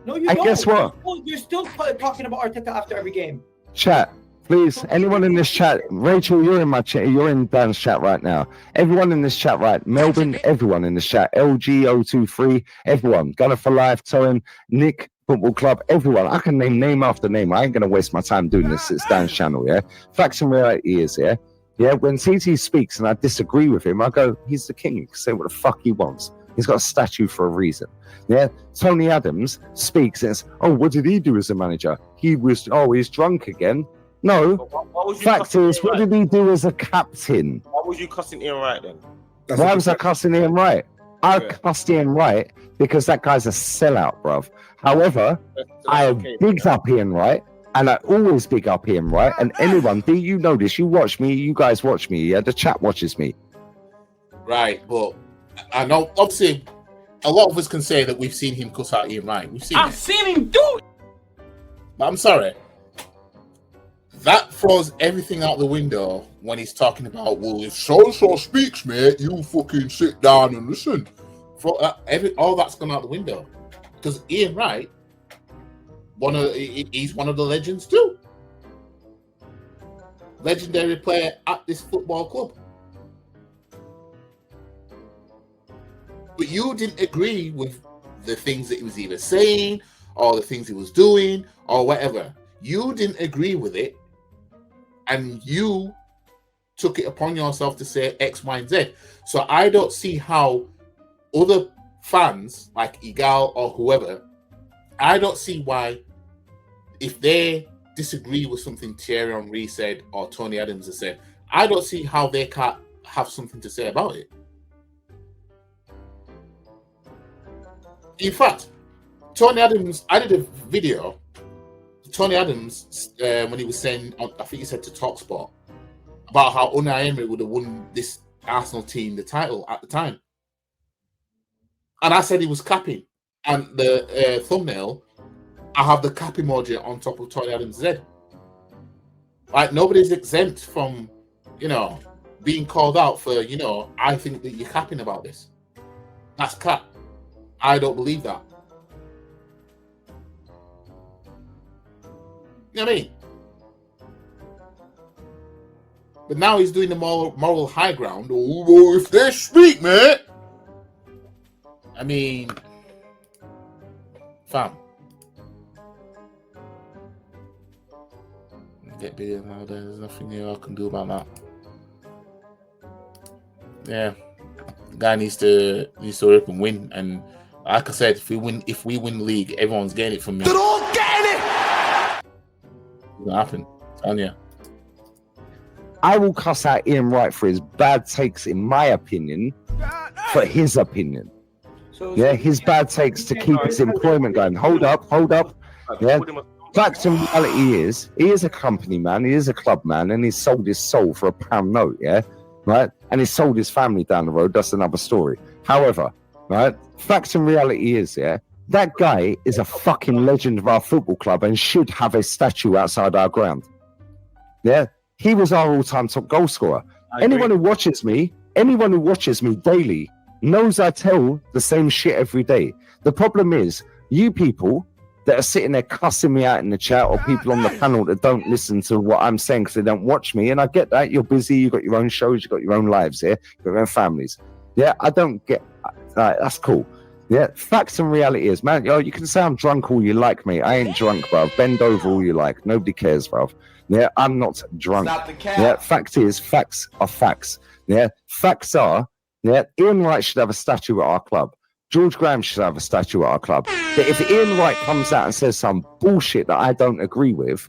Speaker 4: No, you
Speaker 6: and
Speaker 4: don't.
Speaker 6: Guess what?
Speaker 4: You're still talking about Arteta after every game.
Speaker 6: Chat, please. Anyone in this chat, Rachel, you're in my chat. You're in Dan's chat right now. Everyone in this chat, right? Melbourne, everyone in this chat. LG023, everyone. Gunner for Life, Torin, Nick, Football Club, everyone. I can name after name. I ain't going to waste my time doing this. It's Dan's channel, yeah? Facts and reality is, yeah? Yeah, when TT speaks and I disagree with him, I go, he's the king. He can say what the fuck he wants. He's got a statue for a reason. Yeah, Tony Adams speaks and says, oh, what did he do as a manager? He's drunk again. No, fact is, what did he do as a captain?
Speaker 14: Why was you cussing Ian Wright then?
Speaker 6: Why was I cussing Ian Wright? I cussed Ian Wright because that guy's a sellout, bruv. However, I bigged up Ian Wright, and I always big up Ian Wright. And anyone, do you know this? You watch me, you guys watch me, yeah? The chat watches me.
Speaker 1: Right, but I know, obviously, a lot of us can say that we've seen him cuss out Ian Wright. I've
Speaker 10: seen him do it.
Speaker 1: But I'm sorry. That throws everything out the window when he's talking about, well, if so-and-so speaks, mate, you fucking sit down and listen. All that's gone out the window. Because Ian Wright, he's one of the legends too. Legendary player at this football club. But you didn't agree with the things that he was either saying or the things he was doing or whatever. You didn't agree with it, and you took it upon yourself to say X, Y, and Z. So I don't see how other fans like Egal or whoever, I don't see why, if they disagree with something Thierry Henry said or Tony Adams has said, I don't see how they can't have something to say about it. In fact, Tony Adams, I did a video, Tony Adams, when he was saying, I think he said to TalkSport, about how Unai Emery would have won this Arsenal team the title at the time. And I said he was capping. And the thumbnail, I have the cap emoji on top of Tony Adams' head. Like, nobody's exempt from, being called out for, I think that you're capping about this. That's cap. I don't believe that. You know what I mean? But now he's doing the moral high ground. Oh, well, if they speak, mate. I mean, fam. Get bigger now. There's nothing I can do about that. Yeah, the guy needs to rip and win. And like I said, if we win the league, everyone's getting it from me. They're all getting it. It's gonna happen, Tanya.
Speaker 6: I will cuss out Ian Wright for his bad takes, in my opinion, for his opinion. Yeah, his bad takes to keep his employment going. Hold up. Yeah. Fact and reality is, he is a company man, he is a club man, and he's sold his soul for £1 note, yeah? Right? And he's sold his family down the road, that's another story. However, right, fact and reality is, yeah, that guy is a fucking legend of our football club and should have a statue outside our ground. Yeah? He was our all-time top goal scorer. Anyone who watches me daily knows I tell the same shit every day. The problem is, you people that are sitting there cussing me out in the chat, or people on the panel that don't listen to what I'm saying because they don't watch me, and I get that, you're busy, you've got your own shows, you've got your own lives here, you've got your own families. Yeah, I don't get, that's cool. Yeah, facts and reality is, man, yo, you can say I'm drunk all you like, mate. I ain't drunk, bruv. Bend over all you like. Nobody cares, bruv. Yeah, I'm not drunk.
Speaker 13: Stop the cap.
Speaker 6: Yeah, fact is, facts are facts. Yeah, facts are, yeah, Ian Wright should have a statue at our club. George Graham should have a statue at our club. But if Ian Wright comes out and says some bullshit that I don't agree with,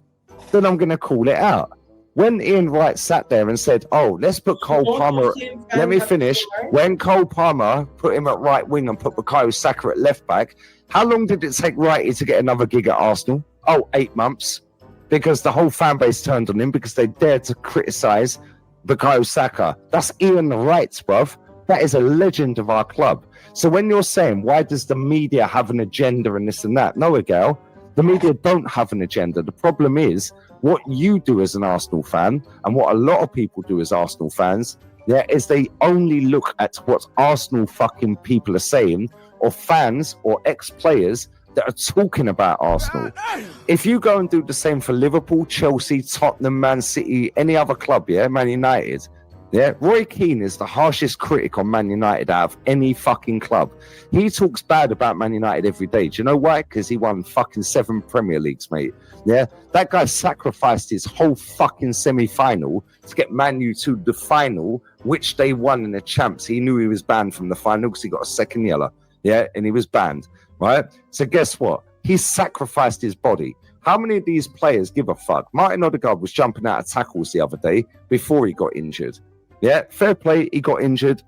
Speaker 6: then I'm going to call it out. When Ian Wright sat there and said, oh, let's put Cole Palmer, let me finish. When Cole Palmer put him at right wing and put Bukayo Saka at left back, how long did it take Wrighty to get another gig at Arsenal? Oh, 8 months. Because the whole fan base turned on him because they dared to criticise Bukayo Saka. That's Ian Wright, bruv. That is a legend of our club. So when you're saying, why does the media have an agenda and this and that? No, Egal, the media don't have an agenda. The problem is what you do as an Arsenal fan and what a lot of people do as Arsenal fans, yeah, is they only look at what Arsenal fucking people are saying, or fans or ex-players that are talking about Arsenal. If you go and do the same for Liverpool, Chelsea, Tottenham, Man City, any other club, yeah, Man United, yeah, Roy Keane is the harshest critic on Man United out of any fucking club. He talks bad about Man United every day. Do you know why? Because he won fucking 7 Premier Leagues, mate. Yeah, that guy sacrificed his whole fucking semi-final to get Man U to the final, which they won in the champs. He knew he was banned from the final because he got a second yellow. Yeah, and he was banned, right? So guess what? He sacrificed his body. How many of these players give a fuck? Martin Odegaard was jumping out of tackles the other day before he got injured. Yeah, fair play. He got injured.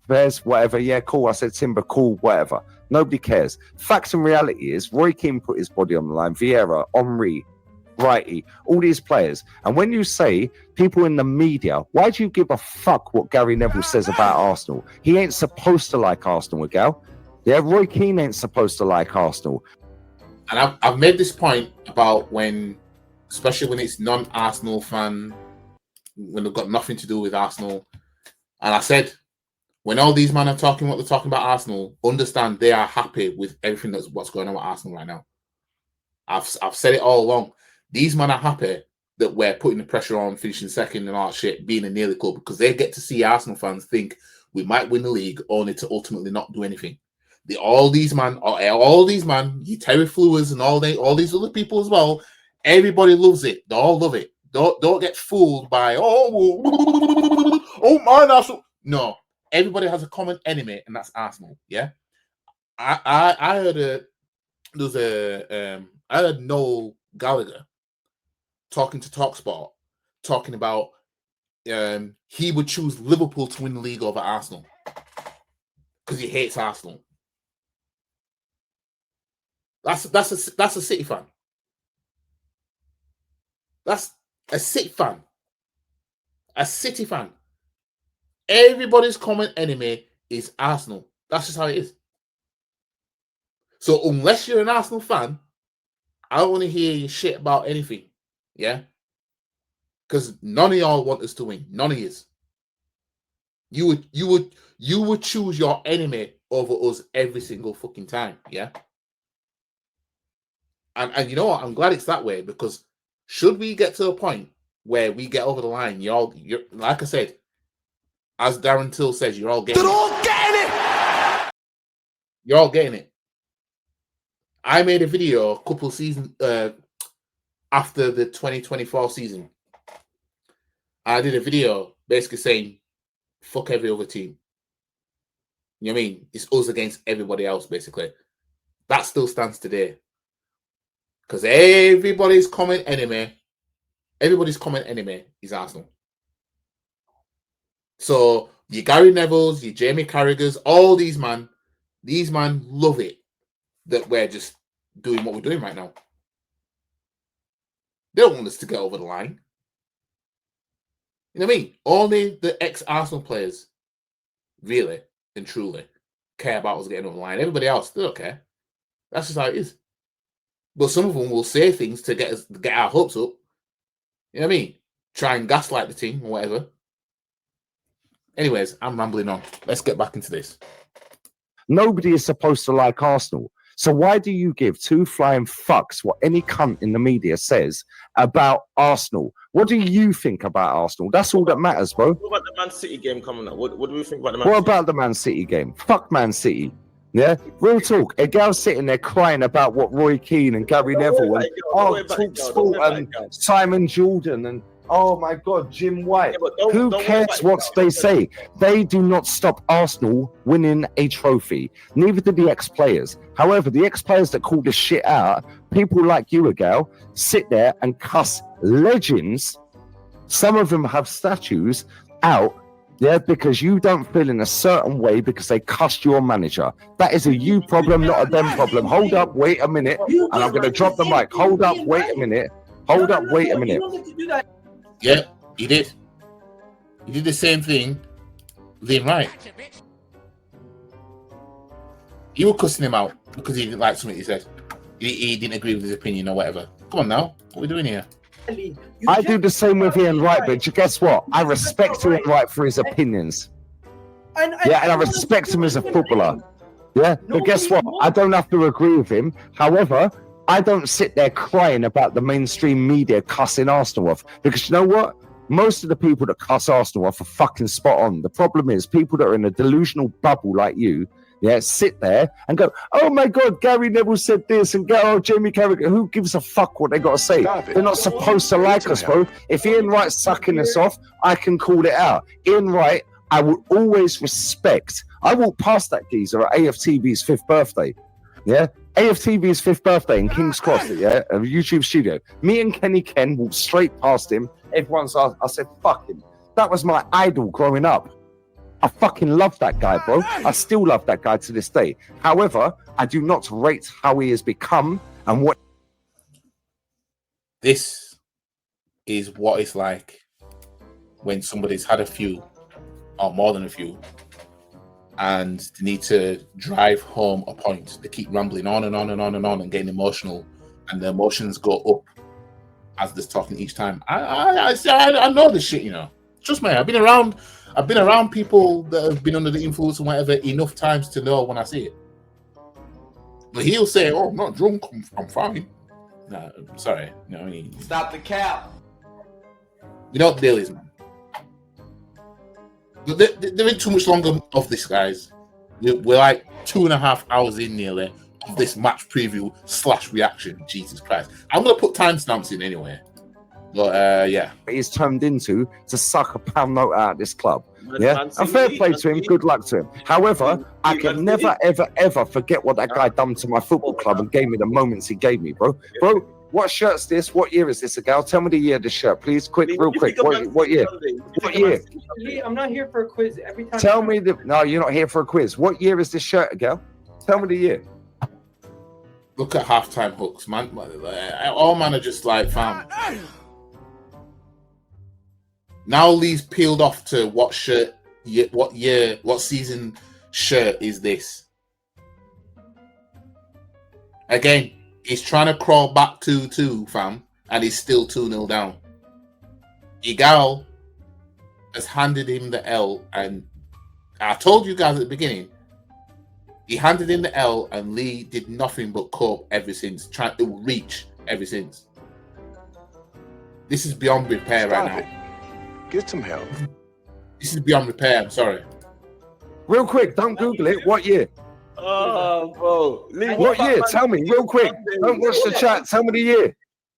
Speaker 6: Bears, whatever. Yeah, cool. I said Timber, cool, whatever. Nobody cares. Facts and reality is Roy Keane put his body on the line. Vieira, Henry, Wrighty, all these players. And when you say people in the media, why do you give a fuck what Gary Neville says about Arsenal? He ain't supposed to like Arsenal, Egal. Yeah, Roy Keane ain't supposed to like Arsenal.
Speaker 1: And I've made this point about when, especially when it's non-Arsenal fan, when they've got nothing to do with Arsenal. And I said, when all these men are talking what they're talking about Arsenal, understand they are happy with everything that's what's going on with Arsenal right now. I've said it all along. These men are happy that we're putting the pressure on, finishing second and all that shit, being a nearly club, because they get to see Arsenal fans think we might win the league only to ultimately not do anything. All these man, you Terry Flewers and all these other people as well, everybody loves it. They all love it. Don't get fooled by man, Arsenal. No, everybody has a common enemy, and that's Arsenal. Yeah, I heard Noel Gallagher talking to TalkSport, talking about he would choose Liverpool to win the league over Arsenal because he hates Arsenal. That's a City fan. That's a City fan. A City fan. Everybody's common enemy is Arsenal. That's just how it is. So unless you're an Arsenal fan, I don't want to hear your shit about anything. Yeah? Because none of y'all want us to win. None of yous. You would choose your enemy over us every single fucking time. Yeah? And you know what? I'm glad it's that way, because should we get to a point where we get over the line, you're like I said, as Darren Till says, you're all getting it. All getting it. You're all getting it. I made a video a couple seasons after the 2024 season. I did a video basically saying, fuck every other team. You know what I mean? It's us against everybody else, basically. That still stands today. Because everybody's common enemy is Arsenal. So your Gary Nevilles, your Jamie Carragher's, all these man love it that we're just doing what we're doing right now. They don't want us to get over the line. You know what I mean? Only the ex-Arsenal players really and truly care about us getting over the line. Everybody else, they don't care. That's just how it is. But some of them will say things to get our hopes up. You know what I mean? Try and gaslight the team or whatever. Anyways, I'm rambling on. Let's get back into this.
Speaker 6: Nobody is supposed to like Arsenal. So why do you give two flying fucks what any cunt in the media says about Arsenal? What do you think about Arsenal? That's all that matters, bro.
Speaker 14: What about the Man City game coming up? What do we think about the Man
Speaker 6: What
Speaker 14: City?
Speaker 6: about the Man City game? Fuck Man City. Yeah, real talk. Egal's sitting there crying about what Roy Keane and Gary Neville and Talk Sport and Simon Jordan and oh my God, Jim White. Who cares what they say? They do not stop Arsenal winning a trophy. Neither do the ex-players. However, the ex-players that call this shit out, people like you, Egal, sit there and cuss legends. Some of them have statues out. Yeah, because you don't feel in a certain way because they cussed your manager. That is a you problem, not a them problem. Hold up, wait a minute, and I'm going to drop the mic. Hold up, wait a minute. Hold up, wait a minute.
Speaker 1: Yeah, he did. He did the same thing with Ian Wright. You were cussing him out because he didn't like something he said. He didn't agree with his opinion or whatever. Come on now, what are we doing here?
Speaker 6: I do the same with Ian Wright, but guess what? I respect Ian Wright for his opinions. Yeah, and I respect him as a footballer. Yeah, but guess what? I don't have to agree with him. However, I don't sit there crying about the mainstream media cussing Arsenal off. Because you know what? Most of the people that cuss Arsenal off are fucking spot on. The problem is people that are in a delusional bubble like you, yeah, sit there and go, oh my God, Gary Neville said this and go, oh, Jamie Carragher, who gives a fuck what they got to say? They're not supposed to like us, bro. If Ian Wright's sucking us off, I can call it out. Ian Wright, I will always respect. I walked past that geezer at AFTV's 5th birthday. Yeah, AFTV's 5th birthday in King's Cross, yeah, a YouTube studio. Me and Kenny Ken walked straight past him. Everyone's asked, I said, fuck him. That was my idol growing up. I fucking love that guy, bro. I still love that guy to this day. However, I do not rate how he has become and what.
Speaker 1: This is what it's like when somebody's had a few or more than a few and they need to drive home a point. They keep rambling on and on and on and on and getting emotional, and the emotions go up as they're talking each time. I know this shit, you know. Trust me, I've been around people that have been under the influence and whatever enough times to know when I see it. But he'll say, "Oh, I'm not drunk. I'm fine." No, I'm sorry. You know what I mean?
Speaker 13: Stop the cap.
Speaker 1: You know what the deal is, man. But there ain't too much longer of this, guys. We're like 2.5 hours in nearly of this match preview / reaction. Jesus Christ. I'm going to put timestamps in anyway. But yeah.
Speaker 6: He's turned into to suck a pound note out of this club. Yeah, and fair play to him, good luck to him. However, I can never, ever, ever forget what that guy done to my football club and gave me the moments he gave me, bro. Bro, what shirt's this? What year is this, Egal? Tell me the year of the shirt, please. Quick, real quick. What year? What year?
Speaker 4: I'm not here for a quiz every time.
Speaker 6: Tell me the. No, you're not here for a quiz. What year is this shirt, Egal? Tell me the year.
Speaker 1: Look at halftime hooks, man. All man are just like, fam. Now Lee's peeled off to what shirt, what year, what season shirt is this? Again, he's trying to crawl back 2-2, fam, and he's still 2-0 down. Egal has handed him the L, and I told you guys at the beginning, he handed him the L, and Lee did nothing but cope ever since, trying to reach ever since. This is beyond repair right now.
Speaker 2: Get some help.
Speaker 1: This is beyond repair. I'm sorry.
Speaker 6: Real quick, don't Google it. What year?
Speaker 14: Oh, bro. Lee,
Speaker 6: what year? Tell me, real quick. Don't watch the chat. Tell me the year.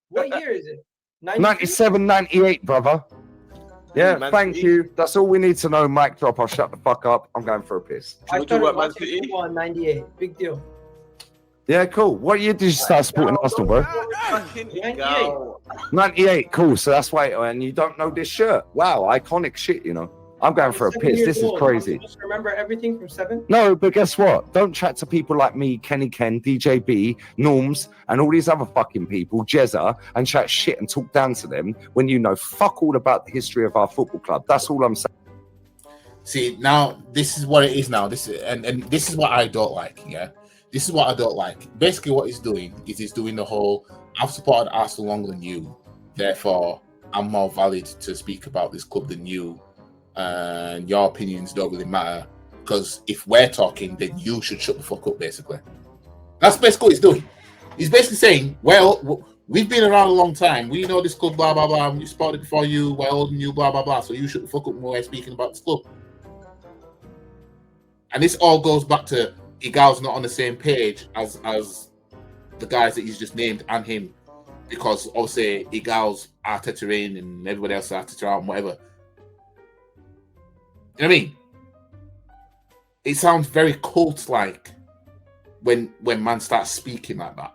Speaker 4: What year is it?
Speaker 6: 97, 98, brother. Yeah, thank you. That's all we need to know. Mic drop. I'll shut the fuck up. I'm going for a piss.
Speaker 4: I started watching football in 98. Big deal.
Speaker 6: Yeah, cool. What year did you start supporting Arsenal, bro?
Speaker 4: 98.
Speaker 6: 98, cool. So that's why, and you don't know this shirt. Wow, iconic shit, you know. I'm going for a piss. This is crazy.
Speaker 4: Just remember everything from 7?
Speaker 6: No, but guess what? Don't chat to people like me, Kenny Ken, DJB, Norms, and all these other fucking people, Jezza, and chat shit and talk down to them when you know fuck all about the history of our football club. That's all I'm saying.
Speaker 1: See, now this is what it is now. This is and this is what I don't like, yeah. This is what I don't like. Basically, what he's doing is he's doing the whole, I've supported Arsenal longer than you, therefore I'm more valid to speak about this club than you, and your opinions don't really matter, because if we're talking, then you should shut the fuck up, basically. That's basically what he's doing. He's basically saying, well, we've been around a long time, we know this club, blah, blah, blah, we supported before you, we're older than you, blah, blah, blah, so you shut the fuck up when we're speaking about this club. And this all goes back to Egal's not on the same page as the guys that he's just named and him, because obviously Egal's Arteta in and everybody else is Arteta out and whatever. You know what I mean? It sounds very cult-like when man starts speaking like that.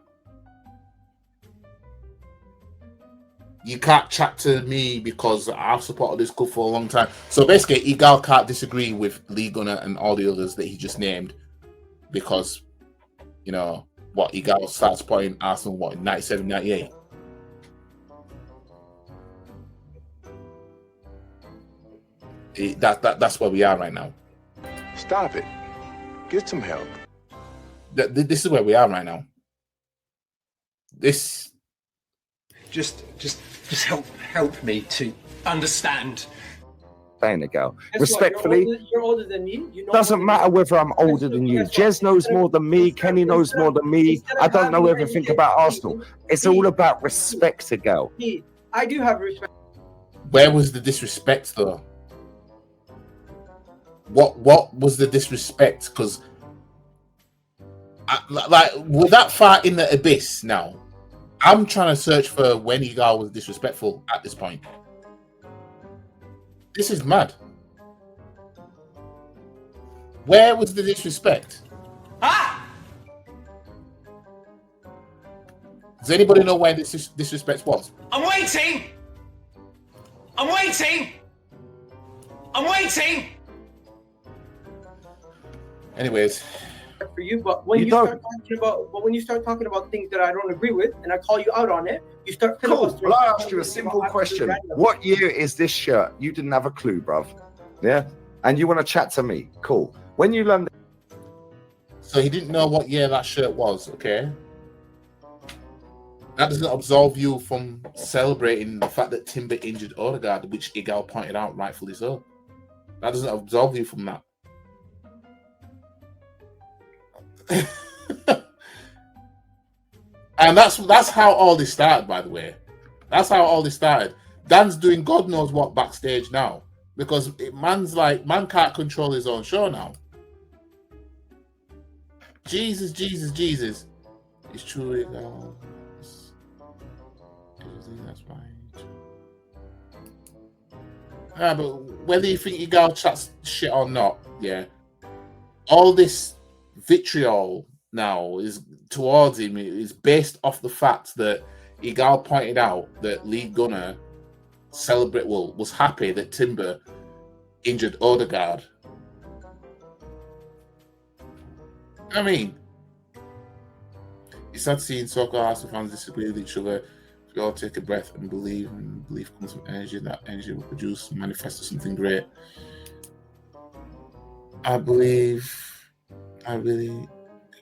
Speaker 1: You can't chat to me because I've supported this club for a long time. So basically, Egal can't disagree with Lee Gunner and all the others that he just named because, you know, what Egal starts supporting Arsenal, what, in 97, 98? That's where we are right now.
Speaker 2: Stop it. Get some help.
Speaker 1: This is where we are right now. This
Speaker 9: just help me to understand.
Speaker 6: Saying Egal.
Speaker 4: Guess
Speaker 6: Respectfully,
Speaker 4: what? You're older than me. You know
Speaker 6: doesn't matter whether I'm older than you. Jez knows more than me. Kenny knows more than me. I don't know everything about Arsenal. It's all about respect, Egal.
Speaker 4: I do have respect.
Speaker 1: Where was the disrespect, though? What was the disrespect? Because, like, we're that far in the abyss now. I'm trying to search for when Egal was disrespectful at this point. This is mad. Where was the disrespect?
Speaker 13: Ah!
Speaker 1: Does anybody know where this disrespect was?
Speaker 13: I'm waiting! I'm waiting! I'm waiting!
Speaker 1: Anyways,
Speaker 4: For you, but when you start talking about things that I don't agree with, and I call you out on it, you start.
Speaker 6: Cool. Well, I asked you a simple question. What year is this shirt? You didn't have a clue, bruv. Yeah, and you want to chat to me? Cool. When you learn,
Speaker 1: so he didn't know what year that shirt was. Okay, that doesn't absolve you from celebrating the fact that Timber injured Odegaard, which Egal pointed out, rightfully so. That doesn't absolve you from that. And that's how all this started, by the way. That's how all this started. Dan's doing God knows what backstage now because man can't control his own show now. Jesus. It's true, Egal. That's right. Yeah, but whether you think Egal chats shit or not, yeah, all this vitriol now is towards him is based off the fact that Egal pointed out that Lee Gunner was happy that Timber injured Odegaard. I mean, it's sad seeing soccer Arsenal fans disagree with each other. We all take a breath and believe comes from energy. That energy will produce and manifest as something great. I really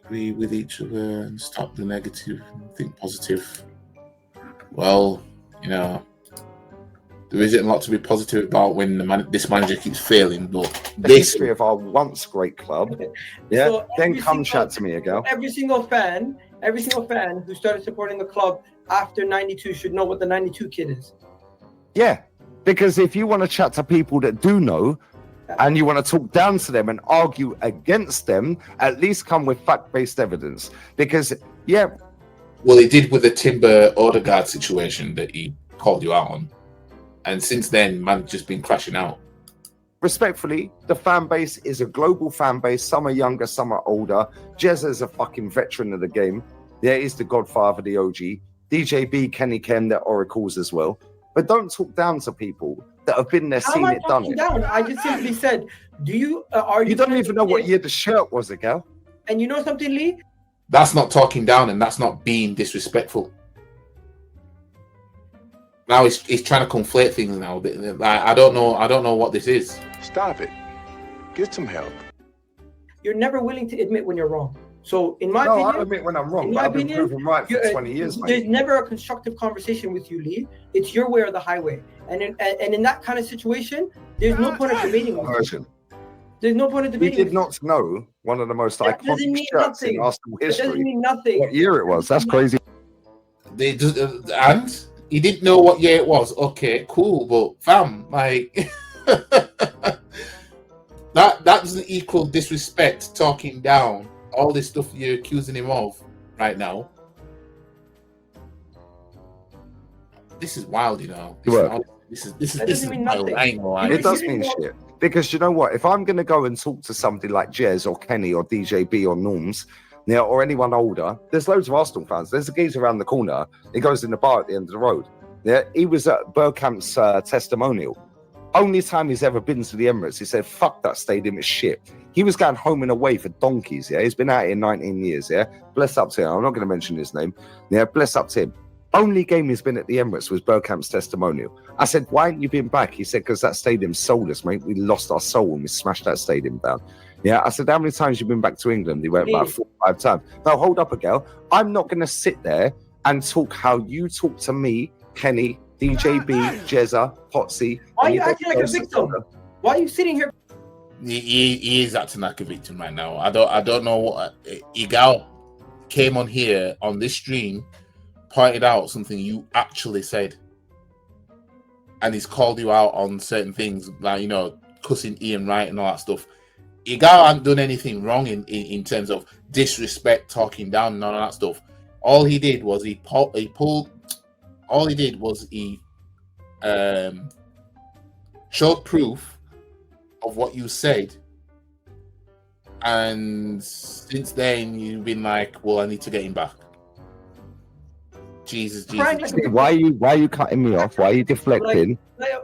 Speaker 1: agree with each other and stop the negative and think positive. Well, you know, there isn't a lot to be positive about when this manager keeps failing. But
Speaker 6: the history of our once great club, yeah. So then come chat to me, Egal.
Speaker 4: Every single fan who started supporting the club after '92 should know what the '92 kid is.
Speaker 6: Yeah, because if you want to chat to people that do know, and you want to talk down to them and argue against them, at least come with fact-based evidence. Because, yeah.
Speaker 1: Well, he did with the Timber Odegaard situation that he called you out on. And since then, man, just been crashing out.
Speaker 6: Respectfully, the fan base is a global fan base. Some are younger, some are older. Jez is a fucking veteran of the game. Yeah, he's the godfather, the OG. DJB, Kenny Ken, they're oracles as well. But don't talk down to people that have been there, seen it, done it.
Speaker 4: Down? I just simply said, do you
Speaker 6: you don't even know what year the shirt was, Egal.
Speaker 4: And you know something, Lee?
Speaker 1: That's not talking down, and that's not being disrespectful. Now he's trying to conflate things now. I don't know what this is.
Speaker 2: Stop it. Get some help.
Speaker 4: You're never willing to admit when you're wrong. So, in my opinion,
Speaker 6: I admit when I'm wrong. I've been proven right for 20 years.
Speaker 4: There's never a constructive conversation with you, Lee. It's your way or the highway. And in that kind of situation, there's no point of debating with you. There's no point of debating.
Speaker 6: We did not know one of the most iconic shirts in Arsenal history.
Speaker 4: That doesn't mean nothing.
Speaker 6: What year it was? That's crazy.
Speaker 1: And he didn't know what year it was. Okay, cool, but fam, like that doesn't equal disrespect, talking down, all this stuff you're accusing him of right now. This is wild, you know. This is wild. I ain't gonna lie.
Speaker 6: It does mean shit. Because you know what? If I'm going to go and talk to somebody like Jez or Kenny or DJB or Norms, yeah, or anyone older, there's loads of Arsenal fans. There's a geezer around the corner. He goes in the bar at the end of the road. Yeah, he was at Bergkamp's testimonial. Only time he's ever been to the Emirates. He said, "Fuck that stadium, it's shit." He was going home and away for donkeys. Yeah, he's been out here 19 years. Yeah, bless up to him. I'm not going to mention his name. Yeah, bless up to him. Only game he's been at the Emirates was Bergkamp's testimonial. I said, "Why ain't you been back?" He said, "Because that stadium's soulless, mate. We lost our soul when we smashed that stadium down." Yeah, I said, "How many times you been back to England?" He went, "About 4 or 5 times." No, hold up, Egal. I'm not going to sit there and talk how you talk to me, Kenny, DJB, Jezza, Potsy.
Speaker 4: Why are you acting like a victim? Why are you sitting here?
Speaker 1: He is acting like a victim right now. I don't know what Egal came on here on this stream, pointed out something you actually said, and he's called you out on certain things, like, you know, cussing Ian Wright and all that stuff. Egal hadn't done anything wrong in terms of disrespect, talking down, and all that stuff. All he did was he showed proof of what you said, and since then you've been like, "Well, I need to get him back." Jesus.
Speaker 6: Why are you cutting me off? Why are you deflecting?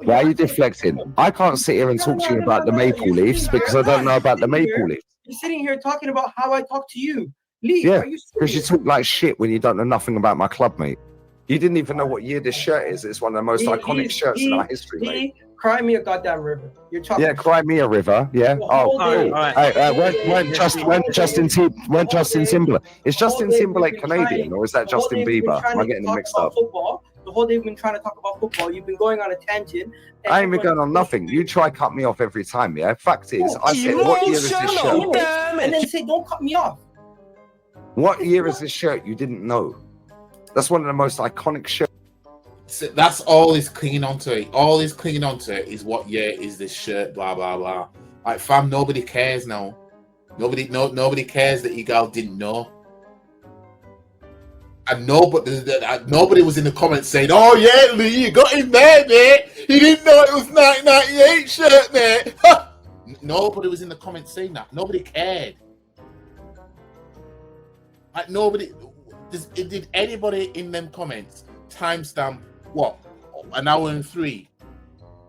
Speaker 6: Why are you deflecting? I can't sit here and talk to you about the Maple Leafs because I don't know about the Maple Leafs.
Speaker 4: You're sitting here talking about how I talk to you. Lee,
Speaker 6: yeah, because you talk like shit when you don't know nothing about my club, mate. You didn't even know what year this shirt is. It's one of the most iconic shirts in our history, mate.
Speaker 4: Cry me a goddamn river. You're talking.
Speaker 6: Yeah, cry me a river. Yeah. Weren't Justin Timberlake? Is Justin Timberlake Canadian or is that Justin Bieber? Am I getting them mixed up?
Speaker 4: The whole day we've been trying to talk about football. You've been going on a tangent.
Speaker 6: I ain't been going on nothing. You try cut me off every time. Yeah. Fact is, I said, what year is this shirt?
Speaker 4: And then say, don't cut me off.
Speaker 6: What year is this shirt? You didn't know. That's one of the most iconic shirts.
Speaker 1: So that's all he's clinging onto. All he's clinging onto is what year is this shirt, blah blah blah. Like, fam, nobody cares now. Nobody cares that Egal didn't know. And nobody was in the comments saying, "Oh yeah, Lee, you got him there, mate. He didn't know it was 1998 shirt, mate." Nobody was in the comments saying that. Nobody cared. Like, nobody. Did anybody in them comments timestamp what 1 hour and 3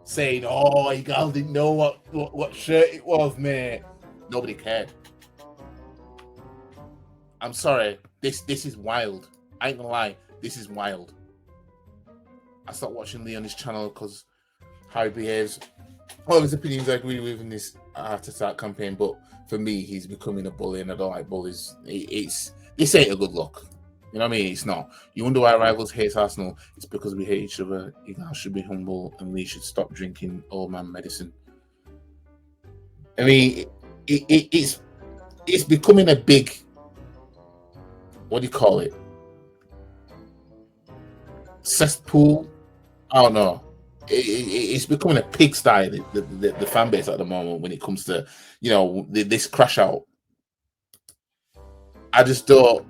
Speaker 1: saying, "Oh, Egal didn't know what shirt it was, mate"? Nobody cared. I'm sorry. This is wild. I ain't gonna lie. This is wild. I stopped watching Lee on his channel because how he behaves. All of his opinions I agree with in this Heart Attack campaign, but for me, he's becoming a bully, and I don't like bullies. This ain't a good look. You know what I mean? It's not. You wonder why rivals hate Arsenal? It's because we hate each other. Egal should be humble, and Lee should stop drinking old man medicine. I mean, it's becoming a big, what do you call it? Cesspool? I don't know. It's becoming a pigsty, the fan base at the moment when it comes to, you know, this crash out. I just don't.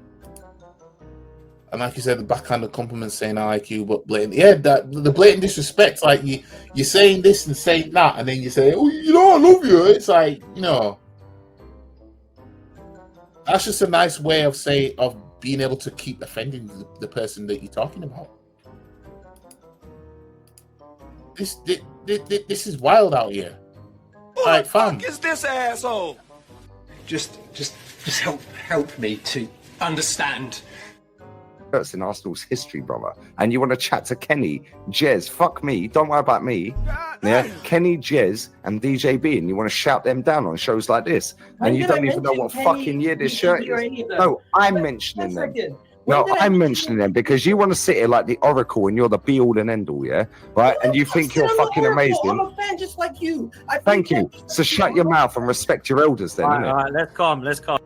Speaker 1: And like you said, the backhanded compliments saying I like you, but blatant, the blatant disrespect. Like you're saying this and saying that, and then you say, "Oh, you know, I love you." It's like, you know, that's just a nice way of being able to keep offending the person that you're talking about. This is wild out here.
Speaker 7: Who the fuck is this asshole?
Speaker 9: Just help me to understand.
Speaker 6: That's in Arsenal's history, brother. And you want to chat to Kenny, Jez, fuck me, don't worry about me. Yeah, Kenny, Jez, and DJB, and you want to shout them down on shows like this, and you don't even know what fucking year this shirt is. No, I'm mentioning them. No, I'm mentioning them because you want to sit here like the Oracle and you're the be all and end all, yeah? Right? And you think you're fucking amazing.
Speaker 4: I'm a fan just like you.
Speaker 6: Thank you. So shut your mouth and respect your elders then, innit?
Speaker 5: All right, let's calm.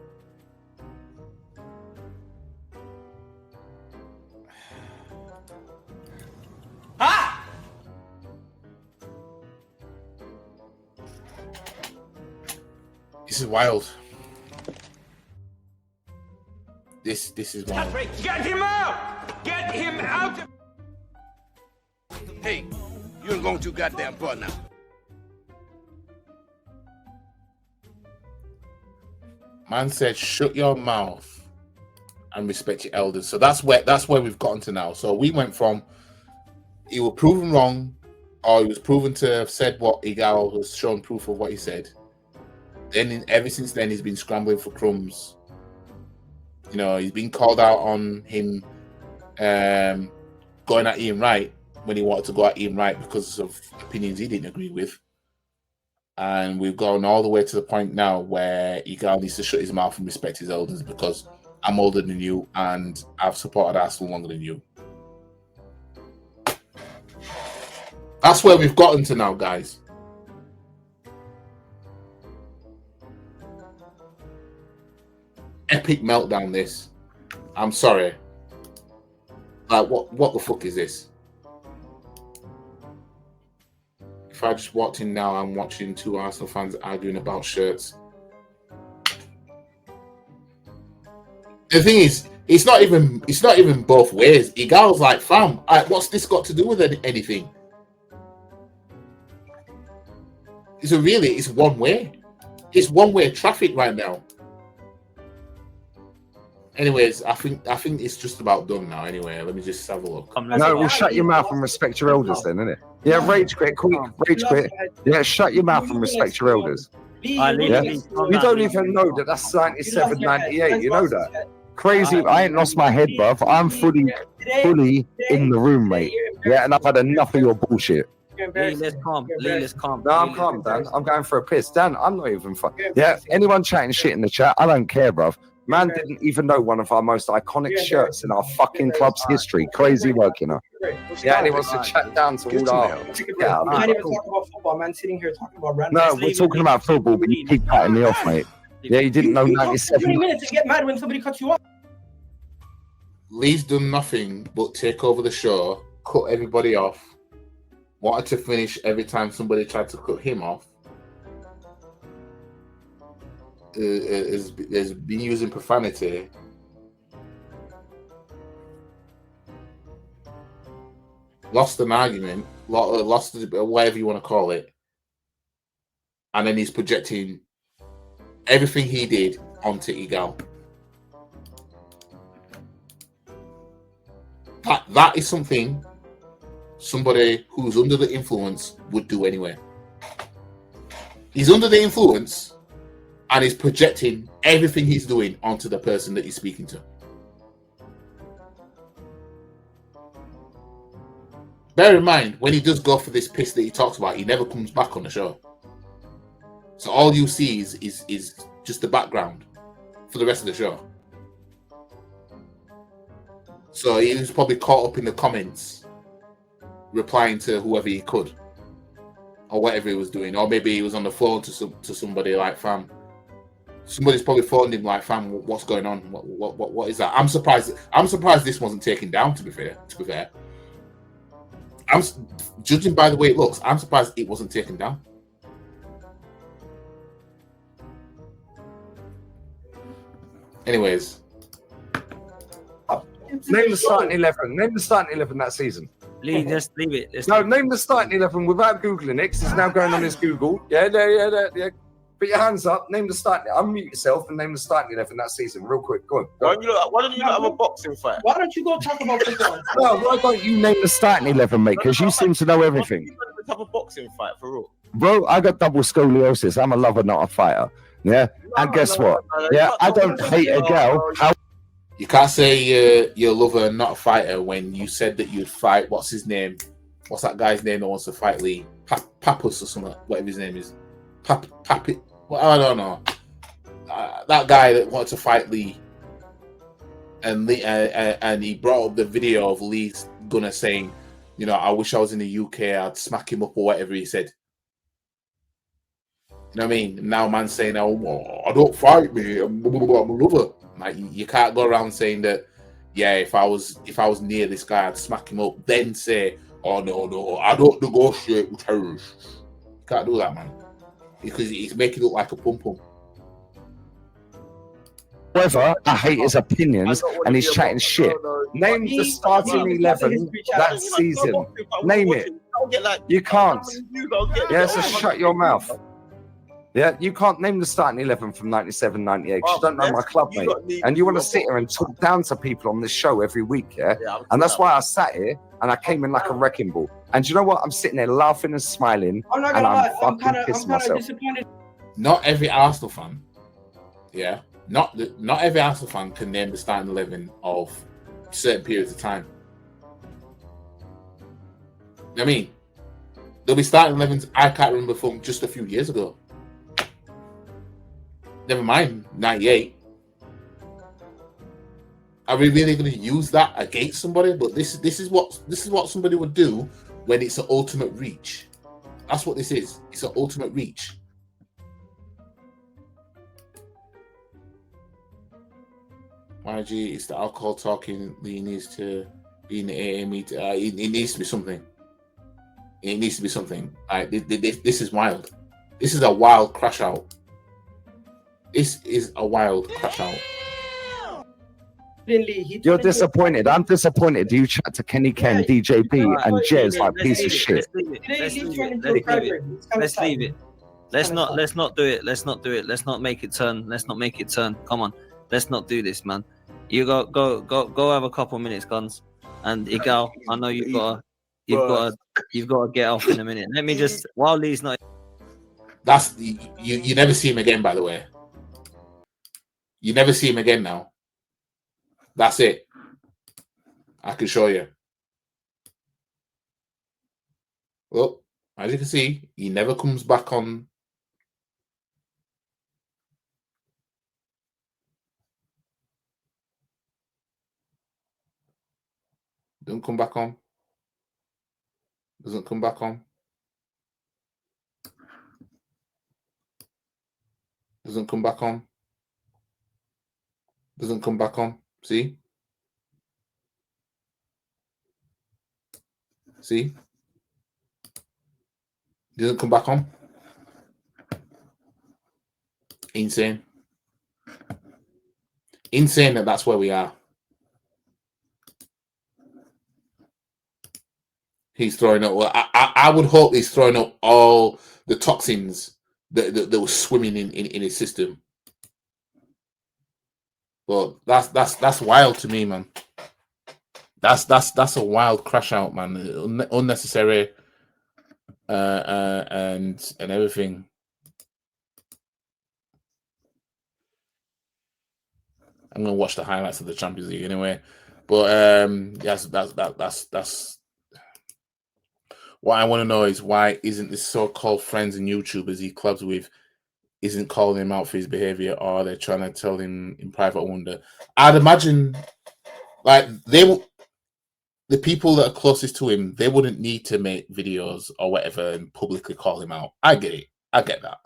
Speaker 13: Ah!
Speaker 1: This is wild. This is one.
Speaker 7: Get him out! Get him out! Hey, you ain't going too goddamn far now.
Speaker 1: Man said, "Shut your mouth and respect your elders." So that's where we've gotten to now. So we went from he was proven wrong, or he was proven to have said what Egal has shown proof of what he said. Then ever since then, he's been scrambling for crumbs. You know, he's been called out on him going at Ian Wright when he wanted to go at Ian Wright because of opinions he didn't agree with. And we've gone all the way to the point now where Egal needs to shut his mouth and respect his elders because I'm older than you and I've supported Arsenal longer than you. That's where we've gotten to now, guys. Epic meltdown, this. I'm sorry. Like, what the fuck is this? If I just walked in now, I'm watching two Arsenal fans arguing about shirts. The thing is, it's not even both ways. Egal's like, fam, what's this got to do with anything? It's one way. It's one-way traffic right now. Anyways, I think it's just about done now. Anyway, let me just have a look.
Speaker 6: No, well, shut your mouth and respect your elders, then, innit? Yeah, rage quit, quick, rage quit. Yeah, shut your mouth and respect your elders. Yeah? You don't even know that that's 97, 98. You know that? Crazy. I ain't lost my head, bruv. I'm fully in the room, mate. Yeah, and I've had enough of your bullshit.
Speaker 5: Lee, let's calm. Lee, let's calm.
Speaker 6: No, I'm calm, Dan. I'm going for a piss. Dan, I'm not even Yeah, anyone chatting shit in the chat, I don't care, bruv. Man didn't even know one of our most iconic shirts in our fucking club's history. Crazy work, you know. Yeah, and he wants to chat down to all our...
Speaker 4: Yeah, I'm not even talking about football, man. Sitting here talking about random...
Speaker 6: No, we're talking about football, but you keep cutting me off, mate. Yeah, you didn't know 97...
Speaker 4: 3 minutes and get mad when somebody cuts you off.
Speaker 1: Lee's done nothing but take over the show, cut everybody off, wanted to finish every time somebody tried to cut him off. Has been using profanity. Lost an argument, lost whatever you want to call it, and then he's projecting everything he did onto Egal. That is something somebody who's under the influence would do anyway. He's under the influence and he's projecting everything he's doing onto the person that he's speaking to. Bear in mind, when he does go for this piss that he talks about, he never comes back on the show. So all you see is just the background for the rest of the show. So he was probably caught up in the comments, replying to whoever he could, or whatever he was doing, or maybe he was on the phone to somebody like, fam. Somebody's probably phoned him like, fam, what's going on? What is that? I'm surprised this wasn't taken down. To be fair, I'm judging by the way it looks. I'm surprised it wasn't taken down. Anyways,
Speaker 6: name the starting 11. Name the starting 11 that season.
Speaker 5: Lee, just leave it.
Speaker 6: Name the starting 11 without googling it. 'Cause it's now going on his Google. Yeah. Put your hands up. Name the starting. Unmute yourself and name the starting 11 that season, real quick. Go on.
Speaker 14: Why don't you not have a boxing fight?
Speaker 4: Why don't you go talk about football?
Speaker 6: No, why don't you name the starting 11, mate? Because you seem to know everything.
Speaker 14: You don't have a boxing fight for real.
Speaker 6: Bro, I got double scoliosis. I'm a lover, not a fighter. Yeah, and guess what? Yeah, I don't hate a girl.
Speaker 1: You can't say you're a lover, not a fighter, when you said that you'd fight. What's his name? What's that guy's name that wants to fight Lee? Papus or something, whatever his name is. Papit. Well, I don't know. That guy that wanted to fight Lee, and he brought up the video of Lee's Gunner saying, you know, I wish I was in the UK, I'd smack him up or whatever he said. You know what I mean? Now man's saying, oh, I don't fight me, I'm a lover. Like, you can't go around saying that, yeah, if I was near this guy, I'd smack him up, then say, oh no, I don't negotiate with terrorists. You can't do that, man. Because he's making it look like a pum-pum.
Speaker 6: However, I hate his opinions and he's chatting shit. Name the starting 11 that season. Name it. You can't. Yeah, so shut your mouth. Yeah, you can't name the starting 11 from 97, 98. You don't know my club, mate. And you want to sit here and talk down to people on this show every week, yeah? And that's why I sat here and I came in like a wrecking ball. And you know what? I'm sitting there laughing and smiling, and I'm fucking pissing myself.
Speaker 4: Disappointed.
Speaker 1: Not every Arsenal fan, yeah, not every Arsenal fan can name the starting 11 of certain periods of time. I mean, there'll be starting 11s I can't remember from just a few years ago. Never mind 98. Are we really going to use that against somebody? But this is what somebody would do when it's an ultimate reach. That's what this is. It's an ultimate reach. YG, it's the alcohol talking. He needs to be in the AA meeting. It needs to be something. It needs to be something. This is wild. This is a wild crash out. This is a wild crash out.
Speaker 6: You're disappointed. I'm disappointed. You chat to Kenny Ken, DJB, and Jez like piece of shit.
Speaker 5: Let's leave it. Let's not do it. Let's not do it. Let's not make it turn. Let's not make it turn. Come on. Let's not do this, man. You go have a couple of minutes, Guns. And Egal, I know you've got to get off in a minute. Let me just, while Lee's not.
Speaker 1: That's you never see him again, by the way. You never see him again now. That's it. I can show you. Well, as you can see, he never comes back on. Doesn't come back on. Doesn't come back on. Doesn't come back on. Doesn't come back on. See? See? Doesn't come back on. Insane. Insane that that's where we are. He's throwing up. Well, I would hope he's throwing up all the toxins that were swimming in his system. But that's wild to me, man. That's a wild crash out, man. Unnecessary and everything. I'm gonna watch the highlights of the Champions League anyway. But yes, that's what I want to know is why isn't this so-called friends and YouTubers he clubs with isn't calling him out for his behavior, or they're trying to tell him in private? I wonder. I'd imagine like the people that are closest to him, they wouldn't need to make videos or whatever and publicly call him out. I get it. I get that.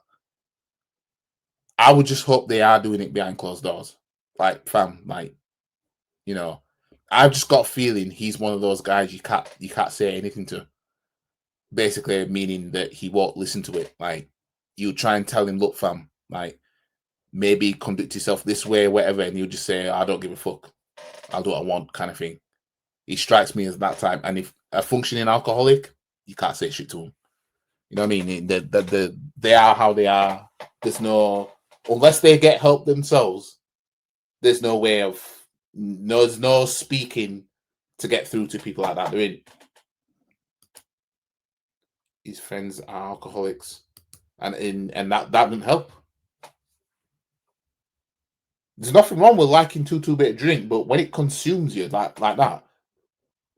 Speaker 1: I would just hope they are doing it behind closed doors. Like, fam, like, you know, I've just got a feeling he's one of those guys you can't say anything to. Basically, meaning that he won't listen to it. Like, you try and tell him, look, fam, like, maybe conduct yourself this way, whatever, and he'll just say, I don't give a fuck. I'll do what I want, kind of thing. He strikes me as that type. And if a functioning alcoholic, you can't say shit to him. You know what I mean? They are how they are. There's no, unless they get help themselves, there's no way of, there's no speaking to get through to people like that. They're in. His friends are alcoholics, and that doesn't help. There's nothing wrong with liking two bit of drink, but when it consumes you like that,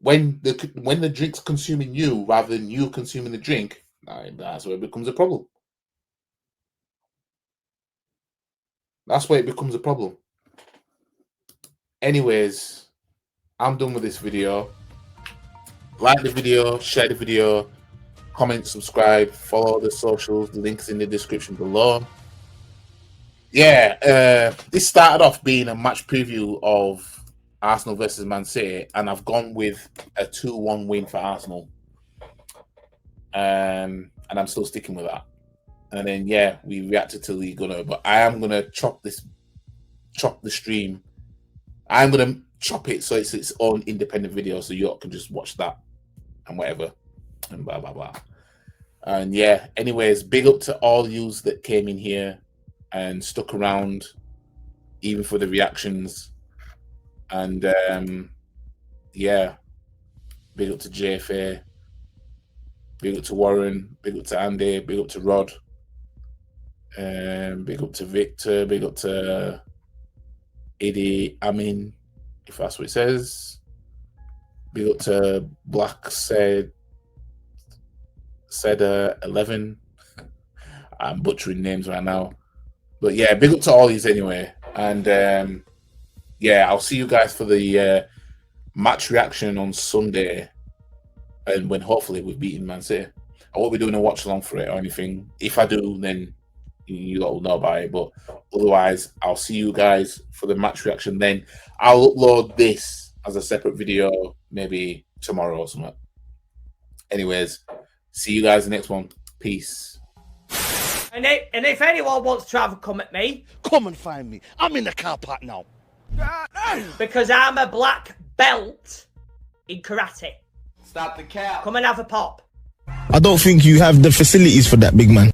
Speaker 1: when the drink's consuming you rather than you consuming the drink, that's where it becomes a problem. That's where it becomes a problem. Anyways, I'm done with this video. Like the video, share the video, comment, subscribe, follow the socials. The link's in the description below. Yeah, this started off being a match preview of Arsenal versus Man City, and I've gone with a 2-1 win for Arsenal. And I'm still sticking with that. And then, yeah, we reacted to Lee Gunner, but I am going to chop this chop the stream. I'm gonna chop it so it's its own independent video, so you can just watch that and whatever and blah blah blah. And yeah, anyways, big up to all yous that came in here and stuck around, even for the reactions. And yeah, big up to JFA, big up to Warren, big up to Andy, big up to Rod, big up to Victor, big up to Eddie Amin, if that's what it says. Big up to Black said 11. I'm butchering names right now, but yeah, big up to all these anyway. And yeah, I'll see you guys for the match reaction on Sunday, and when hopefully we've beaten Man City. I won't be doing a watch along for it or anything. If I do, then you lot will know about it. But otherwise, I'll see you guys for the match reaction. Then I'll upload this as a separate video, maybe tomorrow or something. Anyways, see you guys in the next one. Peace.
Speaker 16: And if anyone wants to have a come at me,
Speaker 7: come and find me. I'm in the car park now.
Speaker 16: Because I'm a black belt in karate.
Speaker 17: Stop the cap.
Speaker 16: Come and have a pop.
Speaker 7: I don't think you have the facilities for that, big man.